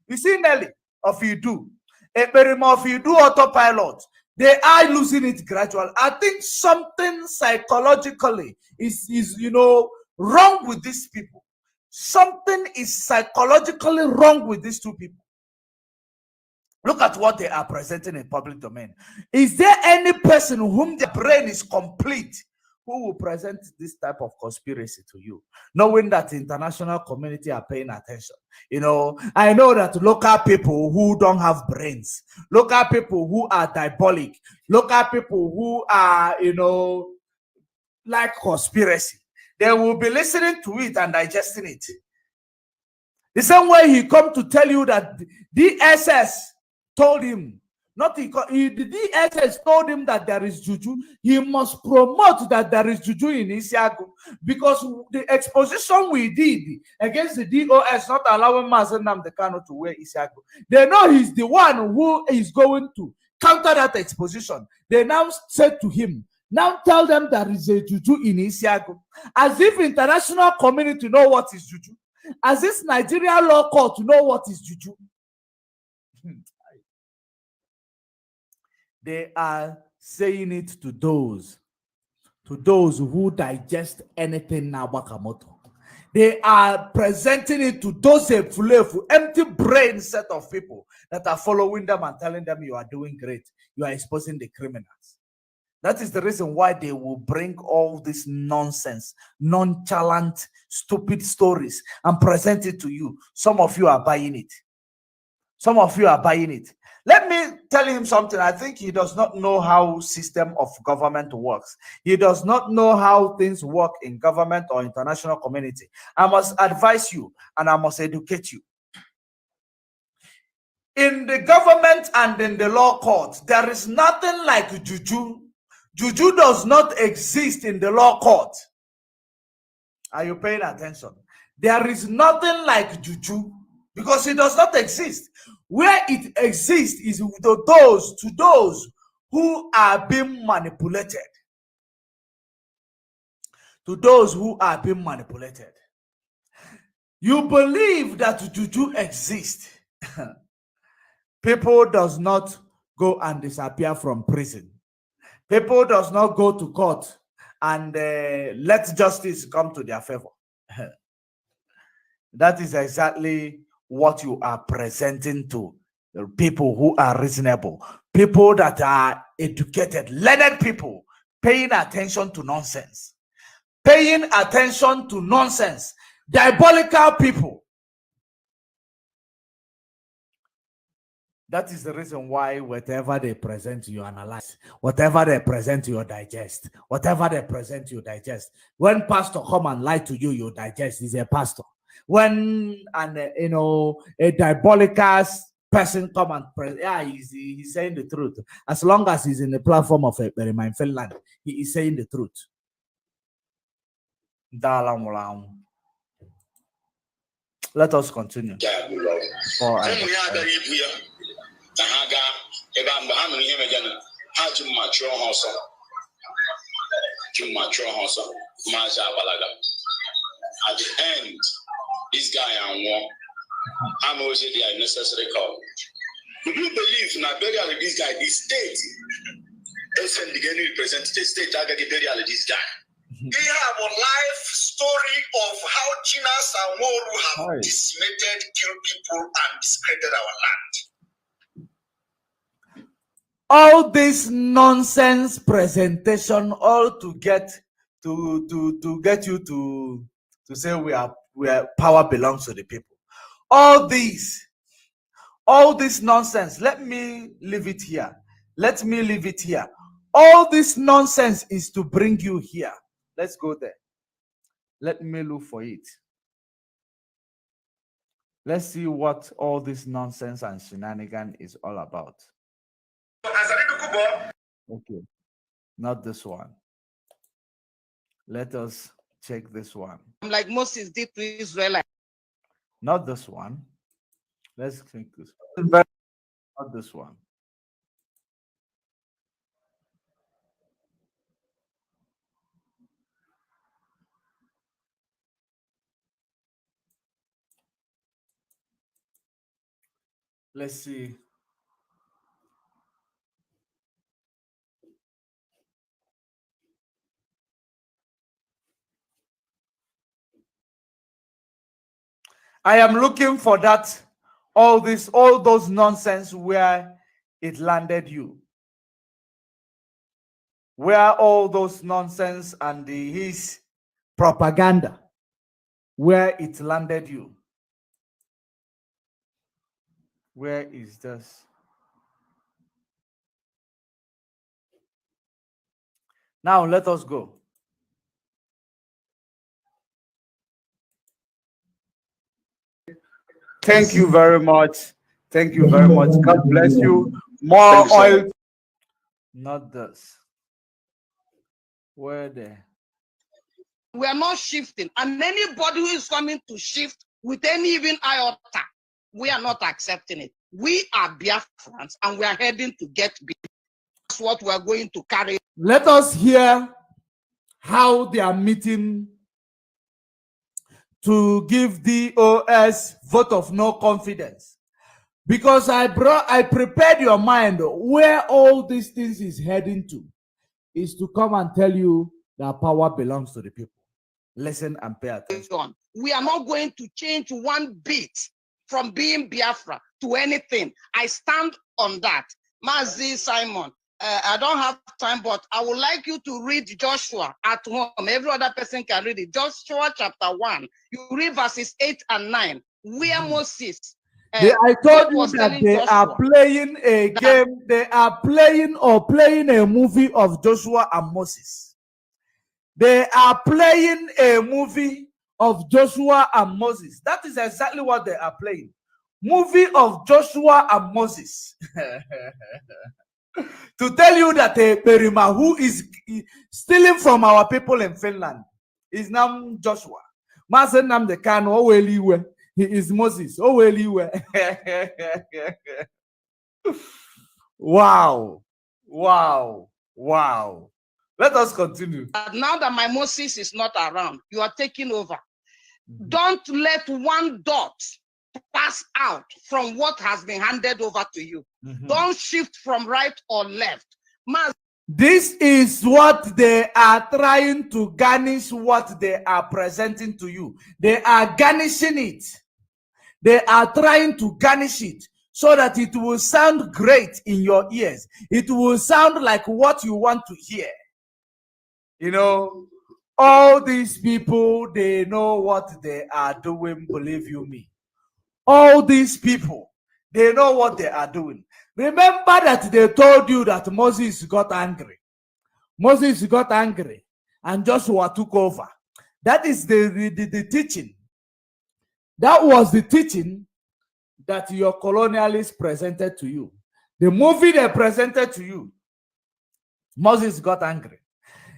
[SPEAKER 1] You see, Nelly of IDUU. If you do autopilot, they are losing it gradually. I think something psychologically is wrong with these people. Something is psychologically wrong with these two people. Look at what they are presenting in public domain. Is there any person whom the brain is complete who will present this type of conspiracy to you, knowing that the international community are paying attention? I know that local people who don't have brains, local people who are diabolic, local people who are, like conspiracy, they will be listening to it and digesting it. The same way he come to tell you that DSS told him, the DSS told him that there is juju. He must promote that there is juju in Isiago, because the exposition we did against the DOS not allowing Mazen Nnamdi Kanu to wear Isiago. They know he's the one who is going to counter that exposition. They now said to him, now tell them there is a juju in Isiago. As if international community know what is juju. As if Nigerian law court know what is juju. They are saying it to those who digest anything now Wakamoto. They are presenting it to those empty brain set of people that are following them and telling them you are doing great. You are exposing the criminals. That is the reason why they will bring all this nonsense, nonchalant, stupid stories and present it to you. Some of you are buying it. Some of you are buying it. Let me tell him something. I think he does not know how system of government works. He does not know how things work in government or international community. I must advise you and I must educate you. In the government and in the law court, there is nothing like juju. Juju does not exist in the law court. Are you paying attention? There is nothing like juju because it does not exist. Where it exists is to those who are being manipulated. To those who are being manipulated. You believe that juju exists. People does not go and disappear from prison. People does not go to court and let justice come to their favor. That is exactly what you are presenting to people who are reasonable, people that are educated, learned people, paying attention to nonsense. Paying attention to nonsense. Diabolical people. That is the reason why whatever they present, you analyze. Whatever they present, you digest. Whatever they present, you digest. When pastor come and lie to you, you digest. He's a pastor. When a diabolical person come and he's saying the truth. As long as he's in the platform of in Finland, he is saying the truth. Let us continue.
[SPEAKER 2] At the end, this guy and one, I'm always the unnecessary call. Would you believe in a burial of this guy, this state? Doesn't begin to represent the state, I get the burial of this guy. We have a life story of how Chinas and Moru have decimated, killed people, and discredited our land.
[SPEAKER 1] All this nonsense presentation, all to get get you to say we are power belongs to the people. All this nonsense. Let me leave it here. Let me leave it here. All this nonsense is to bring you here. Let's go there. Let me look for it. Let's see what all this nonsense and shenanigan is all about. Okay, not this one. Let us check this one.
[SPEAKER 5] Like Moses did to Israel.
[SPEAKER 1] Not this one. Let's click this one. Not this one. Let's see. I am looking for that, all those nonsense where it landed you. Where all those nonsense and his propaganda, where it landed you. Where is this? Now let us go. Thank you very much. Thank you very much. God bless you. More oil. Not this. Where there?
[SPEAKER 5] We are not shifting. And anybody who is coming to shift with any even iota, we are not accepting it. We are Biafrans and we are heading to get Biafra. That's what we are going to carry.
[SPEAKER 1] Let us hear how they are meeting to give DOS vote of no confidence. Because I prepared your mind where all these things is heading to, is to come and tell you that power belongs to the people. Listen and pay attention.
[SPEAKER 5] We are not going to change one bit from being Biafra to anything. I stand on that. Mazi Simon, I don't have time, but I would like you to read Joshua at home. Every other person can read it. Joshua chapter 1. You read verses 8 and 9. Where Moses.
[SPEAKER 1] I told you that they are playing a game. They are playing a movie of Joshua and Moses. They are playing a movie of Joshua and Moses. That is exactly what they are playing. Movie of Joshua and Moses. To tell you that Perima, who is stealing from our people in Finland, is now Joshua. Masenam the can he is Moses. Wow. Wow. Wow. Let us continue.
[SPEAKER 5] Now that my Moses is not around, you are taking over. Don't let one dot pass out from what has been handed over to you. Don't shift from right or left.
[SPEAKER 1] This is what they are trying to garnish what they are presenting to you. They are garnishing it. They are trying to garnish it so that it will sound great in your ears. It will sound like what you want to hear. You know, all these people, they know what they are doing, believe you me. All these people, they know what they are doing. Remember that they told you that Moses got angry. Moses got angry and Joshua took over. That is the teaching. That was the teaching that your colonialists presented to you. The movie they presented to you, Moses got angry.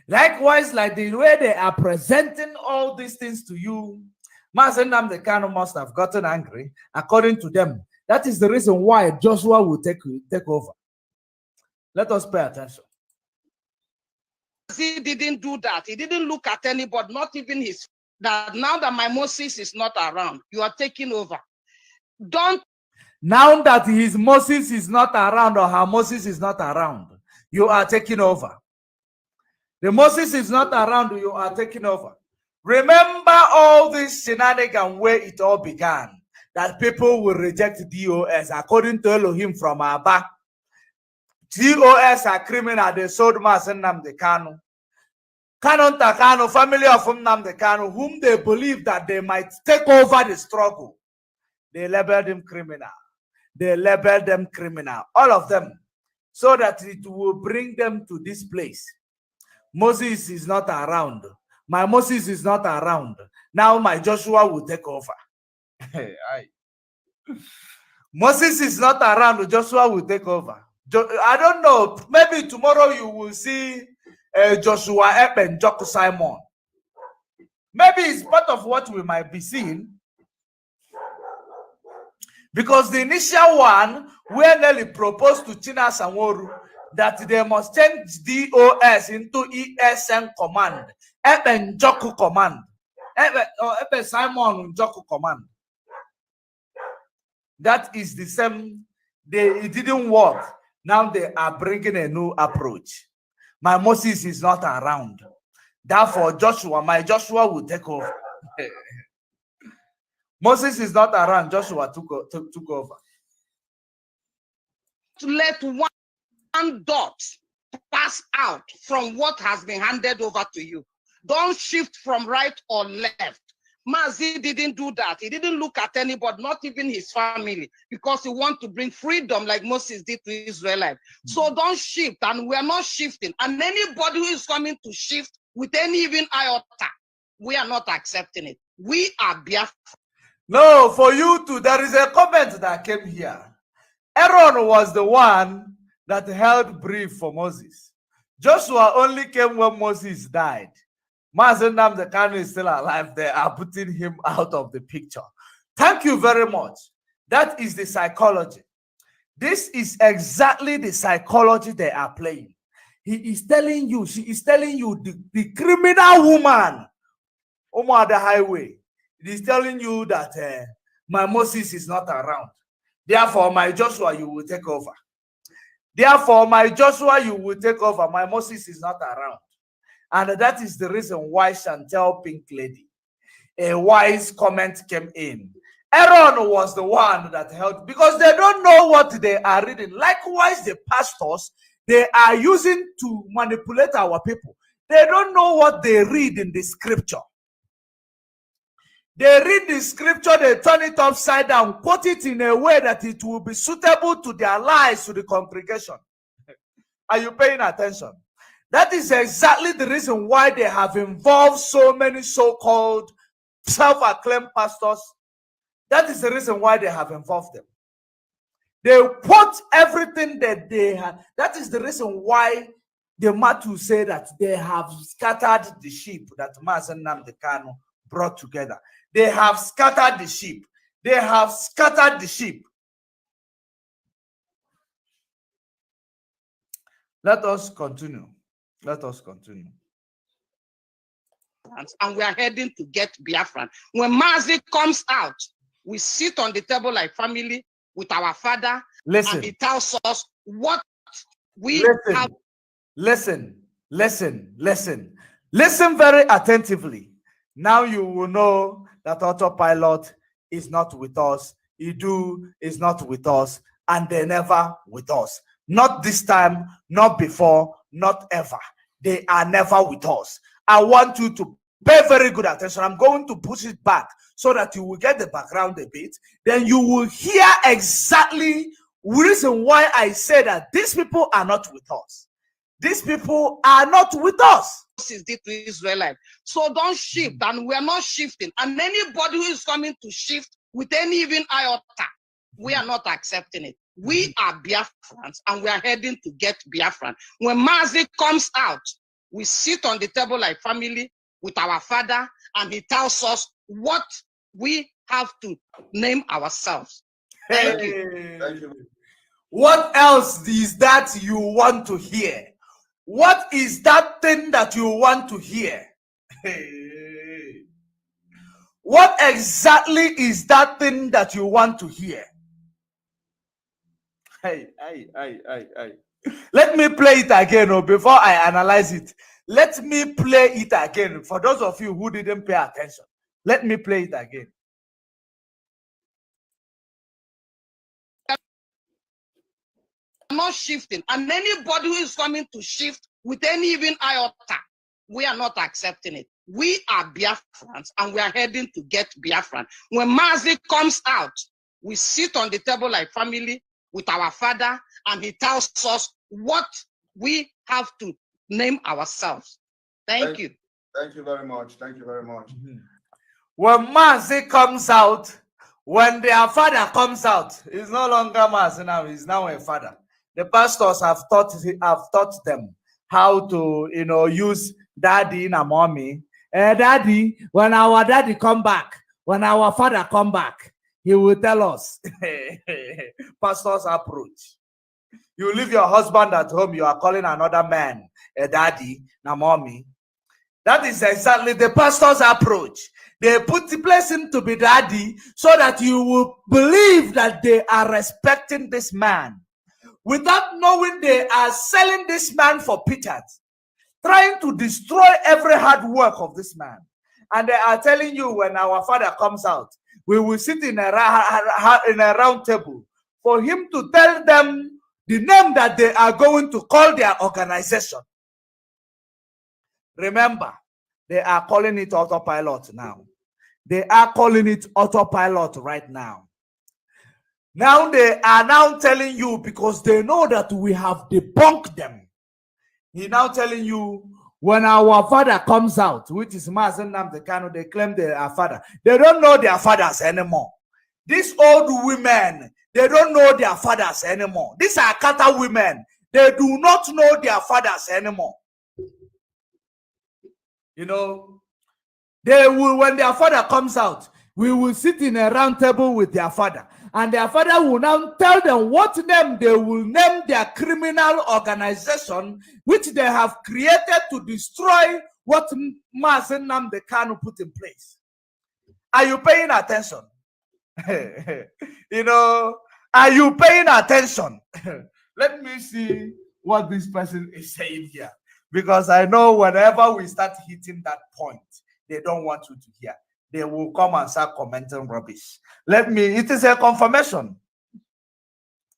[SPEAKER 1] Likewise, like the way they are presenting all these things to you, Mazen Nnamdi Kanu must have gotten angry, according to them. That is the reason why Joshua will take over. Let us pay attention.
[SPEAKER 5] He didn't do that. He didn't look at anybody, not even his. That now that my Moses is not around, you are taking over. Don't.
[SPEAKER 1] Now that his Moses is not around or her Moses is not around, you are taking over. The Moses is not around, you are taking over. Remember all this shenanigans where it all began, that people will reject DOS, according to Elohim from Abba. DOS are criminal, they sold Mazi Nnamdi Kanu. Kanu Takano, family of Nnamdi Kanu, whom they believe that they might take over the struggle. They labeled him criminal. They labeled them criminal, all of them, so that it will bring them to this place. Moses is not around. My Moses is not around. Now my Joshua will take over. Moses is not around. Joshua will take over. I don't know. Maybe tomorrow you will see Joshua Epen Joku Simon. Maybe it's part of what we might be seeing. Because the initial one, where Nelly proposed to China Sanworu that they must change DOS into ESN command, Epen Joku command, Epen Simon Joku command. That is the same. It didn't work. Now they are bringing a new approach. My Moses is not around. Therefore, my Joshua will take over. Moses is not around. Joshua took over.
[SPEAKER 5] To let one dot pass out from what has been handed over to you. Don't shift from right or left. Mazi didn't do that. He didn't look at anybody, not even his family, because he wants to bring freedom like Moses did to Israelites. So don't shift, and we're not shifting. And anybody who is coming to shift with any even iota, we are not accepting it. We are Biafra.
[SPEAKER 1] No, for you too, there is a comment that came here. Aaron was the one that held brief for Moses. Joshua only came when Moses died. Mazi Nnamdi Kanu is still alive. They are putting him out of the picture. Thank you very much. That is the psychology. This is exactly the psychology they are playing. He is telling you, she is telling you, the criminal woman, Omar the highway, it is telling you that my Moses is not around. Therefore, my Joshua, you will take over. Therefore, my Joshua, you will take over. My Moses is not around. And that is the reason why Chantel Pink Lady, a wise comment came in. Aaron was the one that helped, because they don't know what they are reading. Likewise, the pastors, they are using to manipulate our people. They don't know what they read in the scripture. They read the scripture, they turn it upside down, quote it in a way that it will be suitable to their lives, to the congregation. Are you paying attention? That is exactly the reason why they have involved so many so-called self-acclaimed pastors. That is the reason why they have involved them. They quote everything that they have. That is the reason why the Matthew say that they have scattered the sheep that Mazi Nnamdi Kanu brought together. They have scattered the sheep. They have scattered the sheep. Let us continue. Let us continue.
[SPEAKER 5] And we are heading to get Biafran. When Mazi comes out, we sit on the table like family with our father.
[SPEAKER 1] Listen.
[SPEAKER 5] And he tells us what we
[SPEAKER 1] Listen.
[SPEAKER 5] have.
[SPEAKER 1] Listen, listen, listen. Listen very attentively. Now you will know that Autopilot is not with us. IDUU is not with us, and they're never with us. Not this time, not before, not ever. They are never with us. I want you to pay very good attention. I'm going to push it back so that you will get the background a bit. Then you will hear exactly the reason why I say that these people are not with us. These people are not with us.
[SPEAKER 5] Is did to Israelites. So don't shift, and we're not shifting. And anybody who is coming to shift with any even iota, we are not accepting it. We are Biafrans, and we are heading to get Biafran. When Mazi comes out, we sit on the table like family with our father, and he tells us what we have to name ourselves. Thank you.
[SPEAKER 1] Thank you. What else is that you want to hear? What is that thing that you want to hear? What exactly is that thing that you want to hear? Let me play it again before I analyze it. Let me play it again for those of you who didn't pay attention. Let me play it again.
[SPEAKER 5] Not shifting, and anybody who is coming to shift with any even iota, we are not accepting it. We are Biafrans, and we are heading to get Biafran. When Mazi comes out, we sit on the table like family with our father, and he tells us what we have to name ourselves. Thank you.
[SPEAKER 2] Thank you very much. Thank you very much.
[SPEAKER 1] When Mazi comes out, when their father comes out, he's no longer Mazi now, he's now a father. The pastors have taught them how to, use daddy and mommy. Daddy, when our daddy come back, when our father come back, he will tell us. Pastor's approach. You leave your husband at home, you are calling another man a daddy, na mommy. That is exactly the pastor's approach. They put the blessing to be daddy so that you will believe that they are respecting this man, without knowing they are selling this man for pittance, trying to destroy every hard work of this man. And they are telling you, when our father comes out, we will sit in a round table for him to tell them the name that they are going to call their organization. Remember, they are calling it Autopilot now. They are calling it Autopilot right now. Now they are now telling you, because they know that we have debunked them. He's now telling you, when our father comes out, which is Mazen Namdekano, they claim they are father. They don't know their fathers anymore. These old women, they don't know their fathers anymore. These are Kata women. They do not know their fathers anymore. They will, when their father comes out, we will sit in a round table with their father. And their father will now tell them what name they will name their criminal organization, which they have created to destroy what Mazen Namdekano put in place. Are you paying attention? Are you paying attention? Let me see what this person is saying here. Because I know whenever we start hitting that point, they don't want you to hear. They will come and start commenting rubbish. It is a confirmation.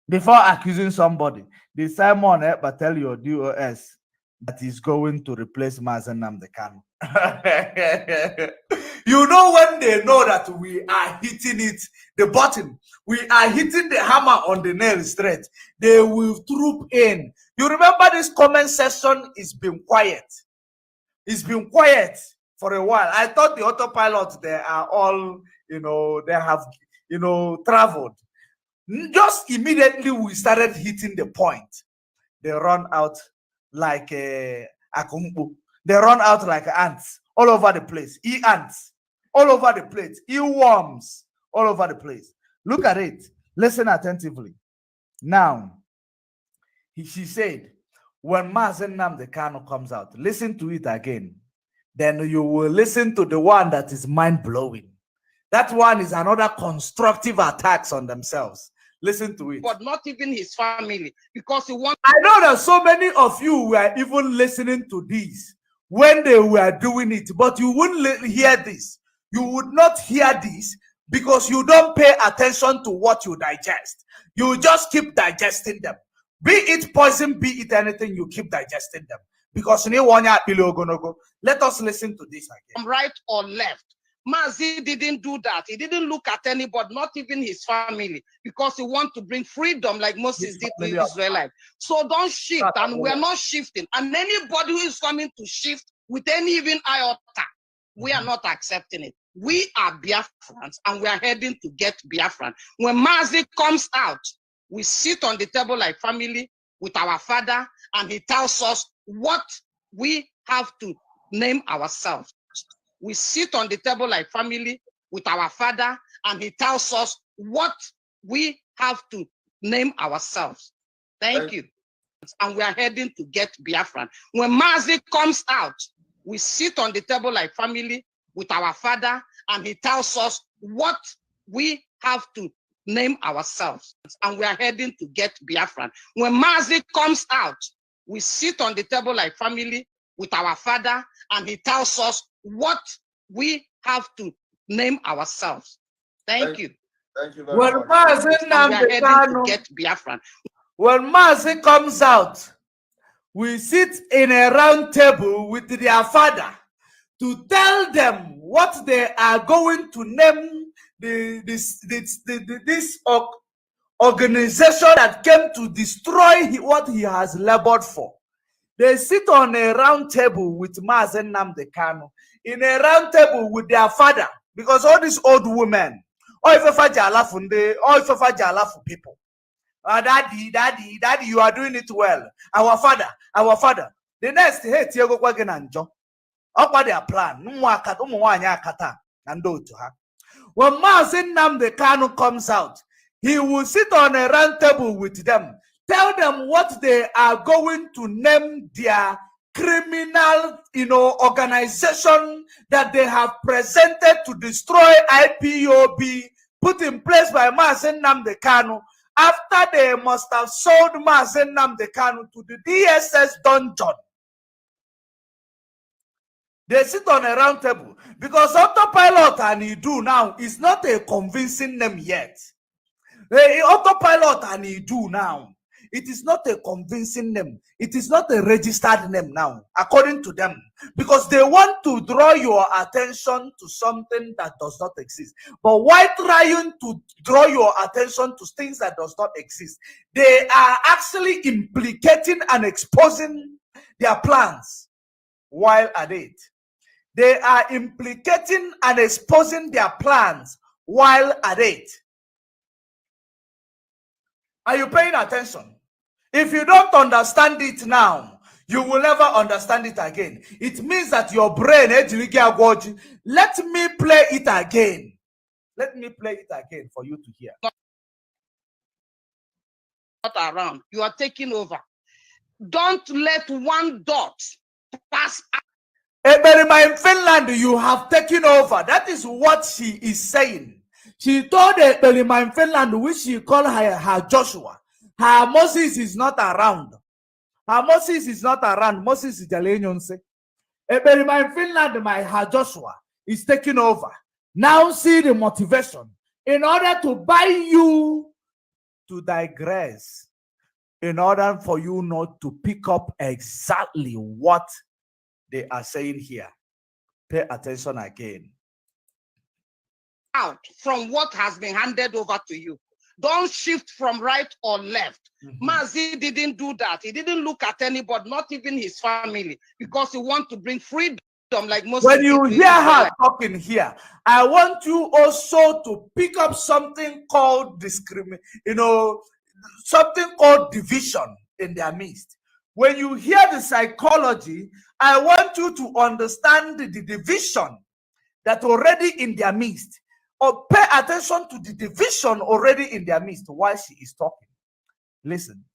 [SPEAKER 1] Before accusing somebody, the Simon but tell your DOS that is going to replace Mazen Namdekano. When they know that we are hitting it, the button, we are hitting the hammer on the nail straight, they will troop in. You remember this comment section is been quiet. It's been quiet for a while. I thought the autopilot, they are all, they have, traveled. Just immediately we started hitting the point. They run out like a akumbu. They run out like ants all over the place. Ants all over the place. Worms all over the place. Look at it. Listen attentively. Now, she said, when Mazen Namdekano comes out, listen to it again. Then you will listen to the one that is mind-blowing. That one is another constructive attacks on themselves. Listen to it.
[SPEAKER 5] But not even his family, because he wants.
[SPEAKER 1] I know that so many of you were even listening to this when they were doing it, but you wouldn't hear this. You would not hear this because you don't pay attention to what you digest. You just keep digesting them. Be it poison, be it anything, you keep digesting them. Because let us listen to this again.
[SPEAKER 5] Right or left. Mazi didn't do that. He didn't look at anybody, not even his family, because he wants to bring freedom like Moses did to the Israelites. So don't shift, and we're not shifting. And anybody who is coming to shift with any even iota, we are not accepting it. We are Biafrans, and we are heading to get Biafran. When Mazi comes out, we sit on the table like family with our father, and he tells us what we have to name ourselves. We sit on the table like family with our father, and he tells us what we have to name ourselves. Thank you. And we are heading to get Biafran. When Mazi comes out, we sit on the table like family with our father, and he tells us what we have to name ourselves. And we are heading to get Biafran. When Mazi comes out, we sit on the table like family with our father, and he tells us what we have to name ourselves. Thank you.
[SPEAKER 2] Thank you very much.
[SPEAKER 5] We are heading to get Biafran.
[SPEAKER 1] When Mazi comes out, we sit in a round table with their father to tell them what they are going to name this organization that came to destroy what he has labored for. They sit on a round table with Mazi Nnamdi Kanu, in a round table with their father, because all these old women, people. Daddy, you are doing it well. Our father. The next, hey, Tiago Kwagenanjo. Up their plan. When Mazi Nnamdi Kanu comes out, he will sit on a round table with them, tell them what they are going to name their criminal, organization that they have presented to destroy IPOB, put in place by Mazi Nnamdi Kanu, after they must have sold Mazi Nnamdi Kanu to the DSS dungeon. They sit on a round table because AUTOPILOT and IDUU now is not a convincing name yet. AUTOPILOT and IDUU now, it is not a convincing name. It is not a registered name now, according to them, because they want to draw your attention to something that does not exist. But why trying to draw your attention to things that does not exist? They are actually implicating and exposing their plans while at it. They are implicating and exposing their plans while at it. Are you paying attention? If you don't understand it now, you will never understand it again. It means that your brain, let me play it again. Let me play it again for you to hear.
[SPEAKER 5] Not around. You are taking over. Don't let one dot pass.
[SPEAKER 1] Eberima in Finland, you have taken over. That is what she is saying. She told Eberima in Finland, which she called her Joshua. Her Moses is not around. Her Moses is not around. Moses is Jalenyonse. Eberima in Finland, her Joshua is taking over. Now see the motivation. In order to buy you to digress. In order for you not to pick up exactly what they are saying here. Pay attention again.
[SPEAKER 5] Out from what has been handed over to you. Don't shift from right or left. Mazi didn't do that. He didn't look at anybody, not even his family, because he wants to bring freedom like Moses.
[SPEAKER 1] When you hear her talking here, I want you also to pick up something called something called division in their midst. When you hear the psychology, I want you to understand the division that already in their midst, or pay attention to the division already in their midst while she is talking. Listen.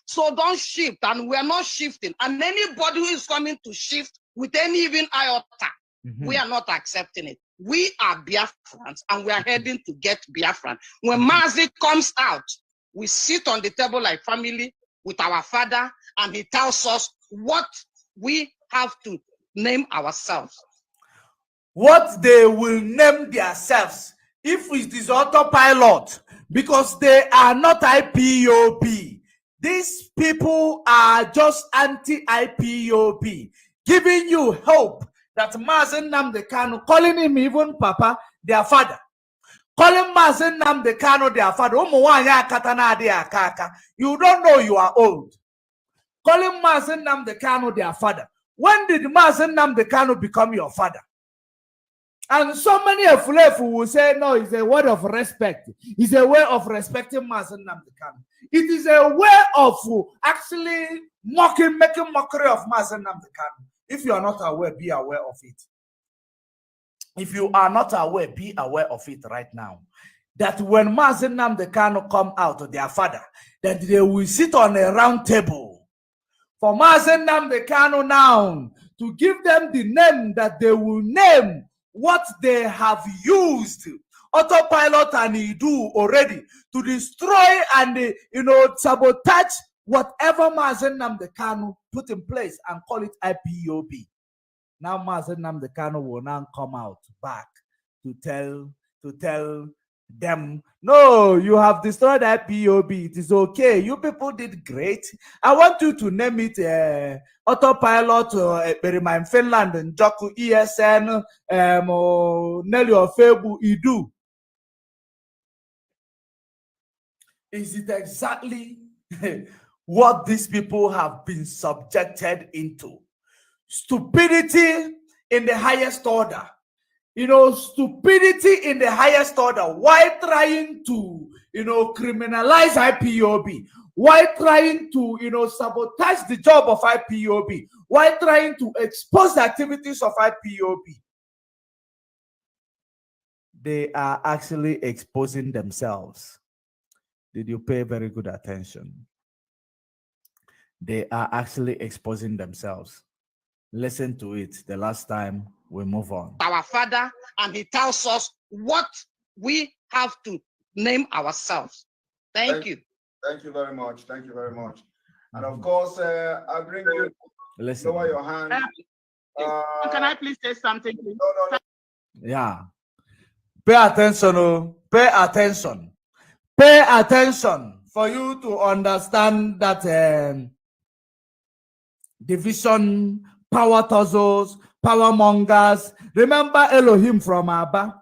[SPEAKER 5] So don't shift, and we're not shifting. And anybody who is coming to shift with any even iota, we are not accepting it. we are Biafrans and we are heading to get Biafran. When Mazi comes out, we sit on the table like family with our father, and he tells us what we have to name ourselves.
[SPEAKER 1] What they will name themselves, if it is autopilot, because they are not IPOB. These people are just anti-IPOB, giving you hope that Mazen Nnamdi Kanu, calling him even Papa, their father, calling Mazen Nnamdi Kanu their father. You don't know you are old. Calling Mazen Nnamdi Kanu their father. When did Mazen Nnamdi Kanu become your father? And so many Efulefu will say, no, it's a word of respect. It's a way of respecting Mazen Nnamdi Kanu. It is a way of actually making mockery of Mazen Nnamdi Kanu. If you are not aware, be aware of it. If you are not aware, be aware of it right now. That when Mazen Nnamdi Kanu come out of their father, that they will sit on a round table. For Mazen Nnamdi Kanu now, to give them the name that they will name what they have used, Autopilot and IDUU already, to destroy and sabotage whatever Mazen Nnamdi Kanu put in place and call it IPOB. Now Mazen Nnamdi Kanu will now come out back to tell them, no, you have destroyed IPOB. It is okay. You people did great. I want you to name it Autopilot, in Finland, and Joku ESN, Nelly Ofebu, IDUU. Is it exactly what these people have been subjected into? Stupidity in the highest order. Stupidity in the highest order. Why trying to, criminalize IPOB? Why trying to, sabotage the job of IPOB? Why trying to expose the activities of IPOB? They are actually exposing themselves. Did you pay very good attention? They are actually exposing themselves. Listen to it the last time we move on.
[SPEAKER 5] Our father, and he tells us what we have to name ourselves. Thank you.
[SPEAKER 2] Thank you very much. Thank you very much. And of course, I bring you.
[SPEAKER 1] Listen.
[SPEAKER 2] Lower your hand.
[SPEAKER 4] Can I please say something, please?
[SPEAKER 2] No.
[SPEAKER 1] Yeah. Pay attention. Oh. Pay attention. Pay attention for you to understand that division, power tussles, power mongers. Remember Elohim from Abba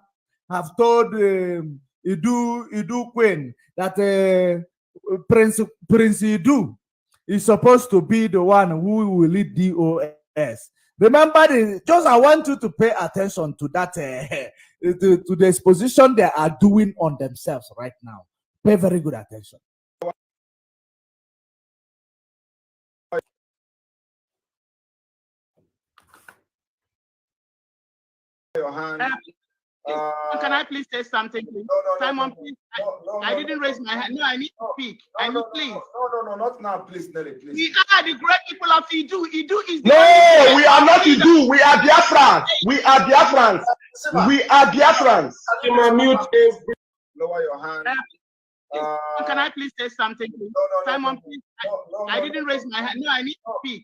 [SPEAKER 1] have told IDUU Queen that Prince IDUU is supposed to be the one who will lead DOS. Remember, I want you to pay attention to that, to the exposition they are doing on themselves right now. Pay very good attention.
[SPEAKER 2] Your hand.
[SPEAKER 4] Can I please say something, please? Simon, please. I didn't raise my hand. No, I need to speak. Please.
[SPEAKER 2] No, not now, please, Nelly, please.
[SPEAKER 4] We are the great people of IDUU. IDUU is the
[SPEAKER 6] No, we are not IDUU. We are Biafrans. We are Biafrans. We are Biafrans.
[SPEAKER 2] Lower your hand.
[SPEAKER 4] Can I please say something, please? Simon, please. I didn't raise my hand. No, I need to speak.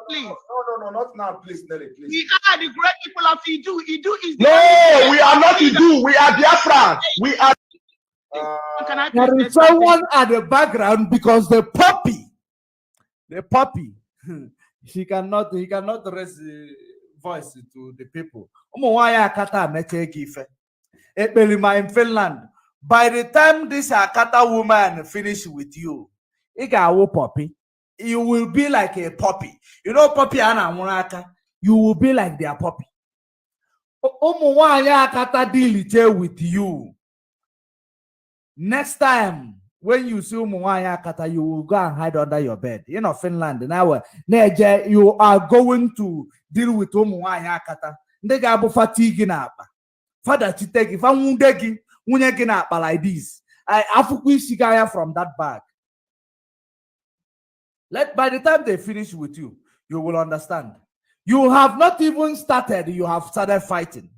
[SPEAKER 4] Please.
[SPEAKER 2] No, not now, please, Nelly, please.
[SPEAKER 4] We are the great people of IDUU. IDUU is the
[SPEAKER 6] No, we are not IDUU. We are Biafrans. We are.
[SPEAKER 1] There is someone at the background because the puppy, he cannot raise the voice to the people. In Finland, by the time this Akata woman finish with you, puppy, you will be like a puppy. You know, puppy you will be like their puppy. Akata deal with you. Next time, when you see Akata, you will go and hide under your bed. You know, Finland, now you are going to deal with Akata. They got fatigue in up. Father, to take if I'm like this. I have from that bag. By the time they finish with you, you will understand. You have not even started, you have started fighting.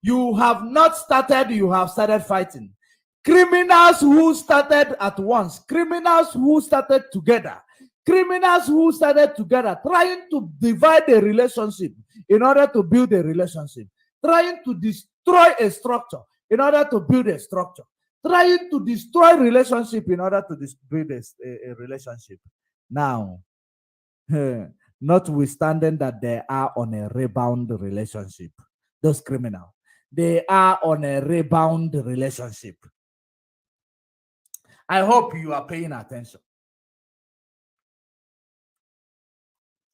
[SPEAKER 1] You have not started, you have started fighting. Criminals who started at once, criminals who started together, criminals who started together, trying to divide a relationship in order to build a relationship, trying to destroy a structure in order to build a structure, trying to destroy relationship in order to build a relationship. Now, notwithstanding that they are on a rebound relationship, those criminals, they are on a rebound relationship. I hope you are paying attention.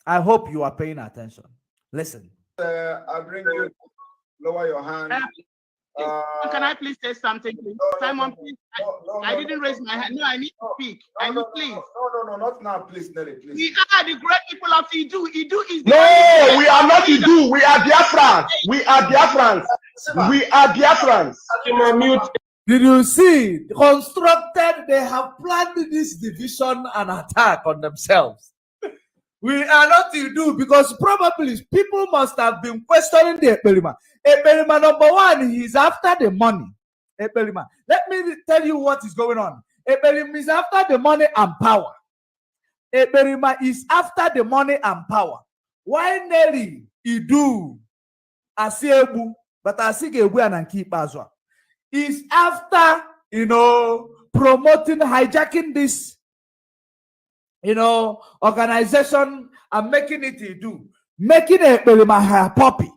[SPEAKER 1] I hope you are paying attention. Listen.
[SPEAKER 2] I bring you, lower your hand.
[SPEAKER 4] Can I please say something, please? Simon, please. I didn't raise my hand. No, I need to speak. Please.
[SPEAKER 2] No, not now, please, Nelly, please.
[SPEAKER 4] We are the great people of IDUU. IDUU is
[SPEAKER 6] no, we are not IDUU. We are Biafrans. We are Biafrans. We are Biafrans.
[SPEAKER 1] Did you see? Constructed, they have planned this division and attack on themselves. We are not IDUU because probably people must have been questioning the Ekperima. Ekperima, number one, he's after the money. Ekperima, let me tell you what is going on. Ekperima is after the money and power. Ekperima is after the money and power. Why Nelly, IDUU, Asiebu, but Asigebu and keep as well, is after, promoting, hijacking this, organization and making it IDUU, making Ekperima her puppy.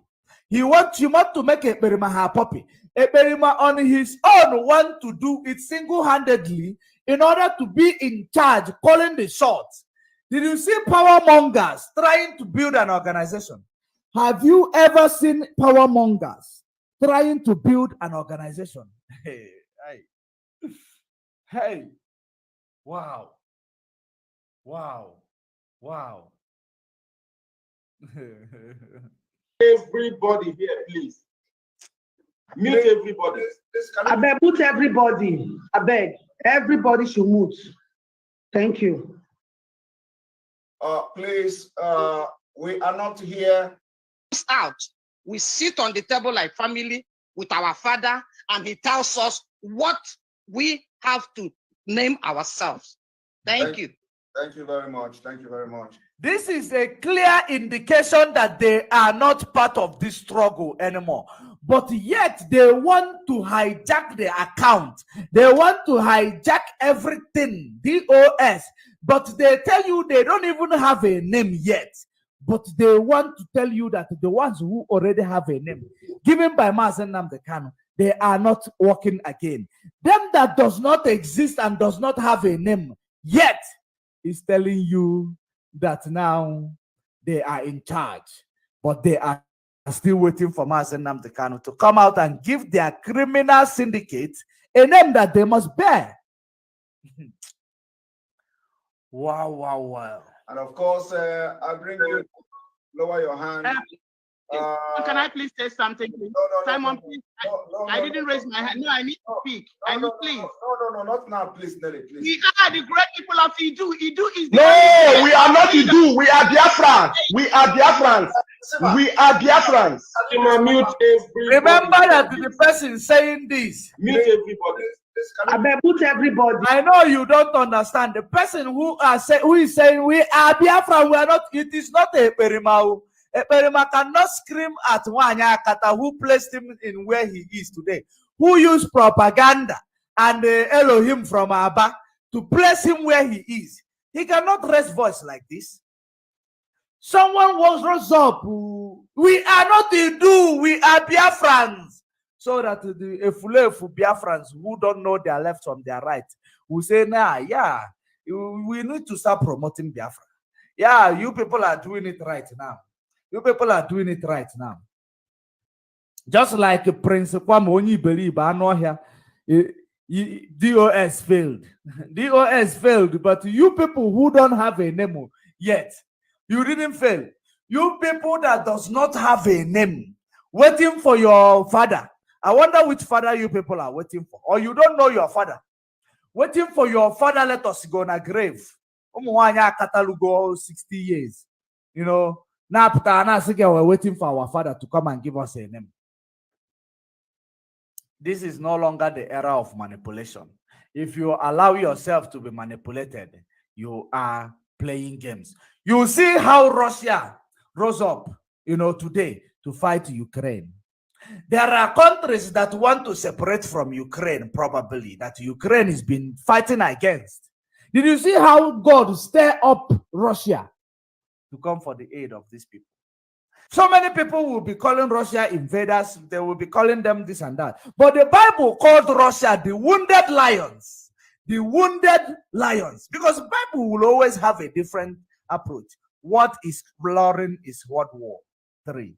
[SPEAKER 1] You want to make Ekperima her puppy. Ekperima on his own want to do it single-handedly in order to be in charge, calling the shots. Did you see power mongers trying to build an organization? Have you ever seen power mongers trying to build an organization? Hey, wow.
[SPEAKER 6] Everybody here, please. Mute everybody.
[SPEAKER 7] I beg, mute everybody. I beg. Everybody should mute. Thank you.
[SPEAKER 2] Please, we are not here.
[SPEAKER 5] Out. We sit on the table like family with our father, and he tells us what we have to name ourselves. Thank you.
[SPEAKER 2] Thank you very much. Thank you very much.
[SPEAKER 1] This is a clear indication that they are not part of this struggle anymore. But yet they want to hijack the account. They want to hijack everything, DOS. But they tell you they don't even have a name yet. But they want to tell you that the ones who already have a name, given by Mazen Nnamdi Kanu, they are not working again. Them that does not exist and does not have a name yet is telling you that now they are in charge. But they are still waiting for Mazen Nnamdi Kanu to come out and give their criminal syndicate a name that they must bear. Wow.
[SPEAKER 2] And of course, I bring you, lower your hand.
[SPEAKER 4] Can I please say something, please? Simon, please. I didn't raise my hand. No, I need to speak. Please.
[SPEAKER 2] No, not now, please, Nelly, please.
[SPEAKER 4] We are the great people of IDUU. IDUU is
[SPEAKER 6] no, we are not IDUU. We are Biafrans. We are Biafrans. We are Biafrans.
[SPEAKER 1] Remember that the person saying this.
[SPEAKER 6] Mute everybody.
[SPEAKER 7] I beg, mute everybody.
[SPEAKER 1] I know you don't understand. The person who is saying we are Biafran, we are not. It is not a Ekperima. Ekperima cannot scream at Nwanya Akata, who placed him in where he is today, who used propaganda and Elohim from Abba to place him where he is. He cannot raise voice like this. Someone was rose up. We are not IDUU, we are Biafrans. So that the Efulefu Biafrans who don't know their left from their right will say, nah, yeah, we need to start promoting Biafra. Yeah, you people are doing it right now. You people are doing it right now. Just like Prince Kwame Onyibe here, DOS failed. DOS failed, but you people who don't have a name yet, you didn't fail. You people that does not have a name, waiting for your father. I wonder which father you people are waiting for. Or you don't know your father. Waiting for your father, let us go on a grave. Umuwanya Katalugo 60 years. Now, we're waiting for our father to come and give us a name. This is no longer the era of manipulation. If you allow yourself to be manipulated, you are playing games. You see how Russia rose up, today to fight Ukraine. There are countries that want to separate from Ukraine, probably, that Ukraine has been fighting against. Did you see how God stir up Russia to come for the aid of these people? So many people will be calling Russia invaders. They will be calling them this and that. But the Bible called Russia the wounded lions. The wounded lions. Because the Bible will always have a different approach. What is roaring is what war? 3.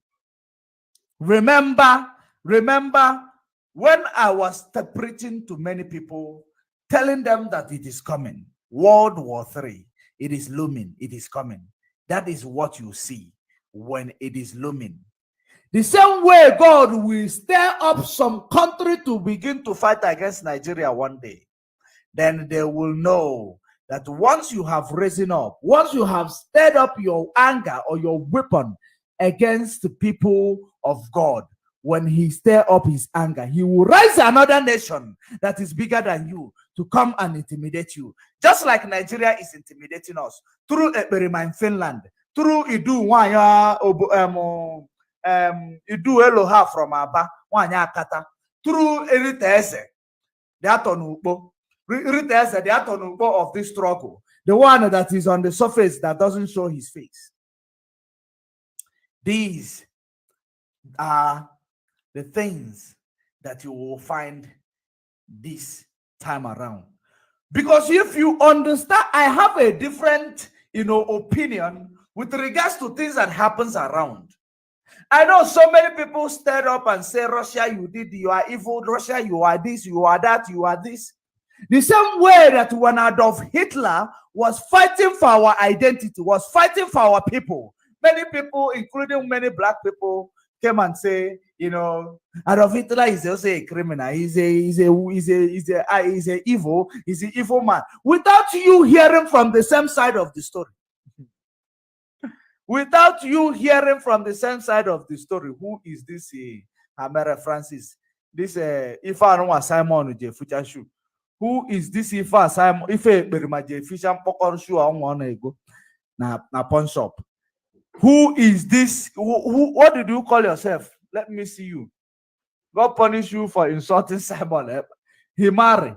[SPEAKER 1] Remember when I was preaching to many people, telling them that it is coming. World War 3. It is looming. It is coming. That is what you see when it is looming. The same way God will stir up some country to begin to fight against Nigeria one day. Then they will know that once you have risen up, once you have stirred up your anger or your weapon against the people of God, when he stir up his anger, he will raise another nation that is bigger than you to come and intimidate you. Just like Nigeria is intimidating us through Ekperima in Finland, through IDUU Eloha from Aba, Akata, through Eritese, the Atonukbo of this struggle, the one that is on the surface that doesn't show his face. These are the things that you will find this time around. Because if you understand, I have a different, opinion with regards to things that happens around. I know so many people stand up and say, Russia, you are evil. Russia, you are this, you are that, you are this. The same way that when Adolf Hitler was fighting for our identity, was fighting for our people, many people, including many black people, came and say, Adolf Hitler is also a criminal. He's an evil man. Without you hearing from the same side of the story. Without you hearing from the same side of the story, who is this Amara Francis? This Ifa Simon J. Future Shoe. Who is this Ifa Simon? Ife Berimaje Fisher Pokor Shoe on 1 ago na pawn shop. Who is this? What did you call yourself? Let me see you. God punish you for insulting Simon. He married.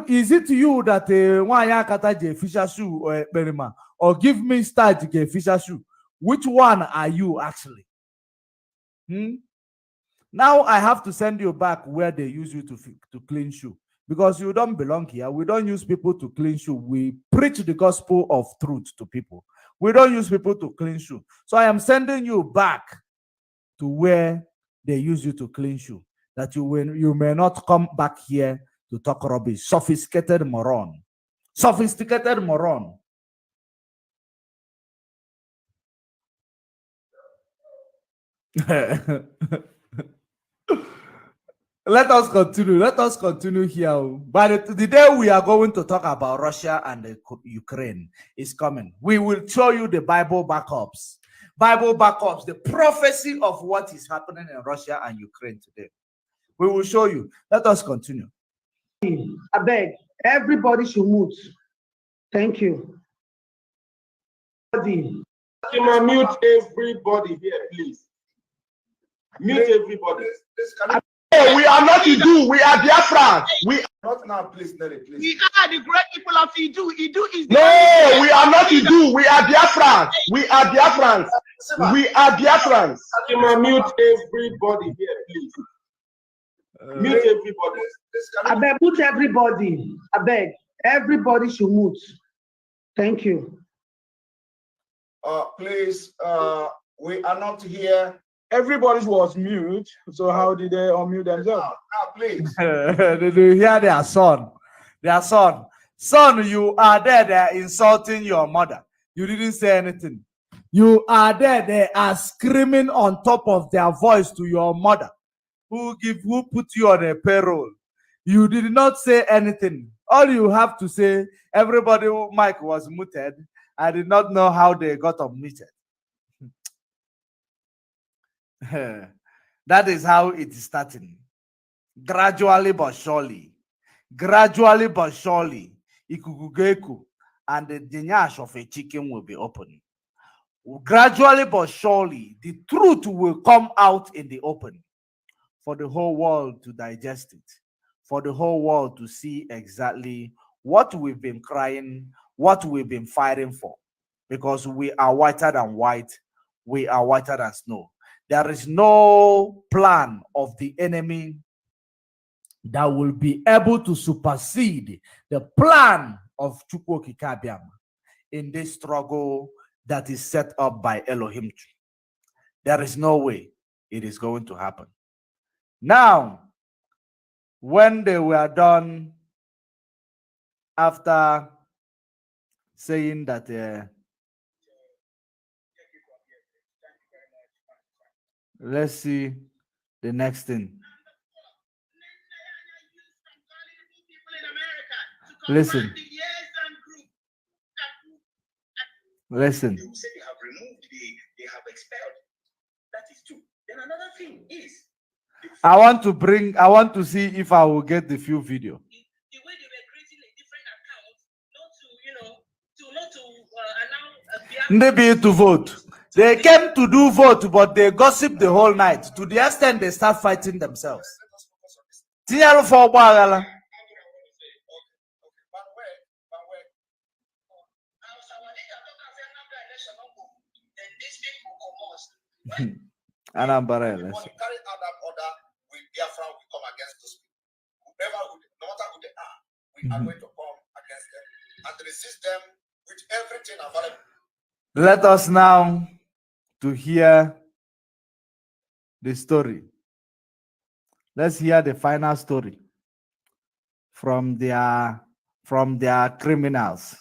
[SPEAKER 1] Is it you that Wanyakata J. Fisher Shoe or Berima? Or give me style to get Fisher Shoe? Which one are you actually? Now I have to send you back where they use you to clean shoe. Because you don't belong here. We don't use people to clean shoe. We preach the gospel of truth to people. We don't use people to clean shoe. So I am sending you back to where they use you to clean shoe. That you may not come back here to talk rubbish. Sophisticated moron. Sophisticated moron. Let us continue here. But the day we are going to talk about Russia and Ukraine is coming. We will show you the Bible backups, the prophecy of what is happening in Russia and Ukraine today. We will show you. Let us continue.
[SPEAKER 7] I beg, everybody should mute. Thank you.
[SPEAKER 6] Mute everybody here, please. Mute everybody. No, we are not IDUU. We are Biafra. We
[SPEAKER 2] Not now, please, Nelly, please.
[SPEAKER 5] We are the great people of IDUU. IDUU is
[SPEAKER 6] no, we are not IDUU. We are Biafra. We are Biafrans. We are Biafrans. Mute everybody here, please. Mute everybody.
[SPEAKER 7] I beg, mute everybody. I beg, everybody should mute. Thank you.
[SPEAKER 2] Please, we are not here.
[SPEAKER 4] Everybody was mute, so how did they unmute themselves?
[SPEAKER 2] Now, please.
[SPEAKER 1] Did you hear their son? Their son. Son, you are there, they are insulting your mother. You didn't say anything. You are there, they are screaming on top of their voice to your mother. Who put you on a payroll? You did not say anything. All you have to say, everybody, mic was muted. I did not know how they got unmuted. That is how it is starting. Gradually but surely. Gradually but surely. Ikukugeku and the nyash of a chicken will be open. Gradually but surely, the truth will come out in the open for the whole world to digest it, for the whole world to see exactly what we've been crying, what we've been fighting for. Because we are whiter than white, we are whiter than snow. There is no plan of the enemy that will be able to supersede the plan of Chukwu Kabiam in this struggle that is set up by Elohim. There is no way it is going to happen. Now, when they were done, after saying that, let's see the next thing. Listen. Listen.
[SPEAKER 2] They will say they have removed, they have expelled. That is true. Then another thing is,
[SPEAKER 1] I want to see if I will get the few video.
[SPEAKER 2] The way they were creating a different account, not to allow
[SPEAKER 1] Maybe to vote. They came to do vote, but they gossip the whole night to the extent they start fighting themselves.
[SPEAKER 2] Anambra election. When you carry out that order, Biafra will come against those people. Whoever, no matter who they are, we are going to come against them and resist them with everything available.
[SPEAKER 1] Let us now to hear the story. Let's hear the final story from their criminals.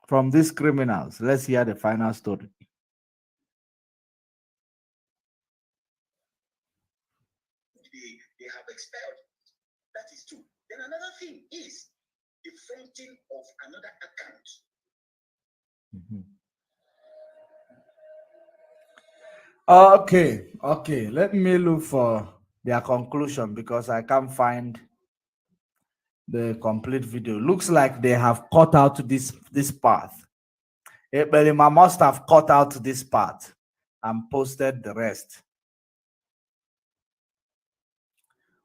[SPEAKER 1] From these criminals, let's hear the final story.
[SPEAKER 2] They have expelled. That is true. Then another thing is the fronting of another account.
[SPEAKER 1] Okay. Let me look for their conclusion because I can't find the complete video. Looks like they have cut out this path. Ebelima must have cut out this part and posted the rest.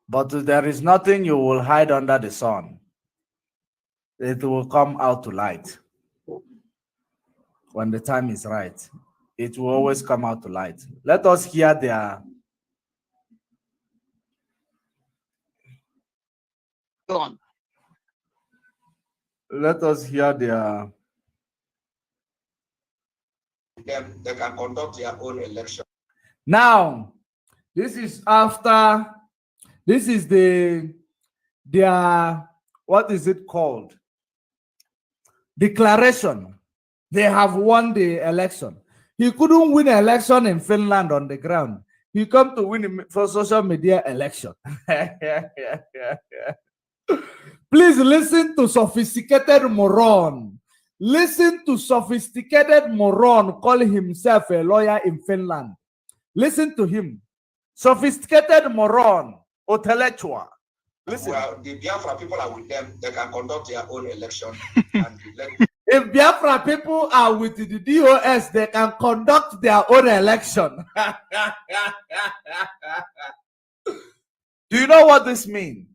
[SPEAKER 1] But there is nothing you will hide under the sun. It will come out to light. When the time is right, it will always come out to light. Let us hear their...
[SPEAKER 5] Go on.
[SPEAKER 1] Let us hear their...
[SPEAKER 2] They can conduct their own election.
[SPEAKER 1] Now, this is after... This is their, what is it called? Declaration. They have won the election. He couldn't win an election in Finland on the ground. He come to win for social media election. Please listen to sophisticated moron. Listen to sophisticated moron call himself a lawyer in Finland. Listen to him. Sophisticated moron. Intellectual. Listen.
[SPEAKER 2] Well, the Biafra people are with them. They can conduct their own election.
[SPEAKER 1] If Biafra people are with the DOS, they can conduct their own election. Do you know what this means?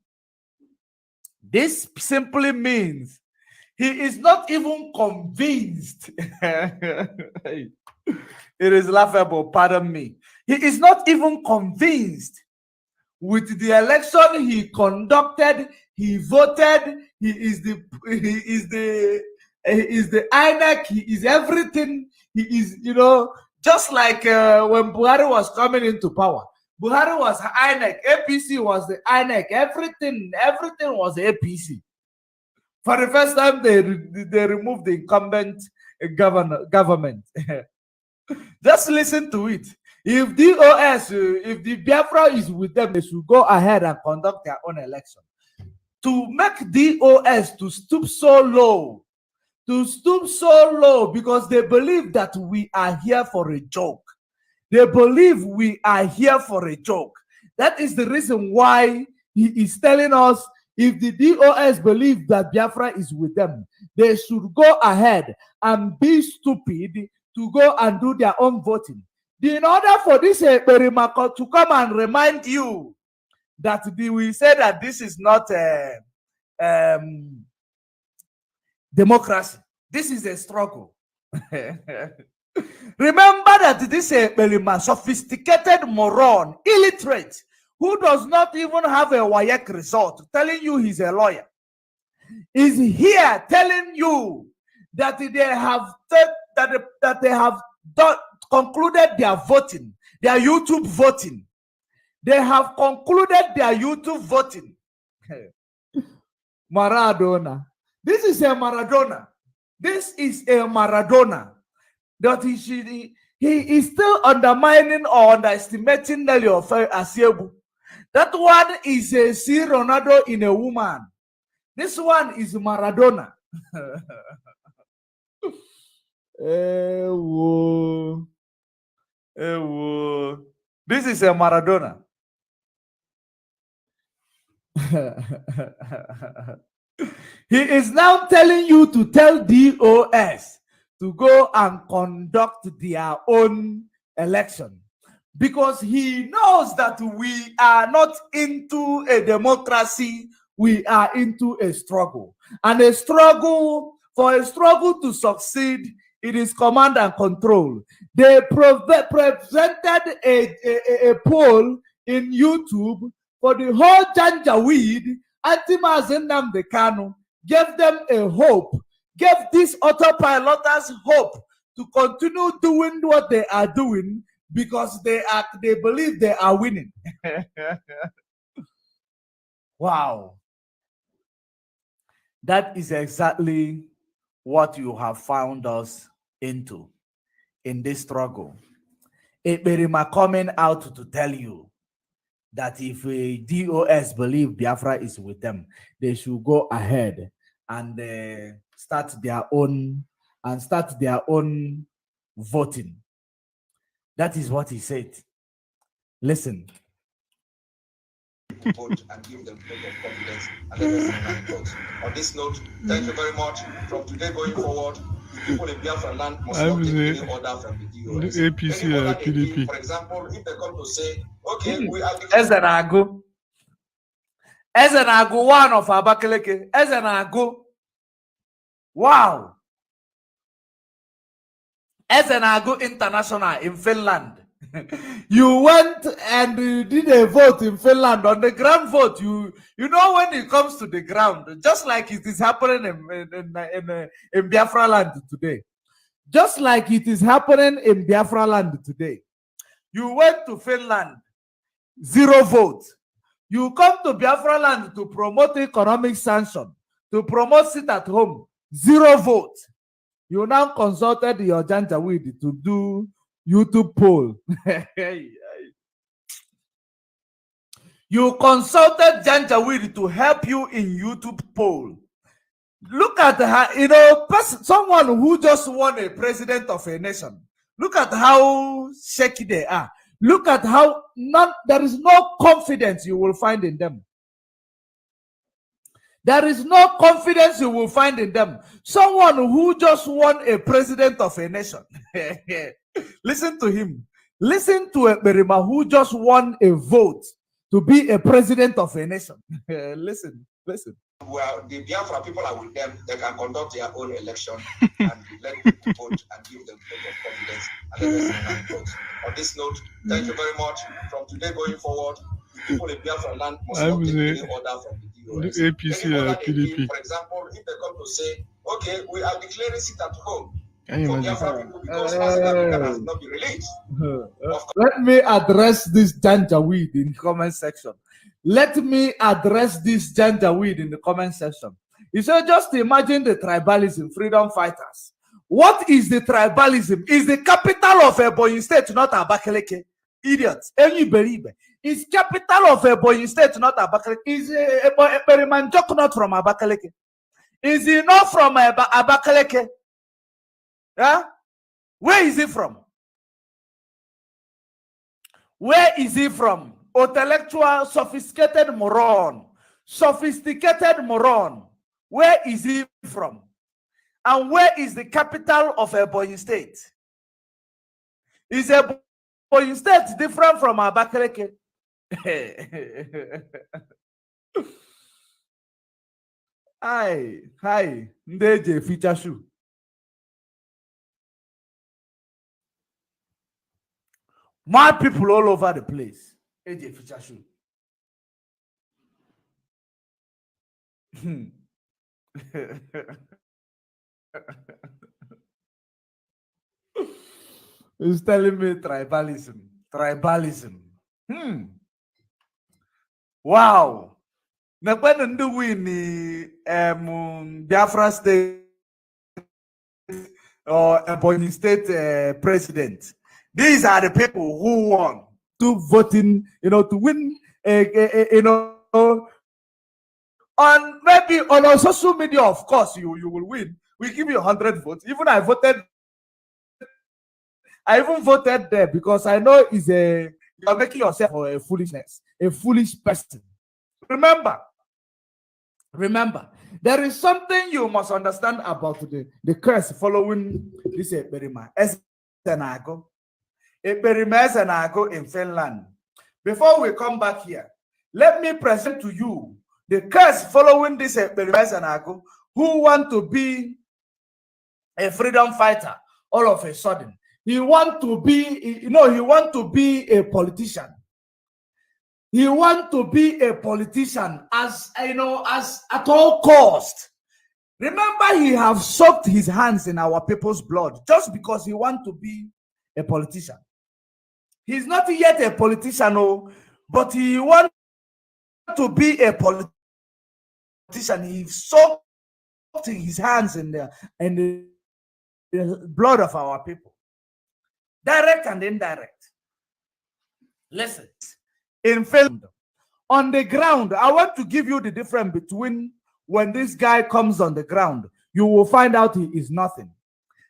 [SPEAKER 1] This simply means he is not even convinced. It is laughable, pardon me. He is not even convinced with the election he conducted. He voted. He is the INEC. He is everything. He is, just like when Buhari was coming into power. Buhari was INEC. APC was the INEC. Everything was APC. For the first time, they removed the incumbent government. Just listen to it. If DOS, if the Biafra is with them, they should go ahead and conduct their own election. To make DOS to stoop so low, because they believe that we are here for a joke. They believe we are here for a joke. That is the reason why he is telling us if the DOS believe that Biafra is with them, they should go ahead and be stupid to go and do their own voting. In order for this Berimako to come and remind you that we say that this is not democracy. This is a struggle. Remember that this Belima, sophisticated moron, illiterate, who does not even have a WAEC result, telling you he's a lawyer, is here telling you that they have concluded their voting, their YouTube voting. They have concluded their YouTube voting. Maradona. This is a Maradona. This is a Maradona. That he is still undermining or underestimating Nelly of Asiebu. That one is a C. Ronaldo in a woman. This one is Maradona. This is a Maradona. He is now telling you to tell DOS to go and conduct their own election, because he knows that we are not into a democracy, we are into a struggle. And a struggle, for a struggle to succeed, it is command and control. They presented a poll in YouTube for the whole Janjaweed. Anti-Mazen Nnamdi Kanu gave them a hope, gave these autopiloters hope to continue doing what they are doing, because they believe they are winning. Wow. That is exactly what you have found us into in this struggle. Ekperima coming out to tell you that if a DOS believe Biafra is with them, they should go ahead and start their own voting. That is what he said. Listen.
[SPEAKER 2] Vote and give them vote of confidence and let us vote. On this note, thank you very much. From today going forward, the people in Biafra land must not take any order from the DOS.
[SPEAKER 8] APC, PDP.
[SPEAKER 2] For example, if they come to say, okay, we are
[SPEAKER 1] Ezenagu, one of Abakaleke. Ezenagu. Wow. Ezenagu International in Finland. You went and did a vote in Finland on the ground vote. You know, when it comes to the ground, just like it is happening in Biafra land today. Just like it is happening in Biafra land today. You went to Finland, 0 vote. You come to Biafra land to promote economic sanction, to promote sit at home, 0 vote. You now consulted your Janjaweed to do YouTube poll. You consulted Janjaweed to help you in YouTube poll. Look at her, someone who just won a president of a nation. Look at how shaky they are. Look at how there is no confidence you will find in them. There is no confidence you will find in them. Someone who just won a president of a nation. Listen to him. Listen to Berima who just won a vote to be a president of a nation. Listen.
[SPEAKER 2] Well, the Biafra people are with them. They can conduct their own election and let people vote and give them vote of confidence and let us vote. On this note, thank you very much. From today going forward, the people in Biafra land must not take any order from the DOS.
[SPEAKER 8] APC, PDP.
[SPEAKER 2] For example, if they come to say, okay, we are declaring sit at home for Biafra people because Africa has not been released.
[SPEAKER 1] Let me address this Janjaweed in the comment section. Let me address this Janjaweed in the comment section. You say, just imagine the tribalism, freedom fighters. What is the tribalism? Is the capital of Ebonyi State not Abakaleke? Idiots. Is capital of Ebonyi State not Abakaleke? Is Eberimanjok not from Abakaleke? Is he not from Abakaleke? Yeah? Where is he from? Where is he from? Intellectual, sophisticated moron. Sophisticated moron. Where is he from? And where is the capital of Ebonyi State? Is Ebonyi State different from Abakaleke? Hi, Ndeje feature shoe. Mad people all over the place. AJ feature shoe. He's telling me tribalism. Tribalism. Wow. When do we need Biafra State or Ebonyi State president? These are the people who won to voting, to win, on maybe on our social media, of course, you will win. We give you 100 votes. Even I even voted there because I know you're making yourself a foolishness, a foolish person. Remember, there is something you must understand about the curse following this Eperima. Eperima in Finland. Before we come back here, let me present to you the curse following this Eperima who want to be a freedom fighter all of a sudden. He want to be, he want to be a politician. He want to be a politician as at all cost. Remember, he have soaked his hands in our people's blood just because he want to be a politician. He's not yet a politician, but he want to be a politician. He soaked his hands in the blood of our people, direct and indirect. Listen. In film, on the ground, I want to give you the difference between when this guy comes on the ground. You will find out he is nothing.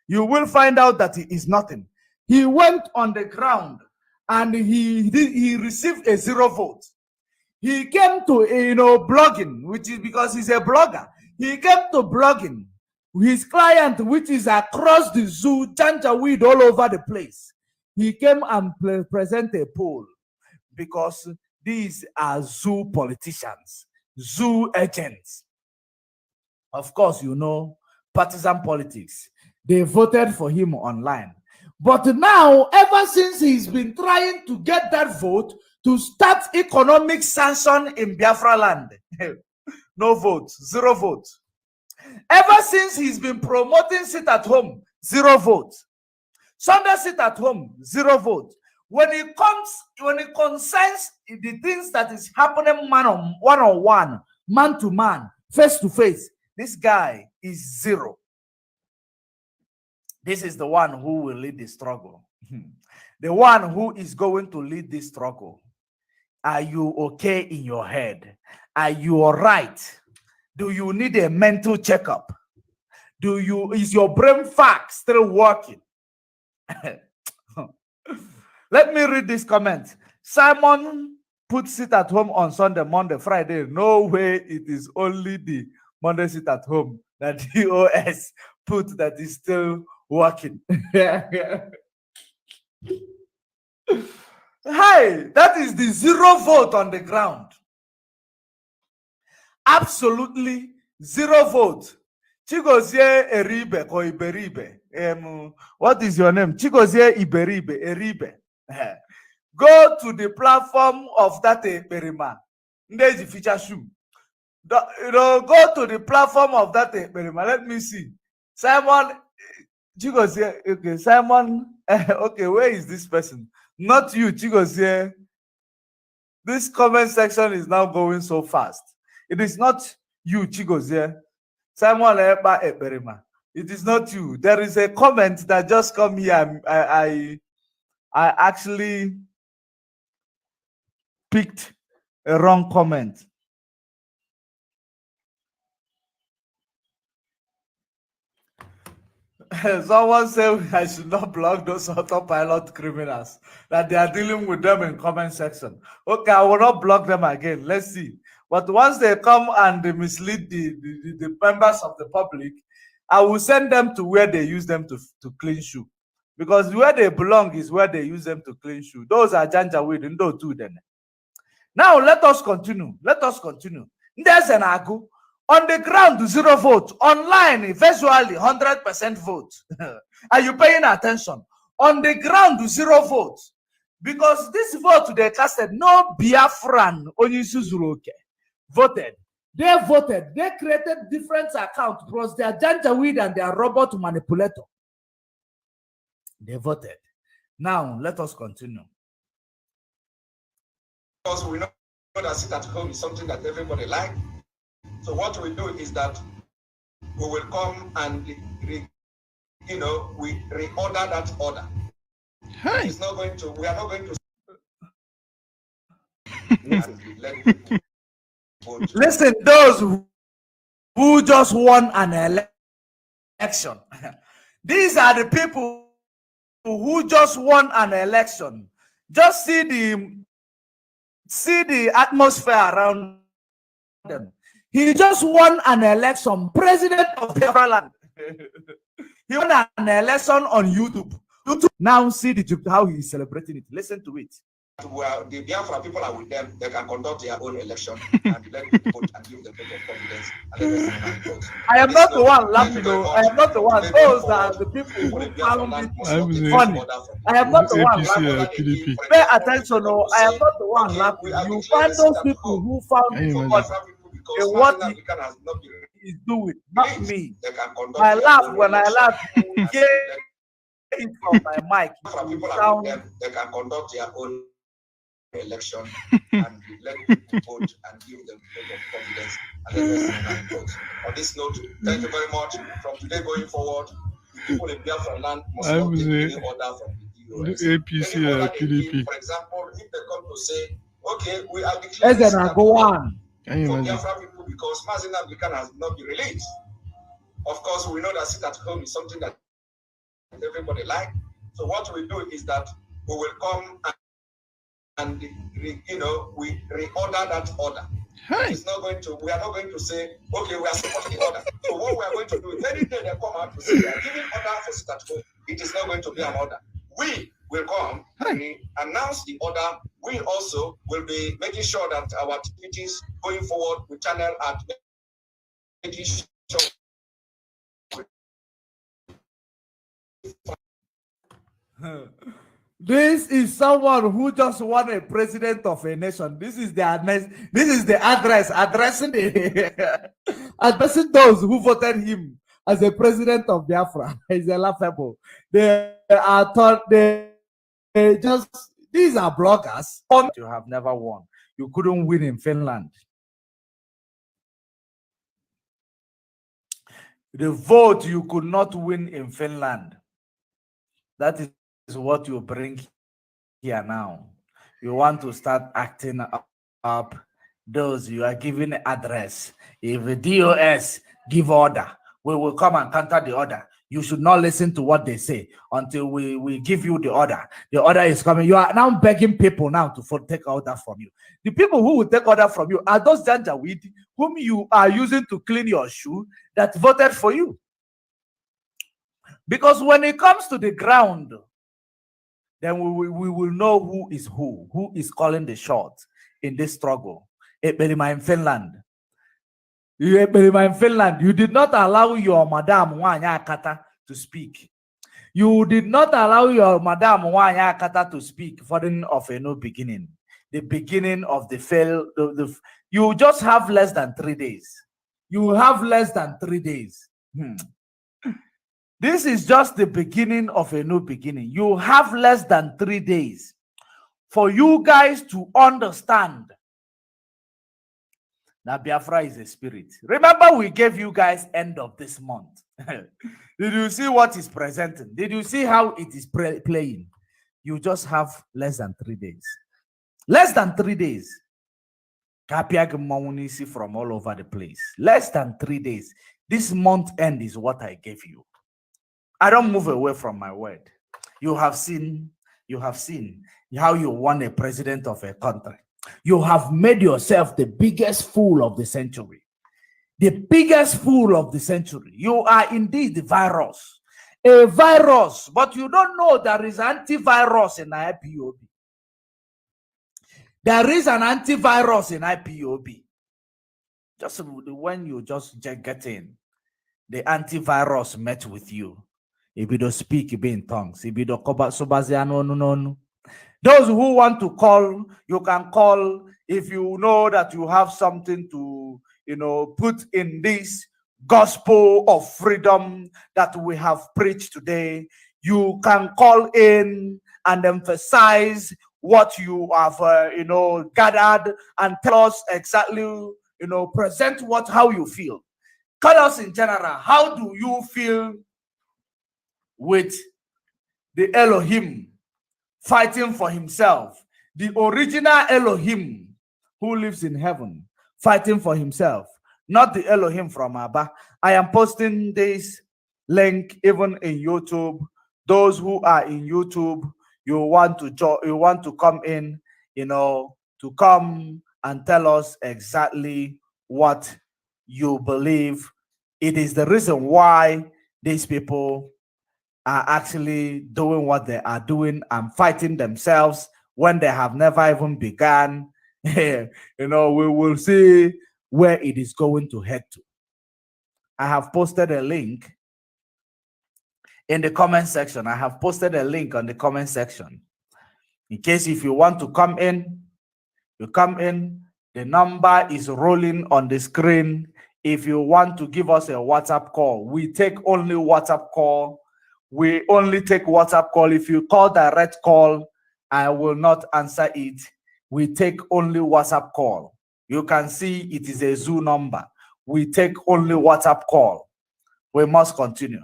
[SPEAKER 1] You will find out that he is nothing. He went on the ground and he received a 0 vote. He came to blogging, which is because he's a blogger. He came to blogging. His client, which is across the zoo, Janjaweed all over the place. He came and presented a poll. Because these are zoo politicians, zoo agents. Of course, partisan politics. They voted for him online. But now, ever since he's been trying to get that vote to start economic sanction in Biafra land, no votes, 0 votes. Ever since he's been promoting sit at home, 0 votes. Sunday sit at home, 0 votes. When it concerns the things that is happening one-on-one, man-to-man, face-to-face, this guy is 0. This is the one who will lead the struggle. The one who is going to lead this struggle. Are you okay in your head? Are you all right? Do you need a mental checkup? Is your brain fact still working? Let me read this comment. Simon puts it at home on Sunday, Monday, Friday. No way it is only the Monday sit at home that DOS put that is still working. Hey, that is the 0 vote on the ground. Absolutely 0 vote. Chigozie Eribe or Iberibe. What is your name? Chigozie Iberibe, Eribe. Go to the platform of that Perima. There's the feature shoe. Go to the platform of that Perima. Let me see. Simon, Chigozie. Okay, Simon. Okay, where is this person? Not you, Chigozie. This comment section is now going so fast. It is not you, Chigozie. Simon Eba Eperima. It is not you. There is a comment that just come here. I actually picked a wrong comment. Someone said I should not block those autopilot criminals, that they are dealing with them in comment section. Okay, I will not block them again. Let's see. But once they come and they mislead the members of the public, I will send them to where they use them to clean shoe. Because where they belong is where they use them to clean shoe. Those are Janjaweed and those two then. Now let us continue. Let us continue. There's an Agu. On the ground, 0 vote. Online, visually, 100% vote. Are you paying attention? On the ground, 0 vote. Because this vote they casted, no Biafran Onisuzuroke voted. They voted. They created different accounts plus their Janjaweed and their robot manipulator. They voted. Now, let us continue.
[SPEAKER 2] Because we know that sit at home is something that everybody likes. So what we do is that we will come and we reorder that order.
[SPEAKER 8] Hi.
[SPEAKER 2] It's not going to. We are not going to.
[SPEAKER 1] Listen, those who just won an election. These are the people who just won an election. Just see the atmosphere around them. He just won an election, president of Biafra land. He won an election on YouTube. Now see how he is celebrating it. Listen to it.
[SPEAKER 2] Well, the Biafra people are with them. They can conduct their own election and let them vote and give them vote of confidence. And
[SPEAKER 1] I am not the one laughing, though. I am not the one. Those are the people who found it funny. I am not the one laughing. Pay attention, no. I am not the one laughing. You find those people who found it funny in what he is doing, not me. I laugh when I laugh. Get it from my mic.
[SPEAKER 2] They can conduct their own election and let people vote and give them vote of confidence and vote. On this note, thank you very much. From today going forward, the people in Biafra land must not take any order from the DUS.
[SPEAKER 8] PDP.
[SPEAKER 2] For example, if they come to say, okay, we are declaring for Biafra people because Mazin African has not been released. Of course, we know that sit at home is something that everybody likes. So what we do is that we will come and we reorder that order. It's not going to. We are not going to say, okay, we are supporting the order. So what we are going to do is any day they come out to say they are giving order for sit at home, it is not going to be an order. We will come and announce the order. We also will be making sure that our activities going forward we channel at making sure.
[SPEAKER 1] This is someone who just won a president of a nation. This is the address addressing addressing those who voted him as a president of Biafra. It's laughable. They are thought they just these are bloggers. You have never won. You couldn't win in Finland. The vote you could not win in Finland. That is what you bring here now. You want to start acting up those you are giving address. If the DOS give order, we will come and counter the order. You should not listen to what they say until we give you the order. The order is coming. You are now begging people now to take order from you. The people who will take order from you are those Janjaweed whom you are using to clean your shoe that voted for you. Because when it comes to the ground, then we will know who is calling the shots in this struggle. In Finland. In Finland, you did not allow your Madam Wanya Kata to speak. You did not allow your Madam Wanya Kata to speak for the of a new beginning. The beginning of the fail. You just have less than 3 days. You have less than 3 days. This is just the beginning of a new beginning. You have less than 3 days for you guys to understand that Biafra is a spirit. Remember, we gave you guys end of this month. Did you see what is presenting? Did you see how it is playing? You just have less than 3 days. Less than 3 days. From all over the place. Less than 3 days. This month end is what I gave you. I don't move away from my word. You have seen how you won a president of a country. You have made yourself the biggest fool of the century. The biggest fool of the century. You are indeed the virus. A virus, but you don't know there is antivirus in IPOB. There is an antivirus in IPOB. Just when you just get in, the antivirus met with you. If you don't speak, you be in tongues. If you don't cover, no. Those who want to call, you can call. If you know that you have something to, put in this gospel of freedom that we have preached today, you can call in and emphasize what you have, gathered, and tell us exactly, present how you feel. Tell us in general, how do you feel with the Elohim fighting for himself, the original Elohim who lives in heaven fighting for himself, not the Elohim from Abba? I am posting this link even in YouTube. Those who are in YouTube, you want to come in, to come and tell us exactly what you believe. It is the reason why these people are actually doing what they are doing and fighting themselves when they have never even begun. We will see where it is going to head to. I have posted a link in the comment section. I have posted a link on the comment section. In case if you want to come in, you come in. The number is rolling on the screen. If you want to give us a WhatsApp call, we take only WhatsApp call. We only take WhatsApp call. If you call direct call, I will not answer it. We take only WhatsApp call. You can see it is a Zoom number. We take only WhatsApp call. We must continue.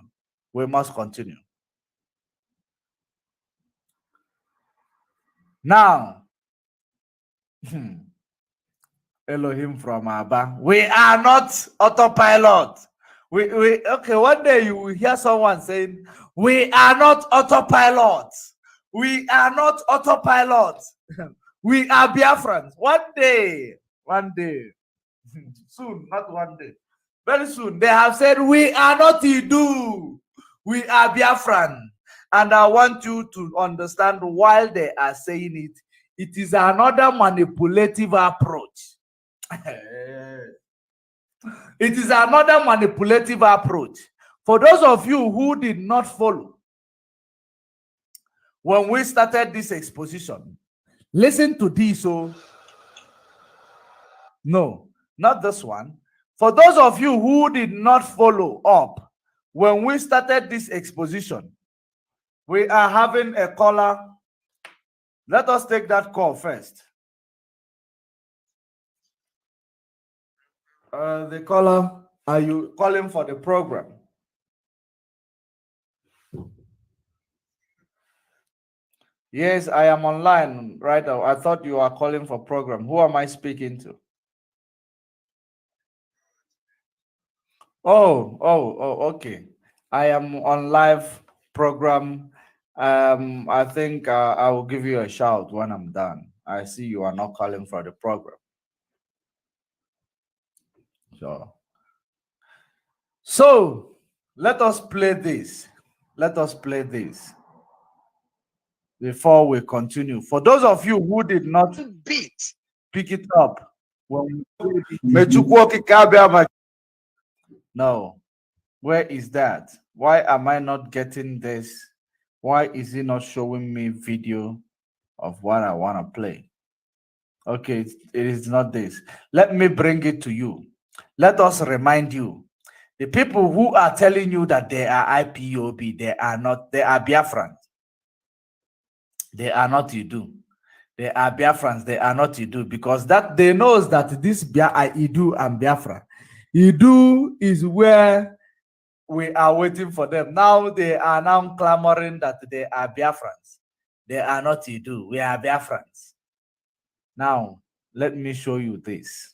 [SPEAKER 1] We must continue. Now, Elohim from Abba. We are not autopilot. Okay, one day you will hear someone saying, we are not autopilot. We are not autopilot. We are Biafrans. One day, soon, not one day, very soon, they have said, we are not IDUU. We are Biafran. And I want you to understand, while they are saying it, it is another manipulative approach. It is another manipulative approach. For those of you who did not follow, when we started this exposition, listen to this. So, no, not this one. For those of you who did not follow up, when we started this exposition, we are having a caller. Let us take that call first. The caller, are you calling for the program? Yes, I am online right now. I thought you are calling for program. Who am I speaking to? Oh, okay. I am on live program. I think I will give you a shout when I'm done. I see you are not calling for the program. So let us play this. Let us play this before we continue. For those of you who did not pick it up, no, where is that? Why am I not getting this? Why is he not showing me video of what I want to play? Okay, it is not this. Let me bring it to you. Let us remind you. The people who are telling you that they are IPOB, they are not. They are Biafrans. They are not IDUU. They are Biafrans. They are not IDUU, because that they knows that this IDUU and Biafra. IDUU is where we are waiting for them. Now they are now clamoring that they are Biafrans. They are not IDUU. We are Biafrans. Now let me show you this.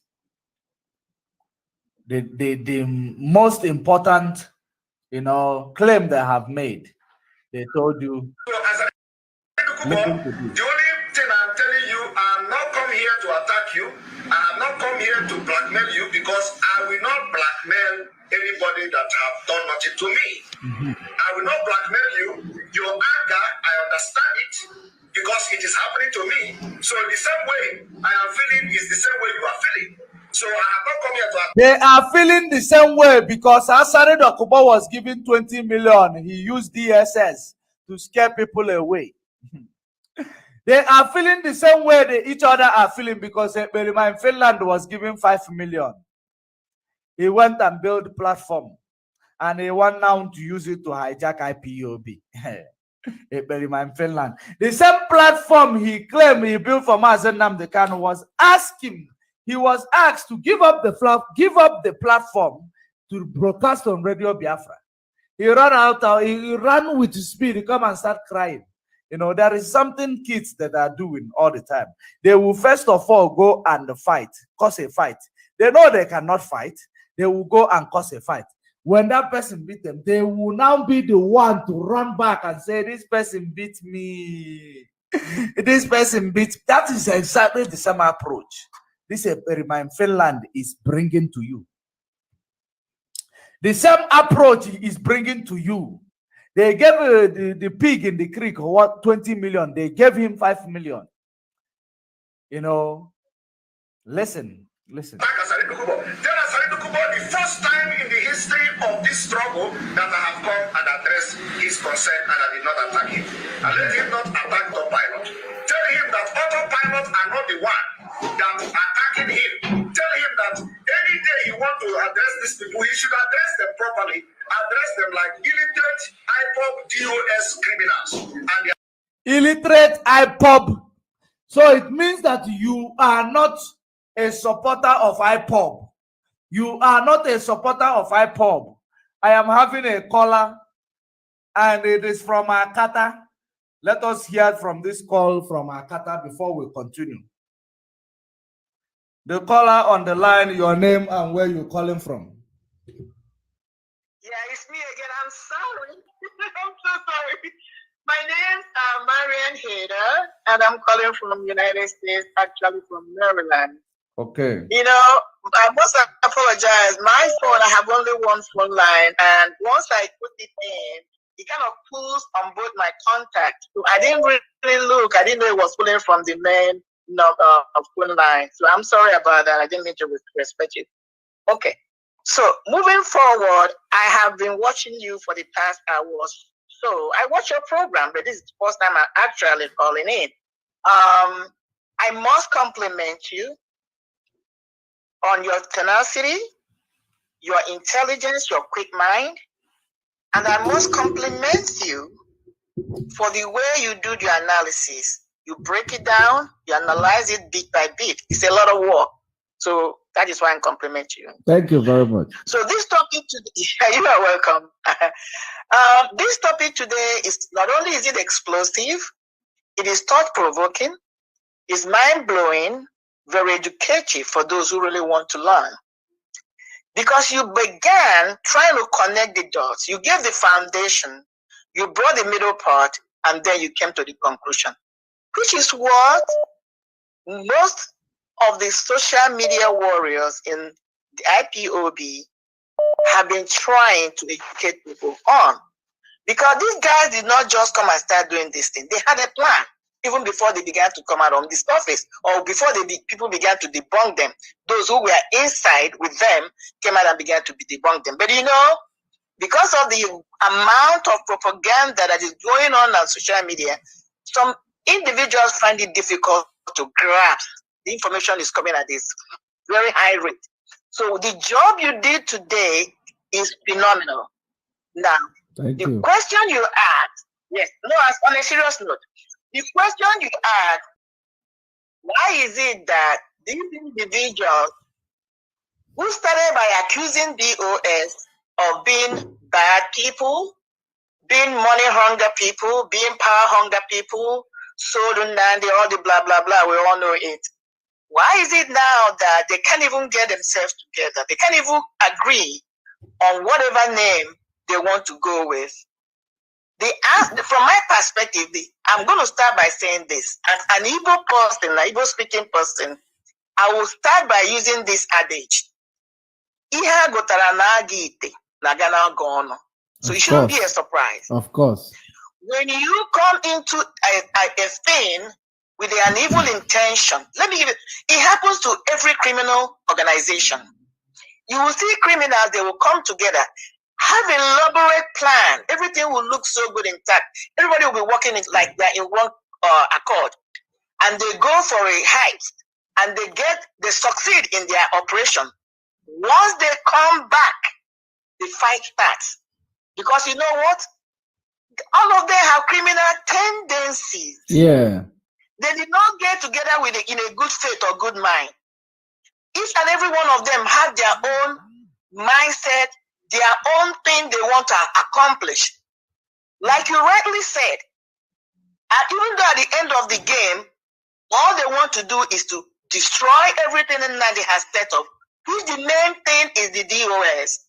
[SPEAKER 1] The most important claim they have made. They told you.
[SPEAKER 2] So as the only thing I'm telling you, I'm not come here to attack you. I have not come here to blackmail you, because I will not blackmail anybody that have done nothing to me. I will not blackmail you. Your anger, I understand it, because it is happening to me. So the same way I am feeling is the same way you are feeling. So I have not come here to attack.
[SPEAKER 1] They are feeling the same way because Asare Dokubo was given 20 million. He used DSS to scare people away. They are feeling the same way each other are feeling because Berima in Finland was given 5 million. He went and built a platform, and he want now to use it to hijack IPOB. Berima in Finland. The same platform he claimed he built for Mazen Nnamdi Kanu was asking. He was asked to give up the platform to broadcast on Radio Biafra. He ran with speed. He come and start crying. There is something kids that are doing all the time. They will first of all go and fight, cause a fight. They know they cannot fight. They will go and cause a fight. When that person beat them, they will now be the one to run back and say, this person beat me. This person beat. That is exactly the same approach this Berima in Finland is bringing to you. The same approach is bringing to you. They gave the pig in the creek 20 million. They gave him 5 million. Listen.
[SPEAKER 2] The first time in the history of this struggle that I have come and addressed his concern, and I did not attack him. And let him not attack AUTOPILOT. Tell him that AUTOPILOT are not the one that are attacking him. Tell him that any day he want to address these people, he should address them properly. Address them like illiterate IPOB DOS criminals. And
[SPEAKER 1] illiterate IPOB. So it means that you are not a supporter of IPOB. You are not a supporter of IPOB. I am having a caller, and it is from Akata. Let us hear from this call from Akata before we continue. The caller on the line, your name and where you're calling from.
[SPEAKER 9] Yeah, it's me again. I'm sorry. I'm so sorry. My name's Marian Hader, and I'm calling from the United States, actually from Maryland.
[SPEAKER 1] Okay.
[SPEAKER 9] I must apologize. My phone, I have only one phone line, and once I put it in, it kind of pulls on both my contacts. So I didn't really look. I didn't know it was pulling from the main number of phone line. So I'm sorry about that. I didn't mean to respect it. Okay. So moving forward, I have been watching you for the past hours. So I watch your program, but this is the first time I'm actually calling in. I must compliment you on your tenacity, your intelligence, your quick mind, and I must compliment you for the way you do your analysis. You break it down, you analyze it bit by bit. It's a lot of work. So that is why I compliment you.
[SPEAKER 1] Thank you very much.
[SPEAKER 9] So this topic today, you are welcome. This topic today is not only is it explosive, it is thought-provoking, it's mind-blowing, very educative for those who really want to learn. Because you began trying to connect the dots. You gave the foundation, you brought the middle part, and then you came to the conclusion, which is what most of the social media warriors in the IPOB have been trying to educate people on. Because these guys did not just come and start doing this thing. They had a plan even before they began to come out on the surface, or before people began to debunk them. Those who were inside with them came out and began to debunk them. But because of the amount of propaganda that is going on social media, some individuals find it difficult to grasp. The information is coming at this very high rate. So the job you did today is phenomenal. Now, the question you asked, yes, no, on a serious note, the question you asked, why is it that these individuals who started by accusing DOS of being bad people, being money-hunger people, being power-hunger people, sold and all the blah, blah, blah, we all know it. Why is it now that they can't even get themselves together? They can't even agree on whatever name they want to go with. From my perspective, I'm going to start by saying this. As an Igbo person, an Igbo-speaking person, I will start by using this adage. Ihe gotara na aga ite na gana gono. So it shouldn't be a surprise.
[SPEAKER 10] Of course.
[SPEAKER 9] When you come into a thing with an evil intention, let me give it. It happens to every criminal organization. You will see criminals, they will come together, have an elaborate plan. Everything will look so good intact. Everybody will be working like they're in one accord. And they go for a heist and they succeed in their operation. Once they come back, the fight starts. Because you know what? All of them have criminal tendencies.
[SPEAKER 10] Yeah.
[SPEAKER 9] They did not get together in a good faith or good mind. Each and every one of them had their own mindset, their own thing they want to accomplish. Like you rightly said, even though at the end of the game, all they want to do is to destroy everything Nnamdi has set up, which the main thing is the DOS.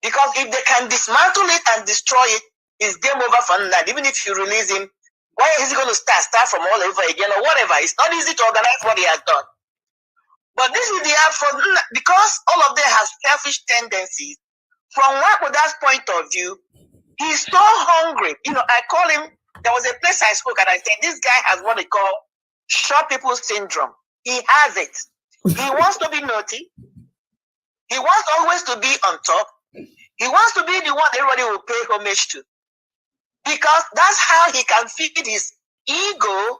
[SPEAKER 9] Because if they can dismantle it and destroy it, it's game over for Nnamdi. Even if you release him, why is he going to start from all over again or whatever? It's not easy to organize what he has done. But this is the for because all of them have selfish tendencies. From Wakoda's point of view, he's so hungry. You know, I call him. There was a place I spoke and I said, this guy has what they call short people syndrome. He has it. He wants to be naughty. He wants always to be on top. He wants to be the one everybody will pay homage to. Because that's how he can feed his ego.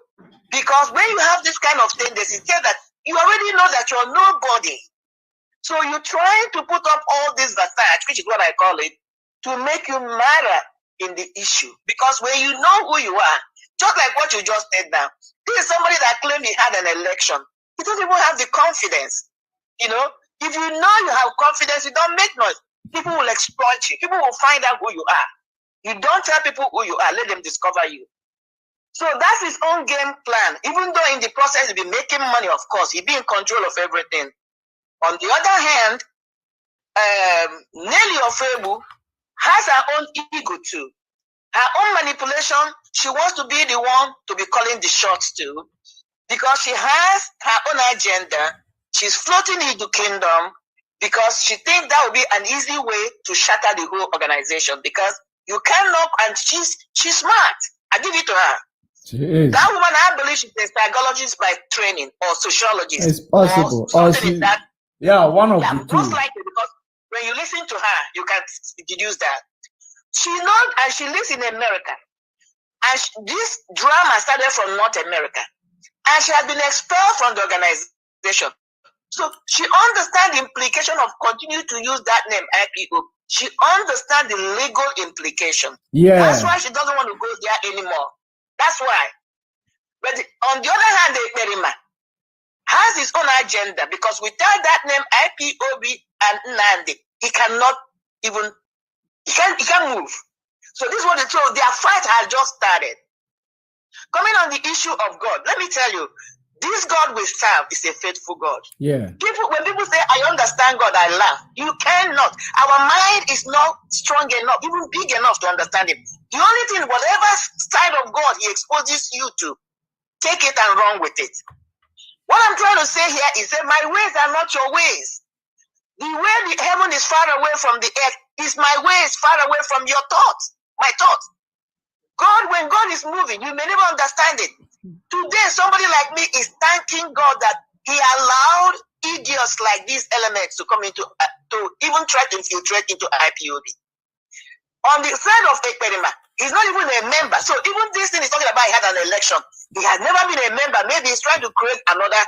[SPEAKER 9] Because when you have this kind of tendency, say that you already know that you're nobody. So you're trying to put up all this visage, which is what I call it, to make you matter in the issue. Because when you know who you are, just like what you just said now, this is somebody that claimed he had an election. He doesn't even have the confidence. You know, if you know you have confidence, you don't make noise. People will exploit you. People will find out who you are. You don't tell people who you are. Let them discover you. So that's his own game plan. Even though in the process he'll be making money, of course, he'll be in control of everything. On the other hand, Nelly Ofebu has her own ego too. Her own manipulation, she wants to be the one to be calling the shots too. Because she has her own agenda. She's floating in the kingdom because she thinks that would be an easy way to shatter the whole organization. Because you cannot, and she's smart. I give it to her.
[SPEAKER 10] She is.
[SPEAKER 9] That woman, I believe she's a psychologist by training or sociologist.
[SPEAKER 10] It's possible. Or she, yeah, one of the two.
[SPEAKER 9] Most likely, because when you listen to her, you can deduce that. She's not, and she lives in America. And this drama started from North America. And she has been expelled from the organization. So she understands the implication of continuing to use that name, IPO. She understands the legal implication.
[SPEAKER 10] Yeah.
[SPEAKER 9] That's why she doesn't want to go there anymore. That's why. But on the other hand, the Perima has his own agenda because without that name, IPOB and Nnamdi, he cannot even, he can't move. So this is what they told. Their fight has just started. Coming on the issue of God, let me tell you, this God we serve is a faithful God.
[SPEAKER 10] Yeah.
[SPEAKER 9] When people say, I understand God, I laugh. You cannot. Our mind is not strong enough, even big enough to understand Him. The only thing, whatever side of God He exposes you to, take it and run with it. What I'm trying to say here is that my ways are not your ways. The way the heaven is far away from the earth is my ways far away from your thoughts, my thoughts. God, when God is moving, you may never understand it. Today, somebody like me is thanking God that He allowed idiots like these elements to come into, to even try to infiltrate into IPOB. On the side of Ekperima, he's not even a member. So even this thing is talking about he had an election. He has never been a member. Maybe he's trying to create another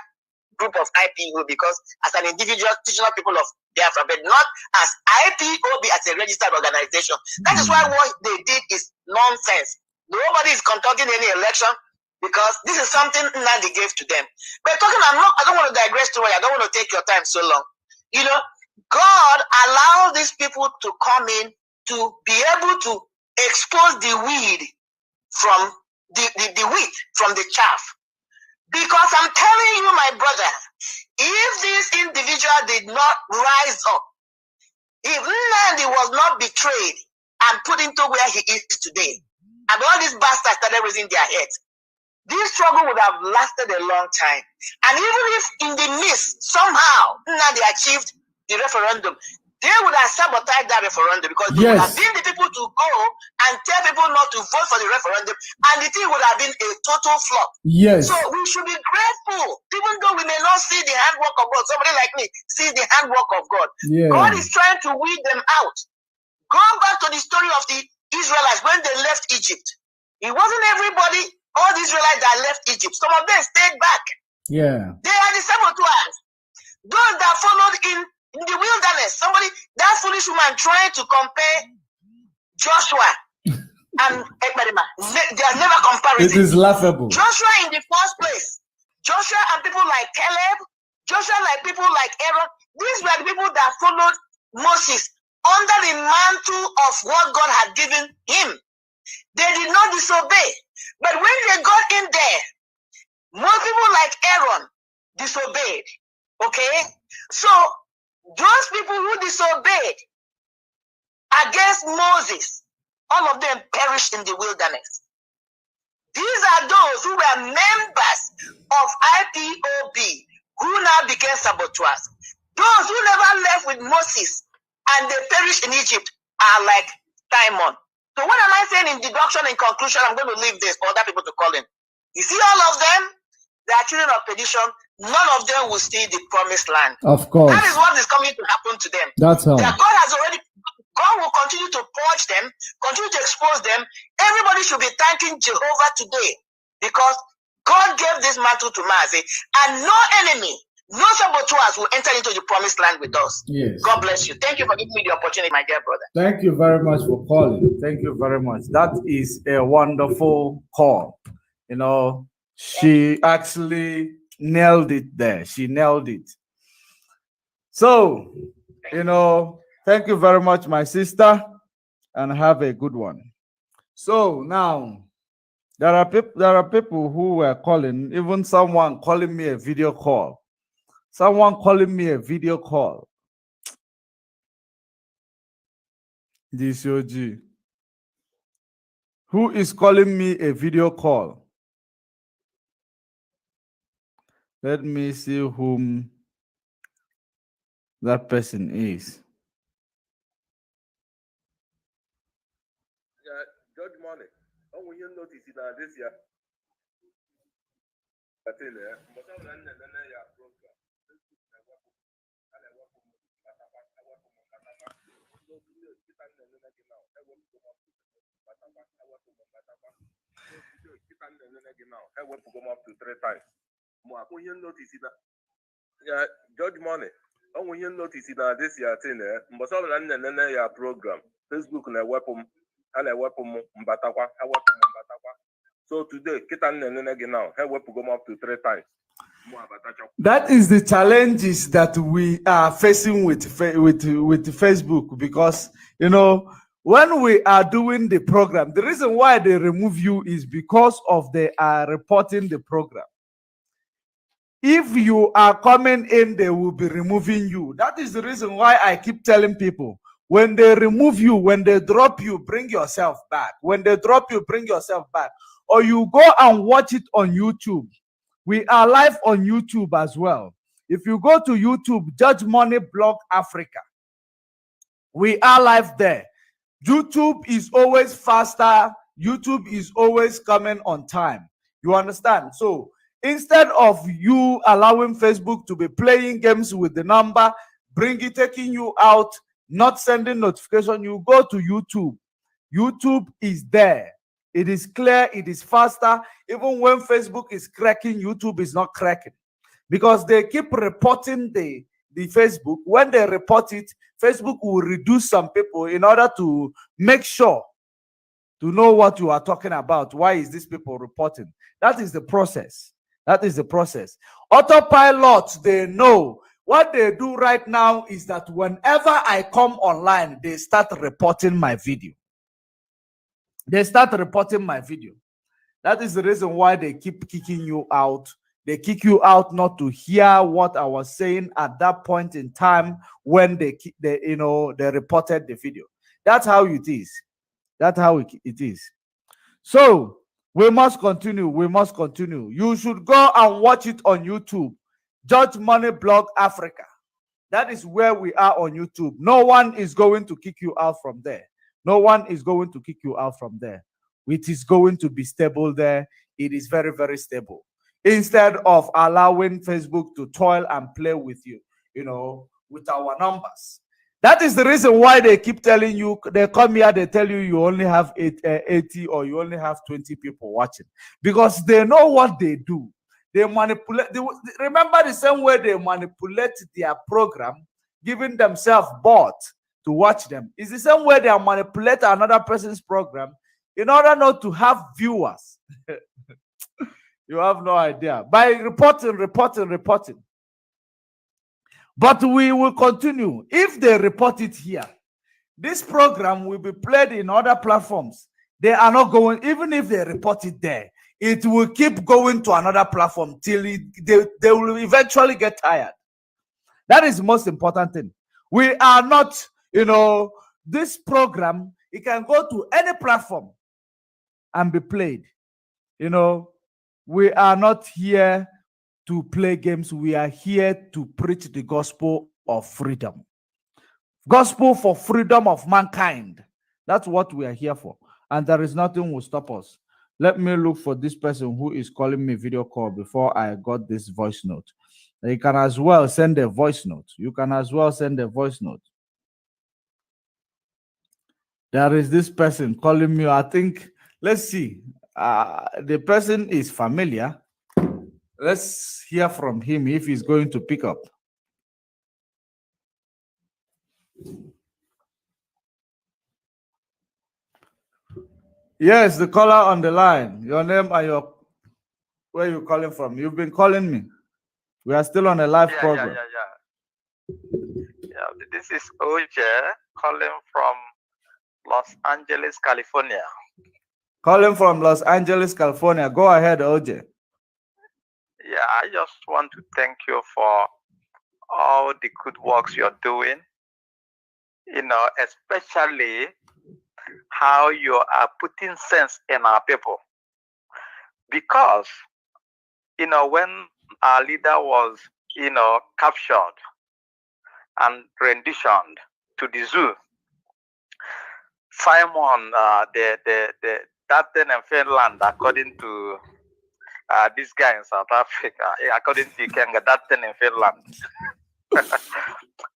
[SPEAKER 9] group of IPOB because as an individual, traditional people of Biafra, but not as IPOB as a registered organization. That is why what they did is nonsense. Nobody is conducting any election because this is something Nnamdi gave to them. But I don't want to digress too much. I don't want to take your time so long. You know, God allowed these people to come in to be able to expose the weed from the wheat from the chaff. Because I'm telling you, my brother, if this individual did not rise up, if Nnamdi was not betrayed and put him to where he is today. And all these bastards started raising their heads. This struggle would have lasted a long time. And even if in the midst, somehow, now they achieved the referendum, they would have sabotaged that referendum because they would have been the people to go and tell people not to vote for the referendum, and the thing would have been a total flop.
[SPEAKER 10] Yes.
[SPEAKER 9] So we should be grateful, even though we may not see the handwork of God. Somebody like me sees the handwork of God.
[SPEAKER 10] Yeah.
[SPEAKER 9] God is trying to weed them out. Go back to the story of the Israelites when they left Egypt. It wasn't everybody, all the Israelites that left Egypt. Some of them stayed back.
[SPEAKER 10] Yeah.
[SPEAKER 9] They are the saboteurs. Those that followed in the wilderness. Somebody, that foolish woman trying to compare Joshua and Ekberima. There's never comparison.
[SPEAKER 10] It is laughable.
[SPEAKER 9] Joshua in the first place. Joshua and people like Caleb. Joshua like people like Aaron. These were the people that followed Moses under the mantle of what God had given him. They did not disobey. But when they got in there, most people like Aaron disobeyed. Okay? So, those people who disobeyed against Moses, all of them perished in the wilderness. These are those who were members of IPOB who now became saboteurs. Those who never left with Moses and they perished in Egypt are like Timon. So what am I saying in deduction and conclusion? I'm going to leave this for other people to call in. You see all of them? They are children of perdition. None of them will see the promised land.
[SPEAKER 10] Of course.
[SPEAKER 9] That is what is coming to happen to them.
[SPEAKER 10] That's how.
[SPEAKER 9] That God will continue to purge them, continue to expose them. Everybody should be thanking Jehovah today because God gave this mantle to Mazi, and no enemy, no saboteurs will enter into the promised land with us.
[SPEAKER 10] Yes.
[SPEAKER 9] God bless you. Thank you for giving me the opportunity, my dear brother.
[SPEAKER 1] Thank you very much for calling. Thank you very much. That is a wonderful call. You know, she actually nailed it there. She nailed it. So, you know, thank you very much, my sister, and have a good one. So now, there are people who were calling, even someone calling me a video call. Someone calling me a video call. DCOG. Who is calling me a video call? Let me see whom that person is.
[SPEAKER 6] Yeah, Judge Money. Oh, when you notice it this year. I tell you, I went to come up to 3 times. When you notice it, yeah, Judge Money. Oh, when you notice it this year, your program, Facebook na weapon, and a weapon Mbatakwa, I weapon Mbatakwa. So today, Kitan now, I went to come up to 3 times.
[SPEAKER 1] That is the challenges that we are facing with Facebook, because you know, when we are doing the program, the reason why they remove you is because of they are reporting the program. If you are coming in, they will be removing you. That is the reason why I keep telling people, when they remove you, when they drop you, bring yourself back. When they drop you, bring yourself back. Or you go and watch it on YouTube. We are live on YouTube as well. If you go to YouTube, Judge Money Blog Africa, we are live there. YouTube is always faster. YouTube is always coming on time. You understand? So instead of you allowing Facebook to be playing games with the number, taking you out, not sending notification, you go to YouTube. YouTube is there. It is clear, it is faster. Even when Facebook is cracking, YouTube is not cracking. Because they keep reporting the Facebook. When they report it, Facebook will reduce some people in order to make sure to know what you are talking about. Why is this people reporting? That is the process. That is the process. Autopilot, they know. What they do right now is that whenever I come online, they start reporting my video. They start reporting my video. That is the reason why they keep kicking you out. They kick you out not to hear what I was saying at that point in time when they reported the video. That's how it is. That's how it is. So we must continue. We must continue. You should go and watch it on YouTube. Judge Money Blog Africa. That is where we are on YouTube. No one is going to kick you out from there. No one is going to kick you out from there. It is going to be stable there. It is very, very stable. Instead of allowing Facebook to toil and play with you, with our numbers. That is the reason why they keep telling you, they come here, they tell you you only have 80 or you only have 20 people watching. Because they know what they do. They manipulate. Remember the same way they manipulate their program, giving themselves bots to watch them. It's the same way they manipulate another person's program in order not to have viewers. You have no idea. By reporting. But we will continue. If they report it here, this program will be played in other platforms. They are not going, even if they report it there, it will keep going to another platform till they will eventually get tired. That is the most important thing. We are not, this program, it can go to any platform and be played. We are not here to play games. We are here to preach the gospel of freedom. Gospel for freedom of mankind. That's what we are here for. And there is nothing will stop us. Let me look for this person who is calling me video call before I got this voice note. You can as well send a voice note. There is this person calling me. I think, let's see. The person is familiar. Let's hear from him if he's going to pick up. Yes, the caller on the line. Your name and where you calling from? You've been calling me. We are still on a live program.
[SPEAKER 11] Yeah, this is OJ calling from Los Angeles, California.
[SPEAKER 1] Calling from Los Angeles, California. Go ahead, OJ.
[SPEAKER 11] Yeah, I just want to thank you for all the good works you're doing. Especially how you are putting sense in our people. Because, when our leader was, captured and renditioned to the zoo, Simon, that thing in Finland, according to this guy in South Africa, according to Kenga, that thing in Finland.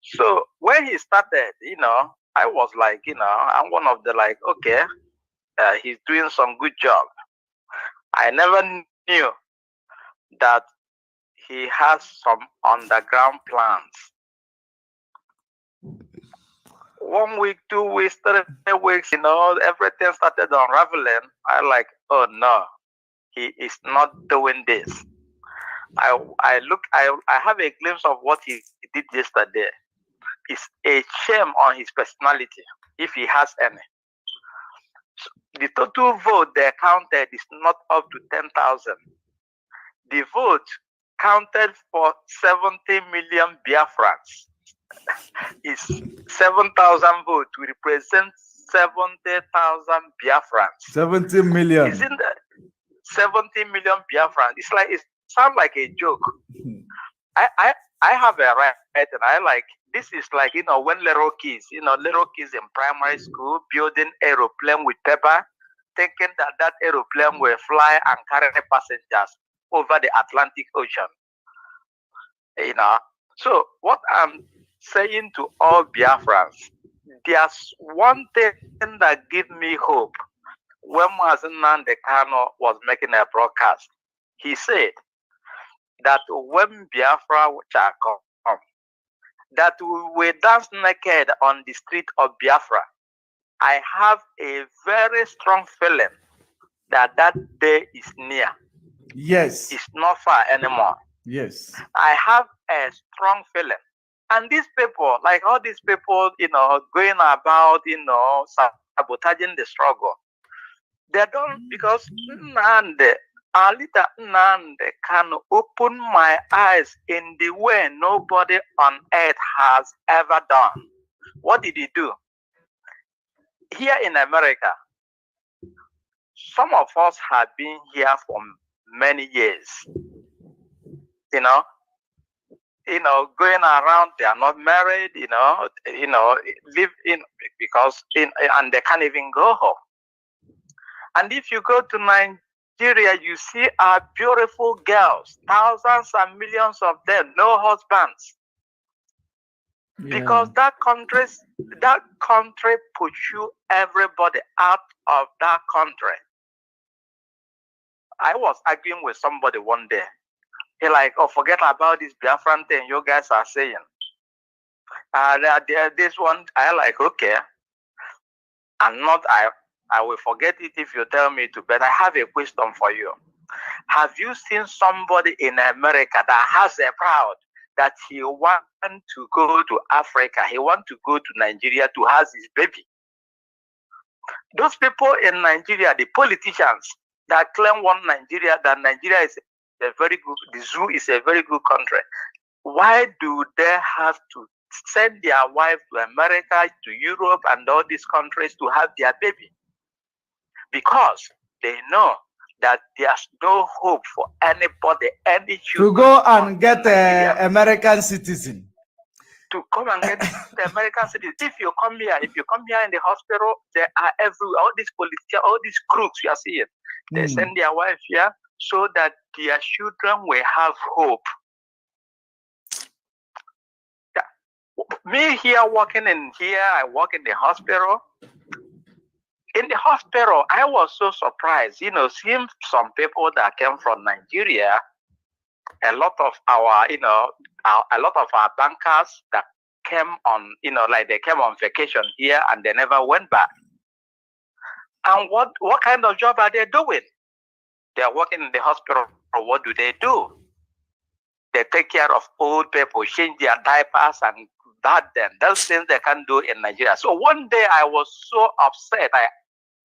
[SPEAKER 11] So when he started, I was like, I'm one of the okay, he's doing some good job. I never knew that he has some underground plans. 1 week, 2 weeks, 3 weeks, everything started unraveling. I oh no, he is not doing this. I have a glimpse of what he did yesterday. It's a shame on his personality, if he has any. So the total vote they counted is not up to 10,000. The vote counted for 70 million Biafrans. Is 7,000 votes to represent 70,000 Biafrans.
[SPEAKER 1] 70 million.
[SPEAKER 11] Isn't that 70 million Biafrans? It sounds like a joke. I have a right, and this is when little kids in primary school building aeroplane with paper, thinking that aeroplane will fly and carry passengers over the Atlantic Ocean. So what I'm saying to all Biafrans, there's one thing that gives me hope. When Nnamdi Kanu was making a broadcast, he said that when Biafra shall come, that we will dance naked on the street of Biafra. I have a very strong feeling that day is near.
[SPEAKER 1] Yes.
[SPEAKER 11] It's not far anymore.
[SPEAKER 1] Yes.
[SPEAKER 11] I have a strong feeling. And these people, all these people, going about, sabotaging the struggle, they don't, because our leader Nnamdi can open my eyes in the way nobody on earth has ever done. What did he do? Here in America, some of us have been here for many years. Going around, they are not married, live in because and they can't even go home. And if you go to Nigeria, you see our beautiful girls, thousands and millions of them, no husbands. Yeah. Because that country puts everybody out of that country. I was arguing with somebody one day. He like, oh, forget about this Biafran thing you guys are saying. This one, I like, okay. I will forget it if you tell me to, but I have a question for you. Have you seen somebody in America that has a proud that he wants to go to Africa, he wants to go to Nigeria to have his baby? Those people in Nigeria, the politicians that claim that Nigeria is a very good, the zoo is a very good country. Why do they have to send their wife to America, to Europe, and all these countries to have their baby? Because they know that there's no hope for anybody, any children.
[SPEAKER 1] To go and get an American citizen.
[SPEAKER 11] To come and get the American citizen. If you come here in the hospital, there are all these politicians, all these crooks you are seeing. They send their wife here so that their children will have hope. Me here working in here, I work in the hospital. In the hospital, I was so surprised, seeing some people that came from Nigeria, a lot of our bankers that came on, they came on vacation here and they never went back. And what kind of job are they doing? They are working in the hospital. What do? They take care of old people, change their diapers and bath them. Those things they can do in Nigeria. So one day I was so upset. I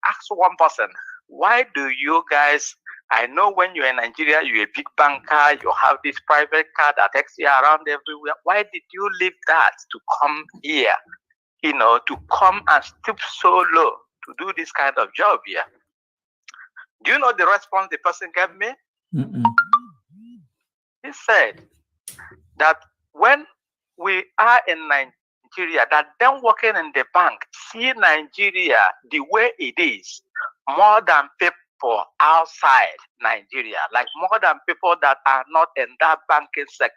[SPEAKER 11] asked one person, why do you guys, I know when you're in Nigeria, you're a big banker, you have this private car that takes you around everywhere. Why did you leave that to come here, to come and stoop so low to do this kind of job here? Do you know the response the person gave me? He said that when we are in Nigeria, that them working in the bank see Nigeria the way it is, more than people outside Nigeria, like more than people that are not in that banking sector.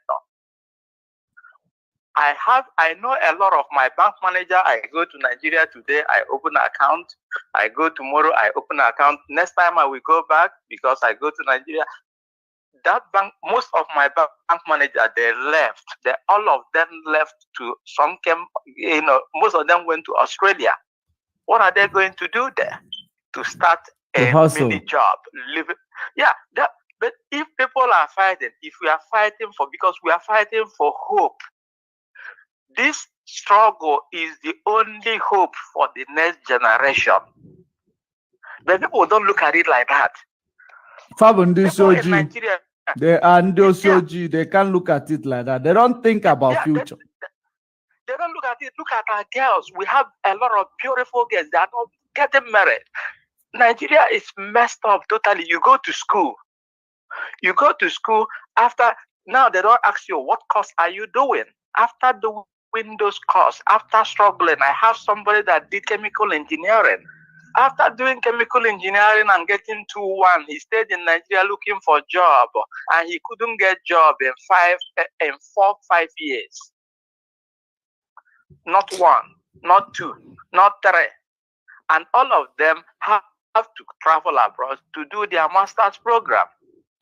[SPEAKER 11] I know a lot of my bank manager. I go to Nigeria today, I open an account. I go tomorrow, I open an account. Next time I will go back because I go to Nigeria. That bank, most of my bank manager, they left. All of them left to some came, most of them went to Australia. What are they going to do there? To start a mini job, living. Yeah, but if people are fighting, if we are fighting because we are fighting for hope, this struggle is the only hope for the next generation. But people don't look at it like that. People in Nigeria,
[SPEAKER 1] they can't look at it like that. They don't think about future.
[SPEAKER 11] They don't look at it. Look at our girls. We have a lot of beautiful girls that are not getting married. Nigeria is messed up totally. You go to school. After, now they don't ask you, what course are you doing? After doing those courses, after struggling, I have somebody that did chemical engineering. After doing chemical engineering and getting 2-1, he stayed in Nigeria looking for a job, and he couldn't get a job in 4-5 years. Not 1, not 2, not 3. And all of them have to travel abroad to do their master's program.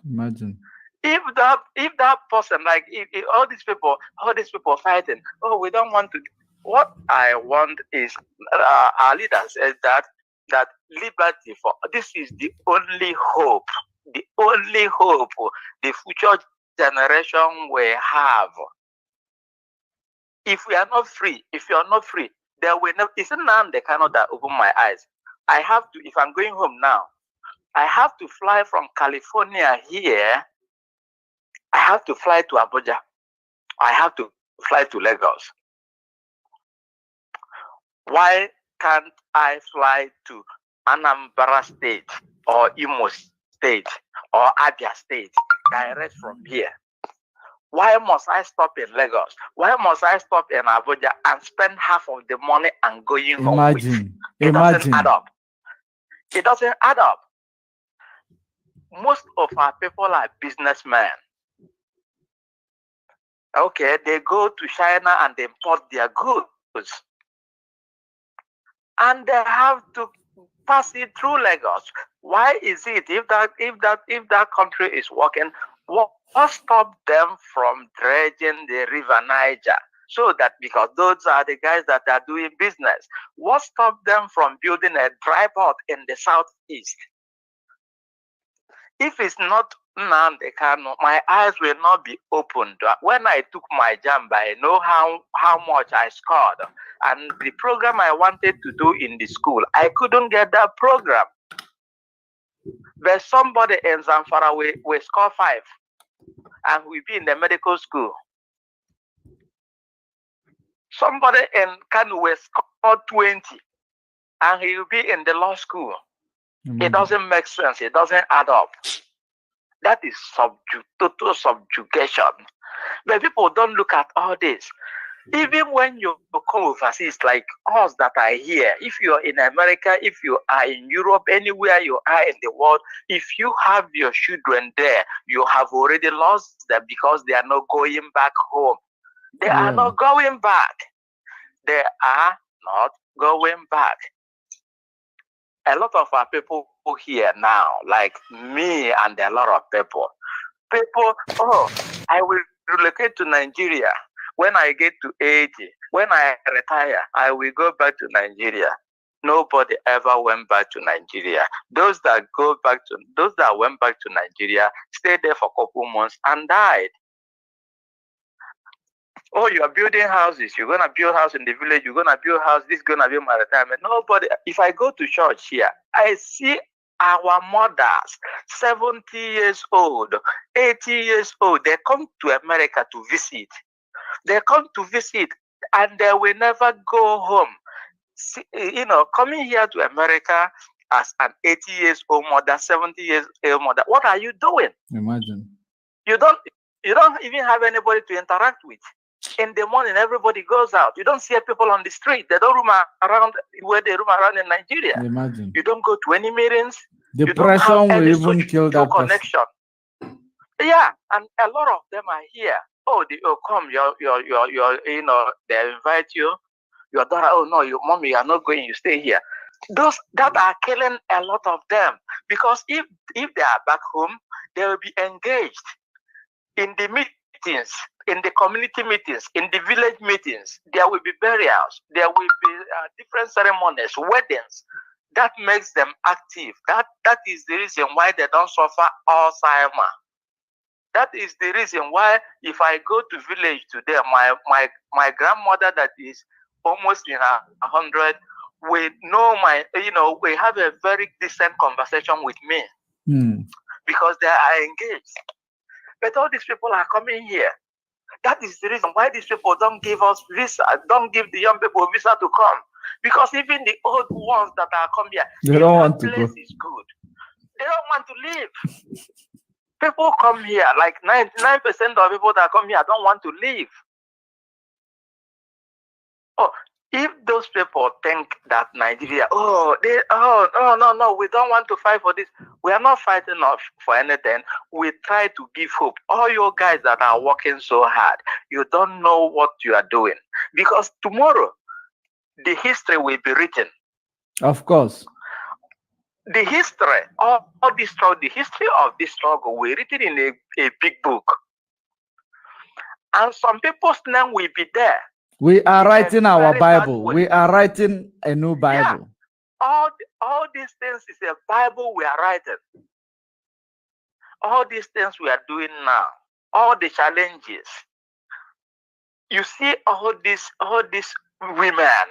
[SPEAKER 1] Imagine.
[SPEAKER 11] If that person, like if all these people fighting, oh, we don't want to. What I want is our leader says that liberty for this is the only hope the future generation will have. If we are not free, there will never. It's not the kind of that open my eyes. I have to, if I'm going home now, I have to fly from California here. I have to fly to Abuja. I have to fly to Lagos. Why can't I fly to Anambra State or Imo State or Abia State direct from here. Why must I stop in Lagos? Why must I stop in Abuja and spend half of the money and going home with? It doesn't add up. It doesn't add up. Most of our people are businessmen. Okay, they go to China and they import their goods. And they have to pass it through Lagos. Why is it if that country is working, what stopped them from dredging the river Niger? So that, because those are the guys that are doing business. What stopped them from building a dry port in the southeast? If it's not Nnamdi Kanu, my eyes will not be opened. When I took my JAMB, I know how much I scored. And the program I wanted to do in the school, I couldn't get that program. There's somebody in Zamfara will score 5 and will be in the medical school. Somebody in Kanu will score 20 and he will be in the law school. It doesn't make sense. It doesn't add up. That is total subjugation. But people don't look at all this. Even when you come overseas, like us that are here, if you're in America, if you are in Europe, anywhere you are in the world, if you have your children there, you have already lost them because they are not going back home. They are not going back. They are not going back. A lot of our people here now, like me and a lot of people, I will relocate to Nigeria. When I get to 80, when I retire, I will go back to Nigeria. Nobody ever went back to Nigeria. Those that went back to Nigeria stayed there for a couple months and died. Oh, you are building houses. You're going to build a house in the village. You're going to build a house. This is going to be my retirement. Nobody. If I go to church here, I see our mothers, 70 years old, 80 years old. They come to America to visit. They come to visit and they will never go home. See, coming here to America as an 80 years old mother, 70 years old mother, what are you doing?
[SPEAKER 10] Imagine.
[SPEAKER 11] You don't even have anybody to interact with. In the morning, everybody goes out. You don't see people on the street. They don't roam around where they roam around in Nigeria.
[SPEAKER 10] Imagine.
[SPEAKER 11] You don't go to any meetings.
[SPEAKER 10] Depression will even kill that
[SPEAKER 11] connection. Yeah, and a lot of them are here. Oh, come, they invite you. Your daughter, oh no, your mommy, you are not going. You stay here. Those that are killing a lot of them, because if they are back home, they will be engaged in the meetings, in the community meetings, in the village meetings. There will be burials. There will be different ceremonies, weddings. That makes them active. That is the reason why they don't suffer Alzheimer. That is the reason why if I go to village today, my grandmother that is almost in her 100, we know we have a very decent conversation with me because they are engaged. But all these people are coming here. That is the reason why these people don't give us visa, don't give the young people visa to come. Because even the old ones that are coming here,
[SPEAKER 10] they don't want to go.
[SPEAKER 11] Is good. They don't want to leave. People come here, like 99% of people that come here don't want to leave. Oh, if those people think that Nigeria, no, we don't want to fight for this. We are not fighting for anything. We try to give hope. All you guys that are working so hard, you don't know what you are doing. Because tomorrow, the history will be written.
[SPEAKER 10] Of course.
[SPEAKER 11] The history, the history of this struggle will be written in a big book. And some people's name will be there.
[SPEAKER 10] We are writing our Bible. We are writing a new Bible.
[SPEAKER 11] Yeah. All these things is a Bible we are writing. All these things we are doing now, all the challenges. You see all these women,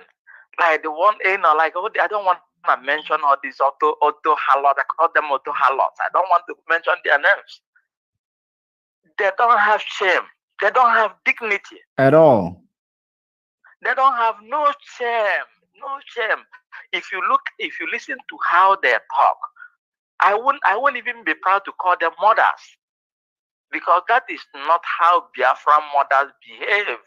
[SPEAKER 11] like the one, I don't want to mention all these auto harlots. I call them auto harlots. I don't want to mention their names. They don't have shame. They don't have dignity
[SPEAKER 10] at all.
[SPEAKER 11] They don't have no shame, no shame. If you listen to how they talk, I won't even be proud to call them mothers, because that is not how Biafran mothers behave.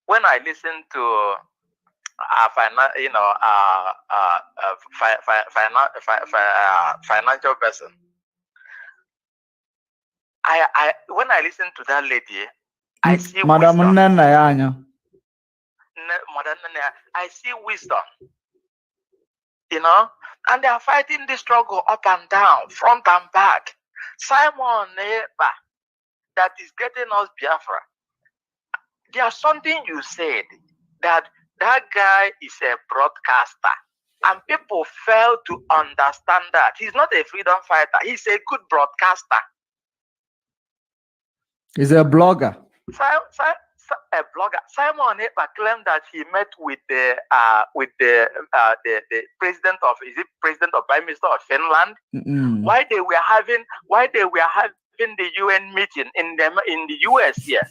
[SPEAKER 11] When I listen to financial person, when I listen to that lady, I see
[SPEAKER 10] Madam
[SPEAKER 11] wisdom. I see wisdom, and they are fighting this struggle up and down, front and back. Simon Neba, that is getting us Biafra. There's something you said, that guy is a broadcaster, and people fail to understand that. He's not a freedom fighter. He's a good broadcaster.
[SPEAKER 10] He's a blogger.
[SPEAKER 11] A blogger. Simon Epa claimed that he met with the president of, is it president or prime minister of Finland? Why they were having the UN meeting in the US here.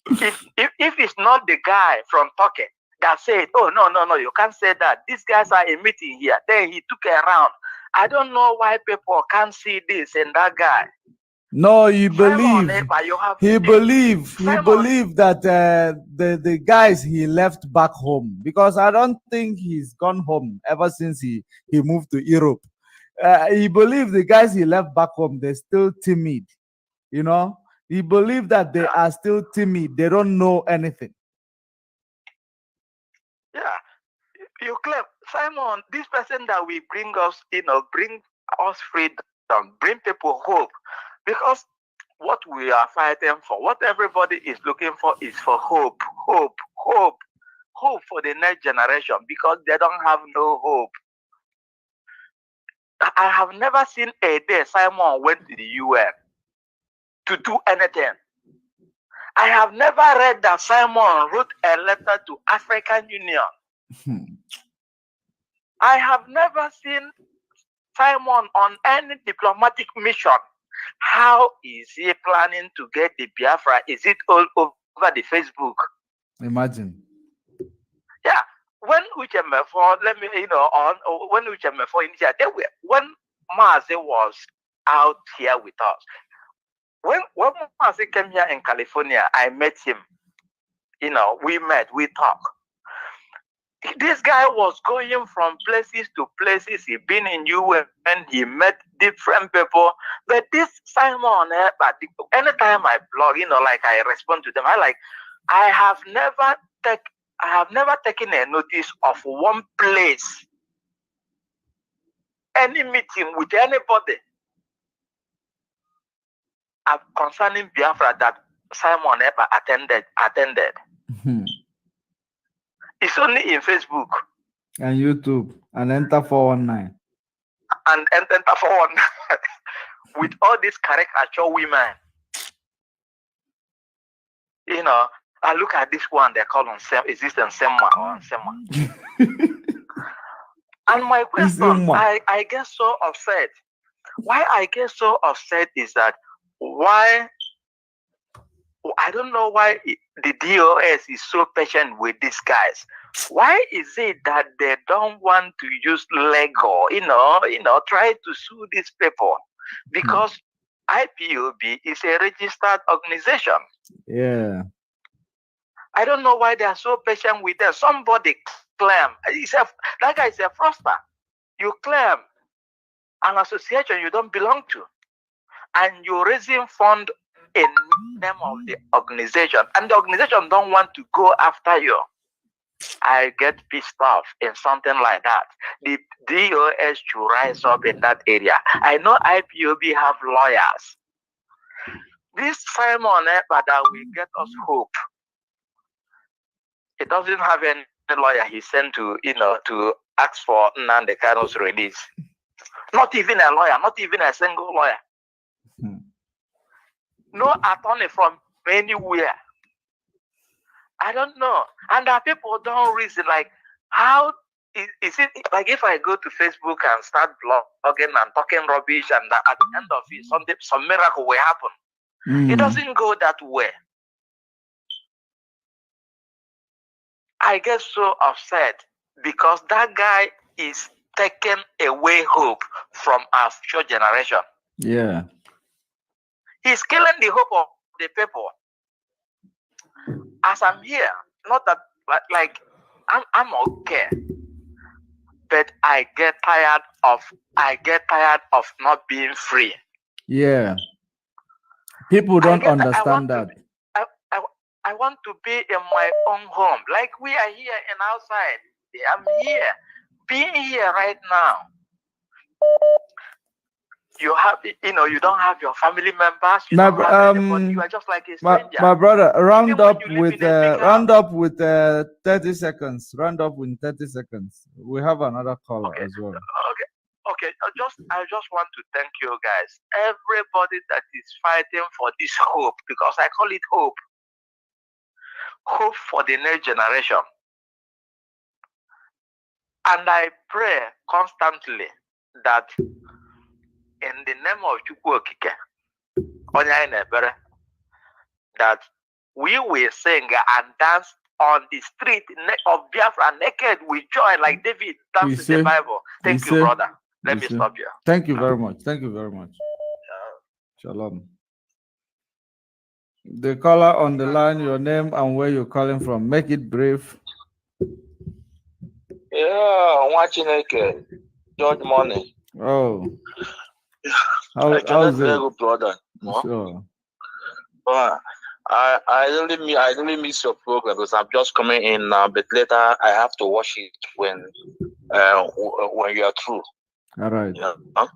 [SPEAKER 11] If it's not the guy from Turkey that said, oh no, you can't say that, these guys are a meeting here, then he took a round. I don't know why people can't see this in that guy.
[SPEAKER 10] No, he believe that the guys he left back home, because I don't think he's gone home ever since he moved to Europe. He believed the guys he left back home, they're still timid, He believed that they are still timid. They don't know anything.
[SPEAKER 11] Yeah, you claim, Simon, this person that we bring us, bring us freedom, bring people hope. Because what we are fighting for, what everybody is looking for, is for hope for the next generation, because they don't have no hope. I have never seen a day Simon went to the UN to do anything. I have never read that Simon wrote a letter to African Union. I have never seen Simon on any diplomatic mission. How is he planning to get the Biafra? Is it all over the Facebook?
[SPEAKER 10] Imagine.
[SPEAKER 11] Yeah. When Uchemefo, when Uchemefo in here, when Mazi was out here with us, when Mazi came here in California, I met him. We met, we talked. This guy was going from places to places. He been in UN and he met different people. But this Simon, but anytime I blog, I respond to them. I have never taken a notice of one place, any meeting with anybody concerning Biafra that Simon ever attended. It's only in Facebook
[SPEAKER 10] and YouTube and Enter 419
[SPEAKER 11] and Enter 419 with all these caricature women. I look at this one they call on Sem. Is this on Semma or on Semma? And my question, I get so upset. Why I get so upset is that I don't know why the DOS is so patient with these guys. Why is it that they don't want to use Lego, try to sue these people? Because IPOB is a registered organization.
[SPEAKER 10] Yeah.
[SPEAKER 11] I don't know why they are so patient with them. Somebody claim, that guy is a fraudster. You claim an association you don't belong to, and you're raising fund in name of the organization, and the organization don't want to go after you. I get pissed off in something like that. The DOS should rise up in that area. I know IPOB have lawyers. This Simon Epa that will get us hope. He doesn't have any lawyer he sent to ask for Nnamdi Kanu's release. Not even a lawyer, not even a single lawyer. No attorney from anywhere. I don't know. And that people don't reason, how is it, if I go to Facebook and start blogging and talking rubbish, and at the end of it, some miracle will happen. It doesn't go that way. I get so upset because that guy is taken away hope from our future generation.
[SPEAKER 1] Yeah.
[SPEAKER 11] He's killing the hope of the people. As I'm here, not that like I'm okay, but I get tired of not being free.
[SPEAKER 1] Yeah. People don't understand that.
[SPEAKER 11] I want to be in my own home, like we are here and outside. I'm here, being here right now. You have, you don't have your family members. You don't have anybody. You are just like a stranger.
[SPEAKER 1] My brother, round up with 30 seconds. Round up in 30 seconds. We have another caller as well.
[SPEAKER 11] Okay. I just want to thank you guys. Everybody that is fighting for this hope, because I call it hope. Hope for the next generation. And I pray constantly that in the name of Chukwu Okike, that we will sing and dance on the street of Biafra naked with joy like David danced in the Bible. Thank you, brother. Let me stop here.
[SPEAKER 1] Thank you very much. Thank you very much. Shalom. The caller on the line, your name and where you're calling from. Make it brief.
[SPEAKER 12] Yeah, watching George Money.
[SPEAKER 1] Oh. How's it?
[SPEAKER 12] Very good brother.
[SPEAKER 1] Sure.
[SPEAKER 12] I really miss your program because I'm just coming in now, but later I have to watch it when you are through.
[SPEAKER 1] All right.
[SPEAKER 12] Yeah. But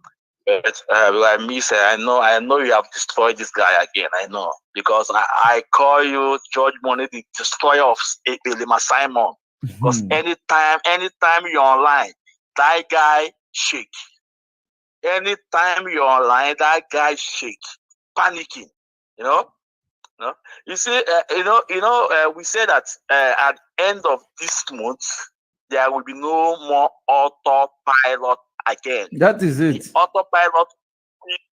[SPEAKER 12] I miss it. I know you have destroyed this guy again. I know because I call you George Money, the destroyer of Elima Simon. Because anytime you're online, that guy shake. Anytime you're online, that guy shake, panicking. You see, we say that at the end of this month there will be no more autopilot again.
[SPEAKER 1] That is it.
[SPEAKER 12] The autopilot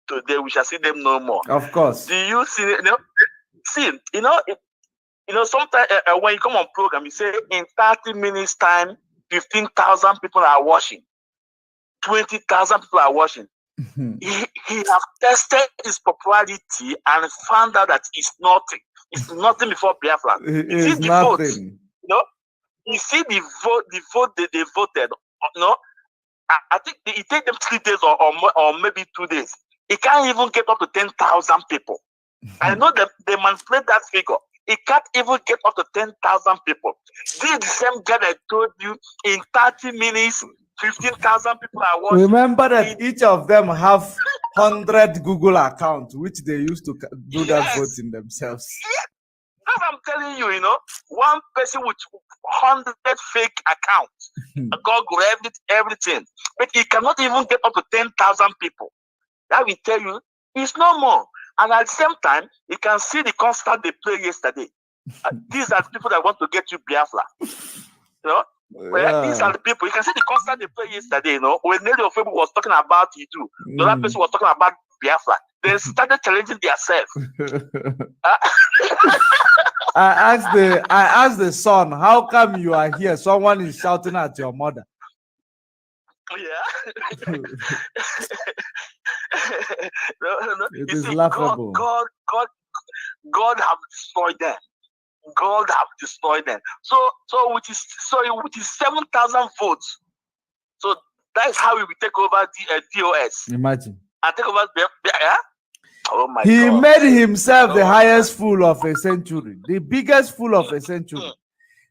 [SPEAKER 12] today we shall see them no more.
[SPEAKER 1] Of course.
[SPEAKER 12] Do you see? Sometimes when you come on program, you say in 30 minutes time, 15,000 people are watching, 20,000 people are watching. He have tested his popularity and found out that it's nothing. It's nothing before Biafra.
[SPEAKER 1] It's nothing.
[SPEAKER 12] Vote, you see the vote they voted. I think it take them 3 days or maybe 2 days. It can't even get up to 10,000 people. I know that they manipulate that figure. It can't even get up to 10,000 people. This is the same guy that told you in 30 minutes, 15,000 people are watching.
[SPEAKER 1] Remember that each of them have 100 Google accounts, which they used to do that voting themselves.
[SPEAKER 12] Yes. As I'm telling you, one person with 100 fake accounts, Google everything, but he cannot even get up to 10,000 people. That will tell you it's no more. And at the same time, you can see the concert they played yesterday. These are the people that want to get you Biafra. These are the people. You can see the concert they played yesterday. When Nelly Ofebu was talking about IDUU, the other person was talking about Biafra. They started challenging themselves.
[SPEAKER 1] I asked the son, how come you are here? Someone is shouting at your mother.
[SPEAKER 12] Yeah.
[SPEAKER 1] It is laughable.
[SPEAKER 12] God have destroyed them. God have destroyed them. So which is 7,000 votes. So that is how we will take over the DOS.
[SPEAKER 1] Imagine.
[SPEAKER 12] And take over yeah? Oh my
[SPEAKER 1] he
[SPEAKER 12] God.
[SPEAKER 1] made himself the highest fool of a century, the biggest fool of a century.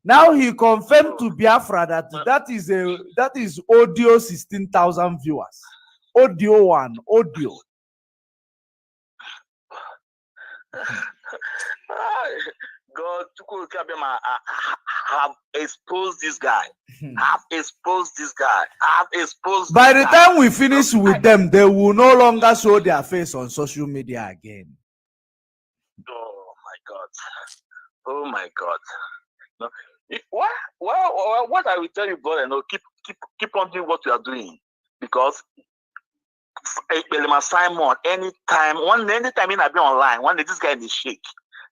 [SPEAKER 1] Now he confirmed to Biafra that is audio 16,000 viewers. Audio 1, audio.
[SPEAKER 12] God have exposed this guy. Have exposed this guy. Have exposed.
[SPEAKER 1] By the time we finish with them, they will no longer show their face on social media again.
[SPEAKER 12] Oh my God. Oh my God. No. What I will tell you, brother, keep on doing what you are doing, because Simon, anytime I be online, one day this guy is shaking.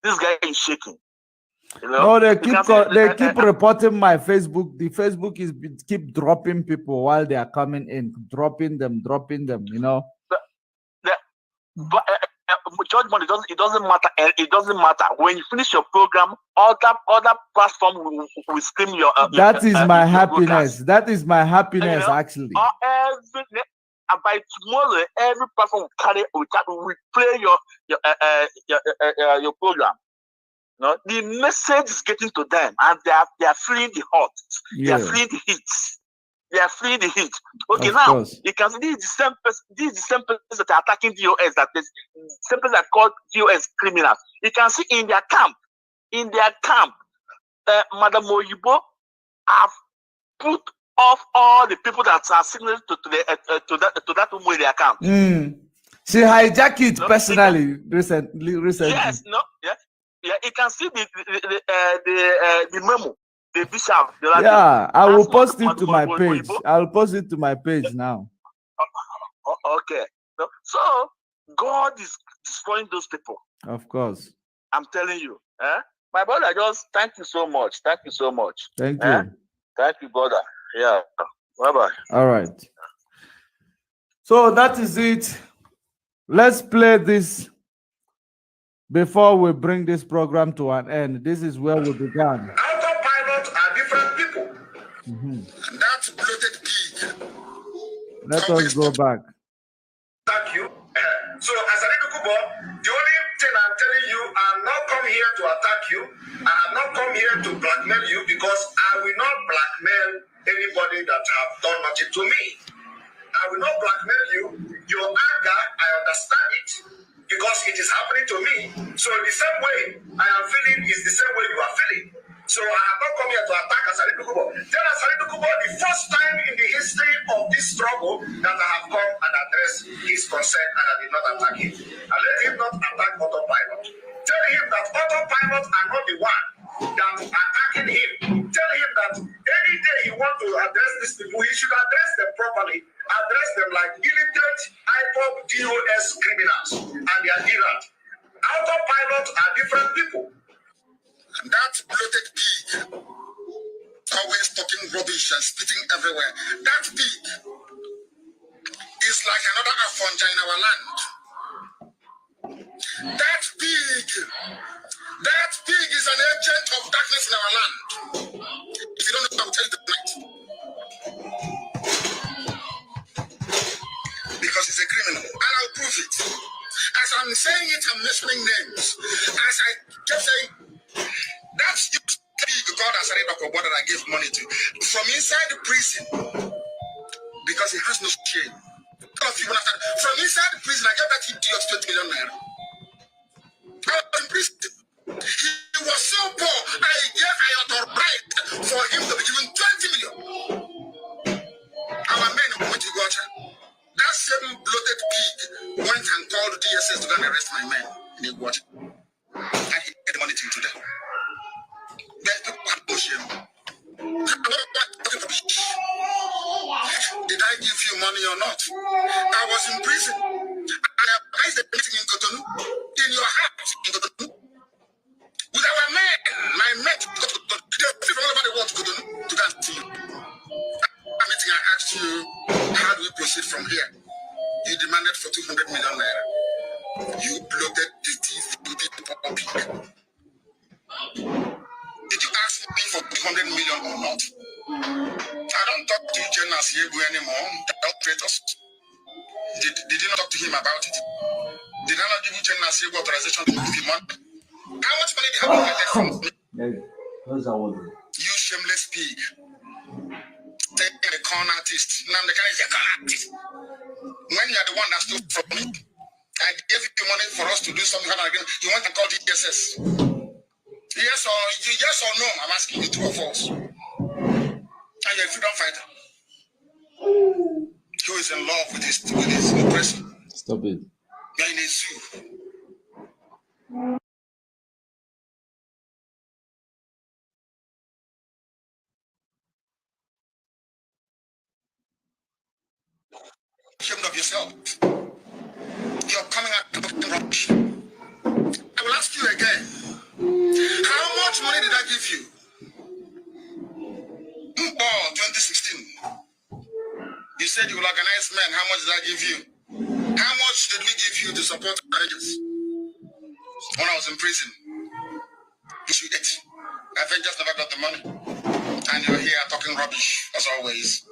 [SPEAKER 12] This guy is shaking. You know,
[SPEAKER 1] no, they keep reporting my Facebook. The Facebook is keep dropping people while they are coming in, dropping them. You know.
[SPEAKER 12] But judgment, it doesn't matter. It doesn't matter when you finish your program. Other platform will stream your.
[SPEAKER 1] That is my happiness. That is my happiness, actually.
[SPEAKER 12] By tomorrow, every platform will play your program. No, the message is getting to them, and they are feeling the hot.
[SPEAKER 1] Yeah.
[SPEAKER 12] They are feeling the heat. They are feeling the heat. Okay,
[SPEAKER 1] of
[SPEAKER 12] now
[SPEAKER 1] course.
[SPEAKER 12] you can see this is the same person. This is the same person that are attacking DOS. That is the same person that called DOS criminals. You can see in their camp, Madam Oyibo have put off all the people that are signal to that woman in their camp.
[SPEAKER 1] She hijacked it personally recently.
[SPEAKER 12] Yes, yeah. You can see the memo. The bishop.
[SPEAKER 1] Yeah, I will post it to my page. I'll post it to my page now.
[SPEAKER 12] Okay. So God is destroying those people.
[SPEAKER 1] Of course.
[SPEAKER 12] I'm telling you. My brother, just thank you so much. Thank you so much.
[SPEAKER 1] Thank you.
[SPEAKER 12] Thank you, brother. Yeah. Bye-bye.
[SPEAKER 1] All right. So that is it. Let's play this before we bring this program to an end. This is where we began.
[SPEAKER 2] Autopilot are different people. That's bloated pig.
[SPEAKER 1] Let us go back.
[SPEAKER 2] Thank you. So, as a little boy, the only thing I'm telling you, I'm not come here to attack you. I have not come here to blackmail you, because I will not blackmail anybody that have done nothing to me. I will not blackmail you. Your anger, I understand it, because it is happening to me. So the same way I am feeling is the same way you are feeling. So I have not come here to attack Asari Kubo. Tell Asari Kubo the first time in the history of this struggle that I have come and addressed his concern, and I did not attack him. And let him not attack Autopilot. Tell him that Autopilot are not the one that are attacking him. Tell him that any day he wants to address these people, he should address them properly. Address them like illiterate IPOP DOS criminals and their dealers. Autopilot are different people. And that bloated pig, always talking rubbish and spitting everywhere, that pig is like another Afonja in our land. That pig is an agent of darkness in our land. If you don't know, I'll tell you tonight. Because he's a criminal, and I'll prove it. As I'm saying it, I'm mentioning names. As I kept saying, that's you God has already talked about that I gave money to from inside the prison, because he has no shame. From inside the prison, I gave that idiot 20 million naira. I was in prison. He was so poor, I authorized for him to be given 20 million. Our men went to Gotcha. That same bloated pig went and called DSS to go and arrest my men in Gotcha. And he paid the money to him today. Did I give you money or not? I was in prison. I advised the meeting in Cotonou, in your house in Cotonou, with our men. My men to go to Cotonou. They are people all over the world to Cotonou to go and see you. At meeting, I asked you, how do we proceed from here? You demanded for 200 million naira. You bloated the teeth, you did the pig. Did you ask me for 200 million or not? I don't talk to Jonas Yegu anymore. Don't treat us. Did you not talk to him about it? Did I not give you Jonas Yegu authorization to give you money? How much money did you have collected from me? You shameless pig. Take a con artist. Now the guy is a con artist. When you are the one that stole from me, I gave you money for us to do something. You went and called the DSS. Yes or no? I'm asking you, true or false. And you're a freedom fighter who is in love with his oppressor.
[SPEAKER 1] Stop it.
[SPEAKER 2] You're in a zoo. Ashamed of yourself. You're coming out of the rubbish. I will ask you again. How much money money did I give you? Oh, 2016. You said you will organize men. How much did I give you? How much did we give you to support Avengers? When I was in prison, you ate. Avengers never got the money. And you're here talking rubbish, as always.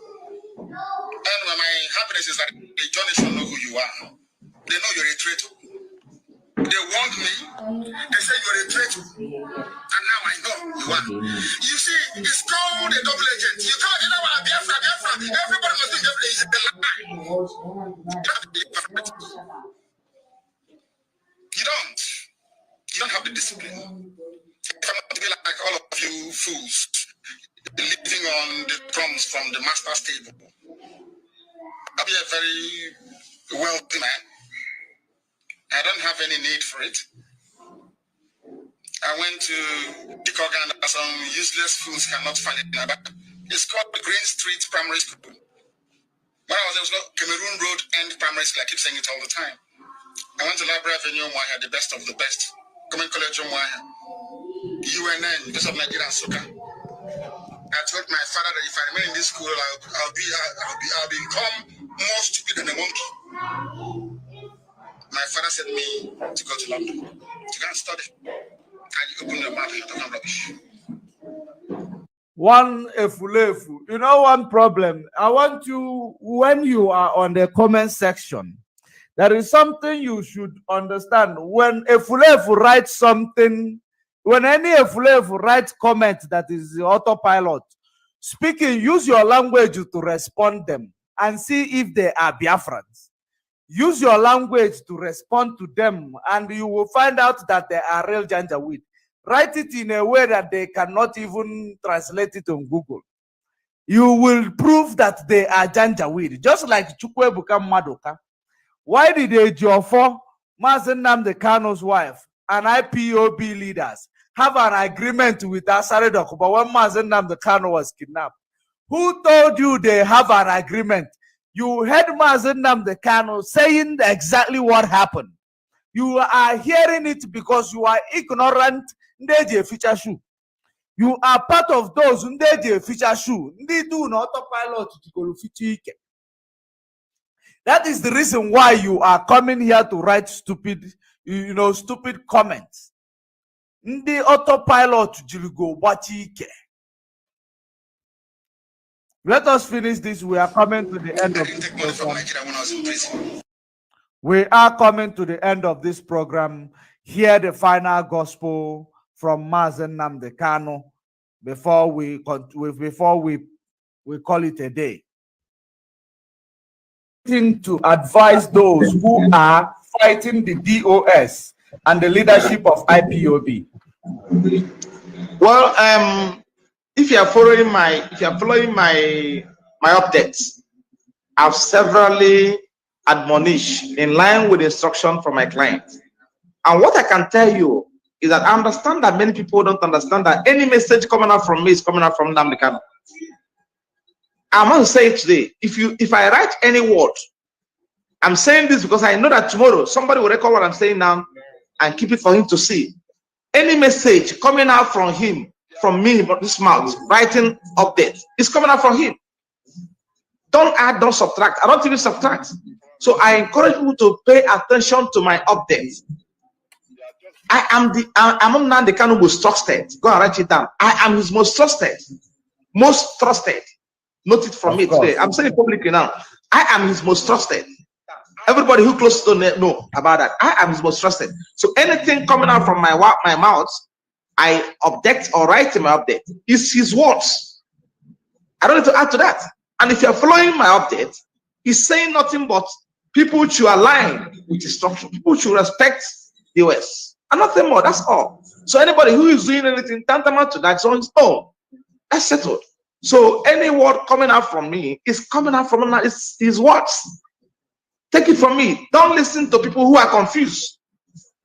[SPEAKER 2] Anyway, my happiness is that the journalists don't know who you are. They know you're a traitor. They warned me. They said you're a traitor. And now I know you are. You see, it's called a double agent. You can't, you know what, Biafra. Everybody must think Biafra is a lie. You don't have the discipline. If I want to be like all of you fools, living on the crumbs from the master's table, I'll be a very wealthy man. I don't have any need for it. I went to Dikogan that some useless fools cannot find it. It's called the Green Street Primary School. When I was there, it was called Cameroon Road End Primary School. I keep saying it all the time. I went to Library Avenue, Mwaya, the best of the best. Government College, Mwaya. UNN, University of Nigeria, Soka. I told my father that if I remain in this school, I'll become more stupid than a monkey. My father sent me to go to London to go and study. And you open your mouth and you're talking rubbish.
[SPEAKER 10] One efulefu. You know one problem. I want you, when you are on the comment section, there is something you should understand. When efulefu writes something, when any efulefu writes comment that is the autopilot, speaking, use your language to respond them and see if they are Biafrans. Use your language to respond to them and you will find out that they are real Janjaweed. Write it in a way that they cannot even translate it on Google. You will prove that they are Janjaweed, just like Chukwuebuka Madoka. Why did Ejiofor, Mazen Nnamdi Kanu's wife, and IPOB leaders have an agreement with Asare Dokuba when Mazen Nnamdi Kanu was kidnapped? Who told you they have an agreement? You heard Mazen Nnamdi Kanu saying exactly what happened. You are hearing it because you are ignorant. You are part of those who feature shoe. They do not autopilot to. That is the reason why you are coming here to write stupid, stupid comments. The autopilot go. Let us finish this. We are coming to the end of this program. We are coming to the end of this program. Hear the final gospel from Mazen Nnamdi Kanu before we call it a day. To advise those who are fighting the DOS and the leadership of IPOB.
[SPEAKER 13] Well, if you are following my updates, I've severally admonished in line with instruction from my clients. And what I can tell you is that I understand that many people don't understand that any message coming out from me is coming out from Nnamdi Kanu. I want to say it today. If I write any word, I'm saying this because I know that tomorrow somebody will record what I'm saying now and keep it for him to see. Any message coming out from him, from me, but this mouth, writing update, is coming out from him. Don't add, don't subtract. I don't even subtract. So I encourage people to pay attention to my updates. I'm Nnamdi Kanu most trusted. Go and write it down. I am his most trusted. Most trusted. Note it from me today. I'm saying it publicly now. I am his most trusted. Everybody who close to know about that. I am his most trusted. So anything coming out from my mouth, I update or write in my update. It's his words. I don't need to add to that. And if you're following my update, he's saying nothing but people should align with his structure. People should respect the US. And nothing more. That's all. So anybody who is doing anything tantamount to that is on his own. That's settled. So any word coming out from me is coming out from him. It's his words. Take it from me. Don't listen to people who are confused.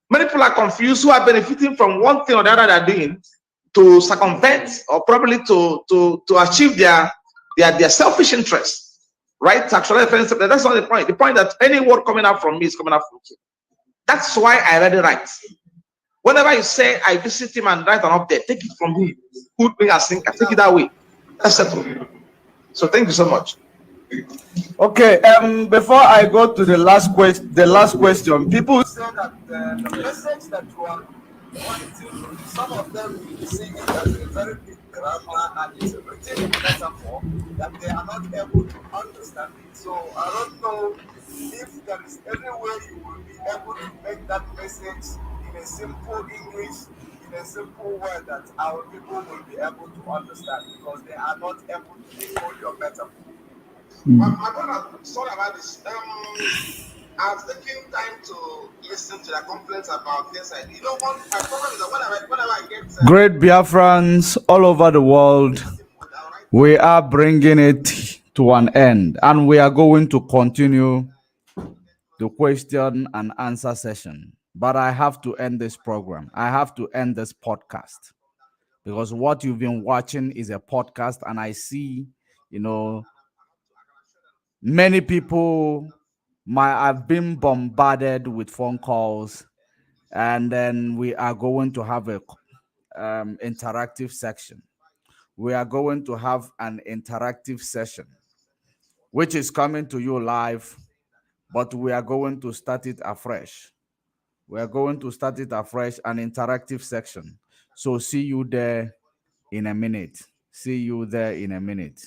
[SPEAKER 13] Many people are confused who are benefiting from one thing or the other they're doing to circumvent or probably to achieve their selfish interests. Right? Actually, that's not the point. The point that any word coming out from me is coming out from you. That's why I read it right. Whenever you say I visit him and write an update, take it from him. Put me as thinker, take it that way. That's settled. So thank you so much.
[SPEAKER 1] Okay, before I go to the last question, people say that the message that you are wanting, some of them see it as a very big grammar and it's written in metaphor that they are not able to understand it. So I don't know if there is any way you will be able to make that message in a simple English, in a simple word that our people will be able to understand because they are not able to decode your metaphor.
[SPEAKER 2] My brother, sorry about this. I've taken time to listen to the complaints about this. You know what? My problem is that whenever I get
[SPEAKER 1] Great Biafrans all over the world, we are bringing it to an end and we are going to continue the question and answer session. But I have to end this program. I have to end this podcast because what you've been watching is a podcast and I see, many people might have been bombarded with phone calls, and then we are going to have a interactive section. We are going to have an interactive session, which is coming to you live, but we are going to start it afresh. We are going to start it afresh, an interactive section. So see you there in a minute. See you there in a minute.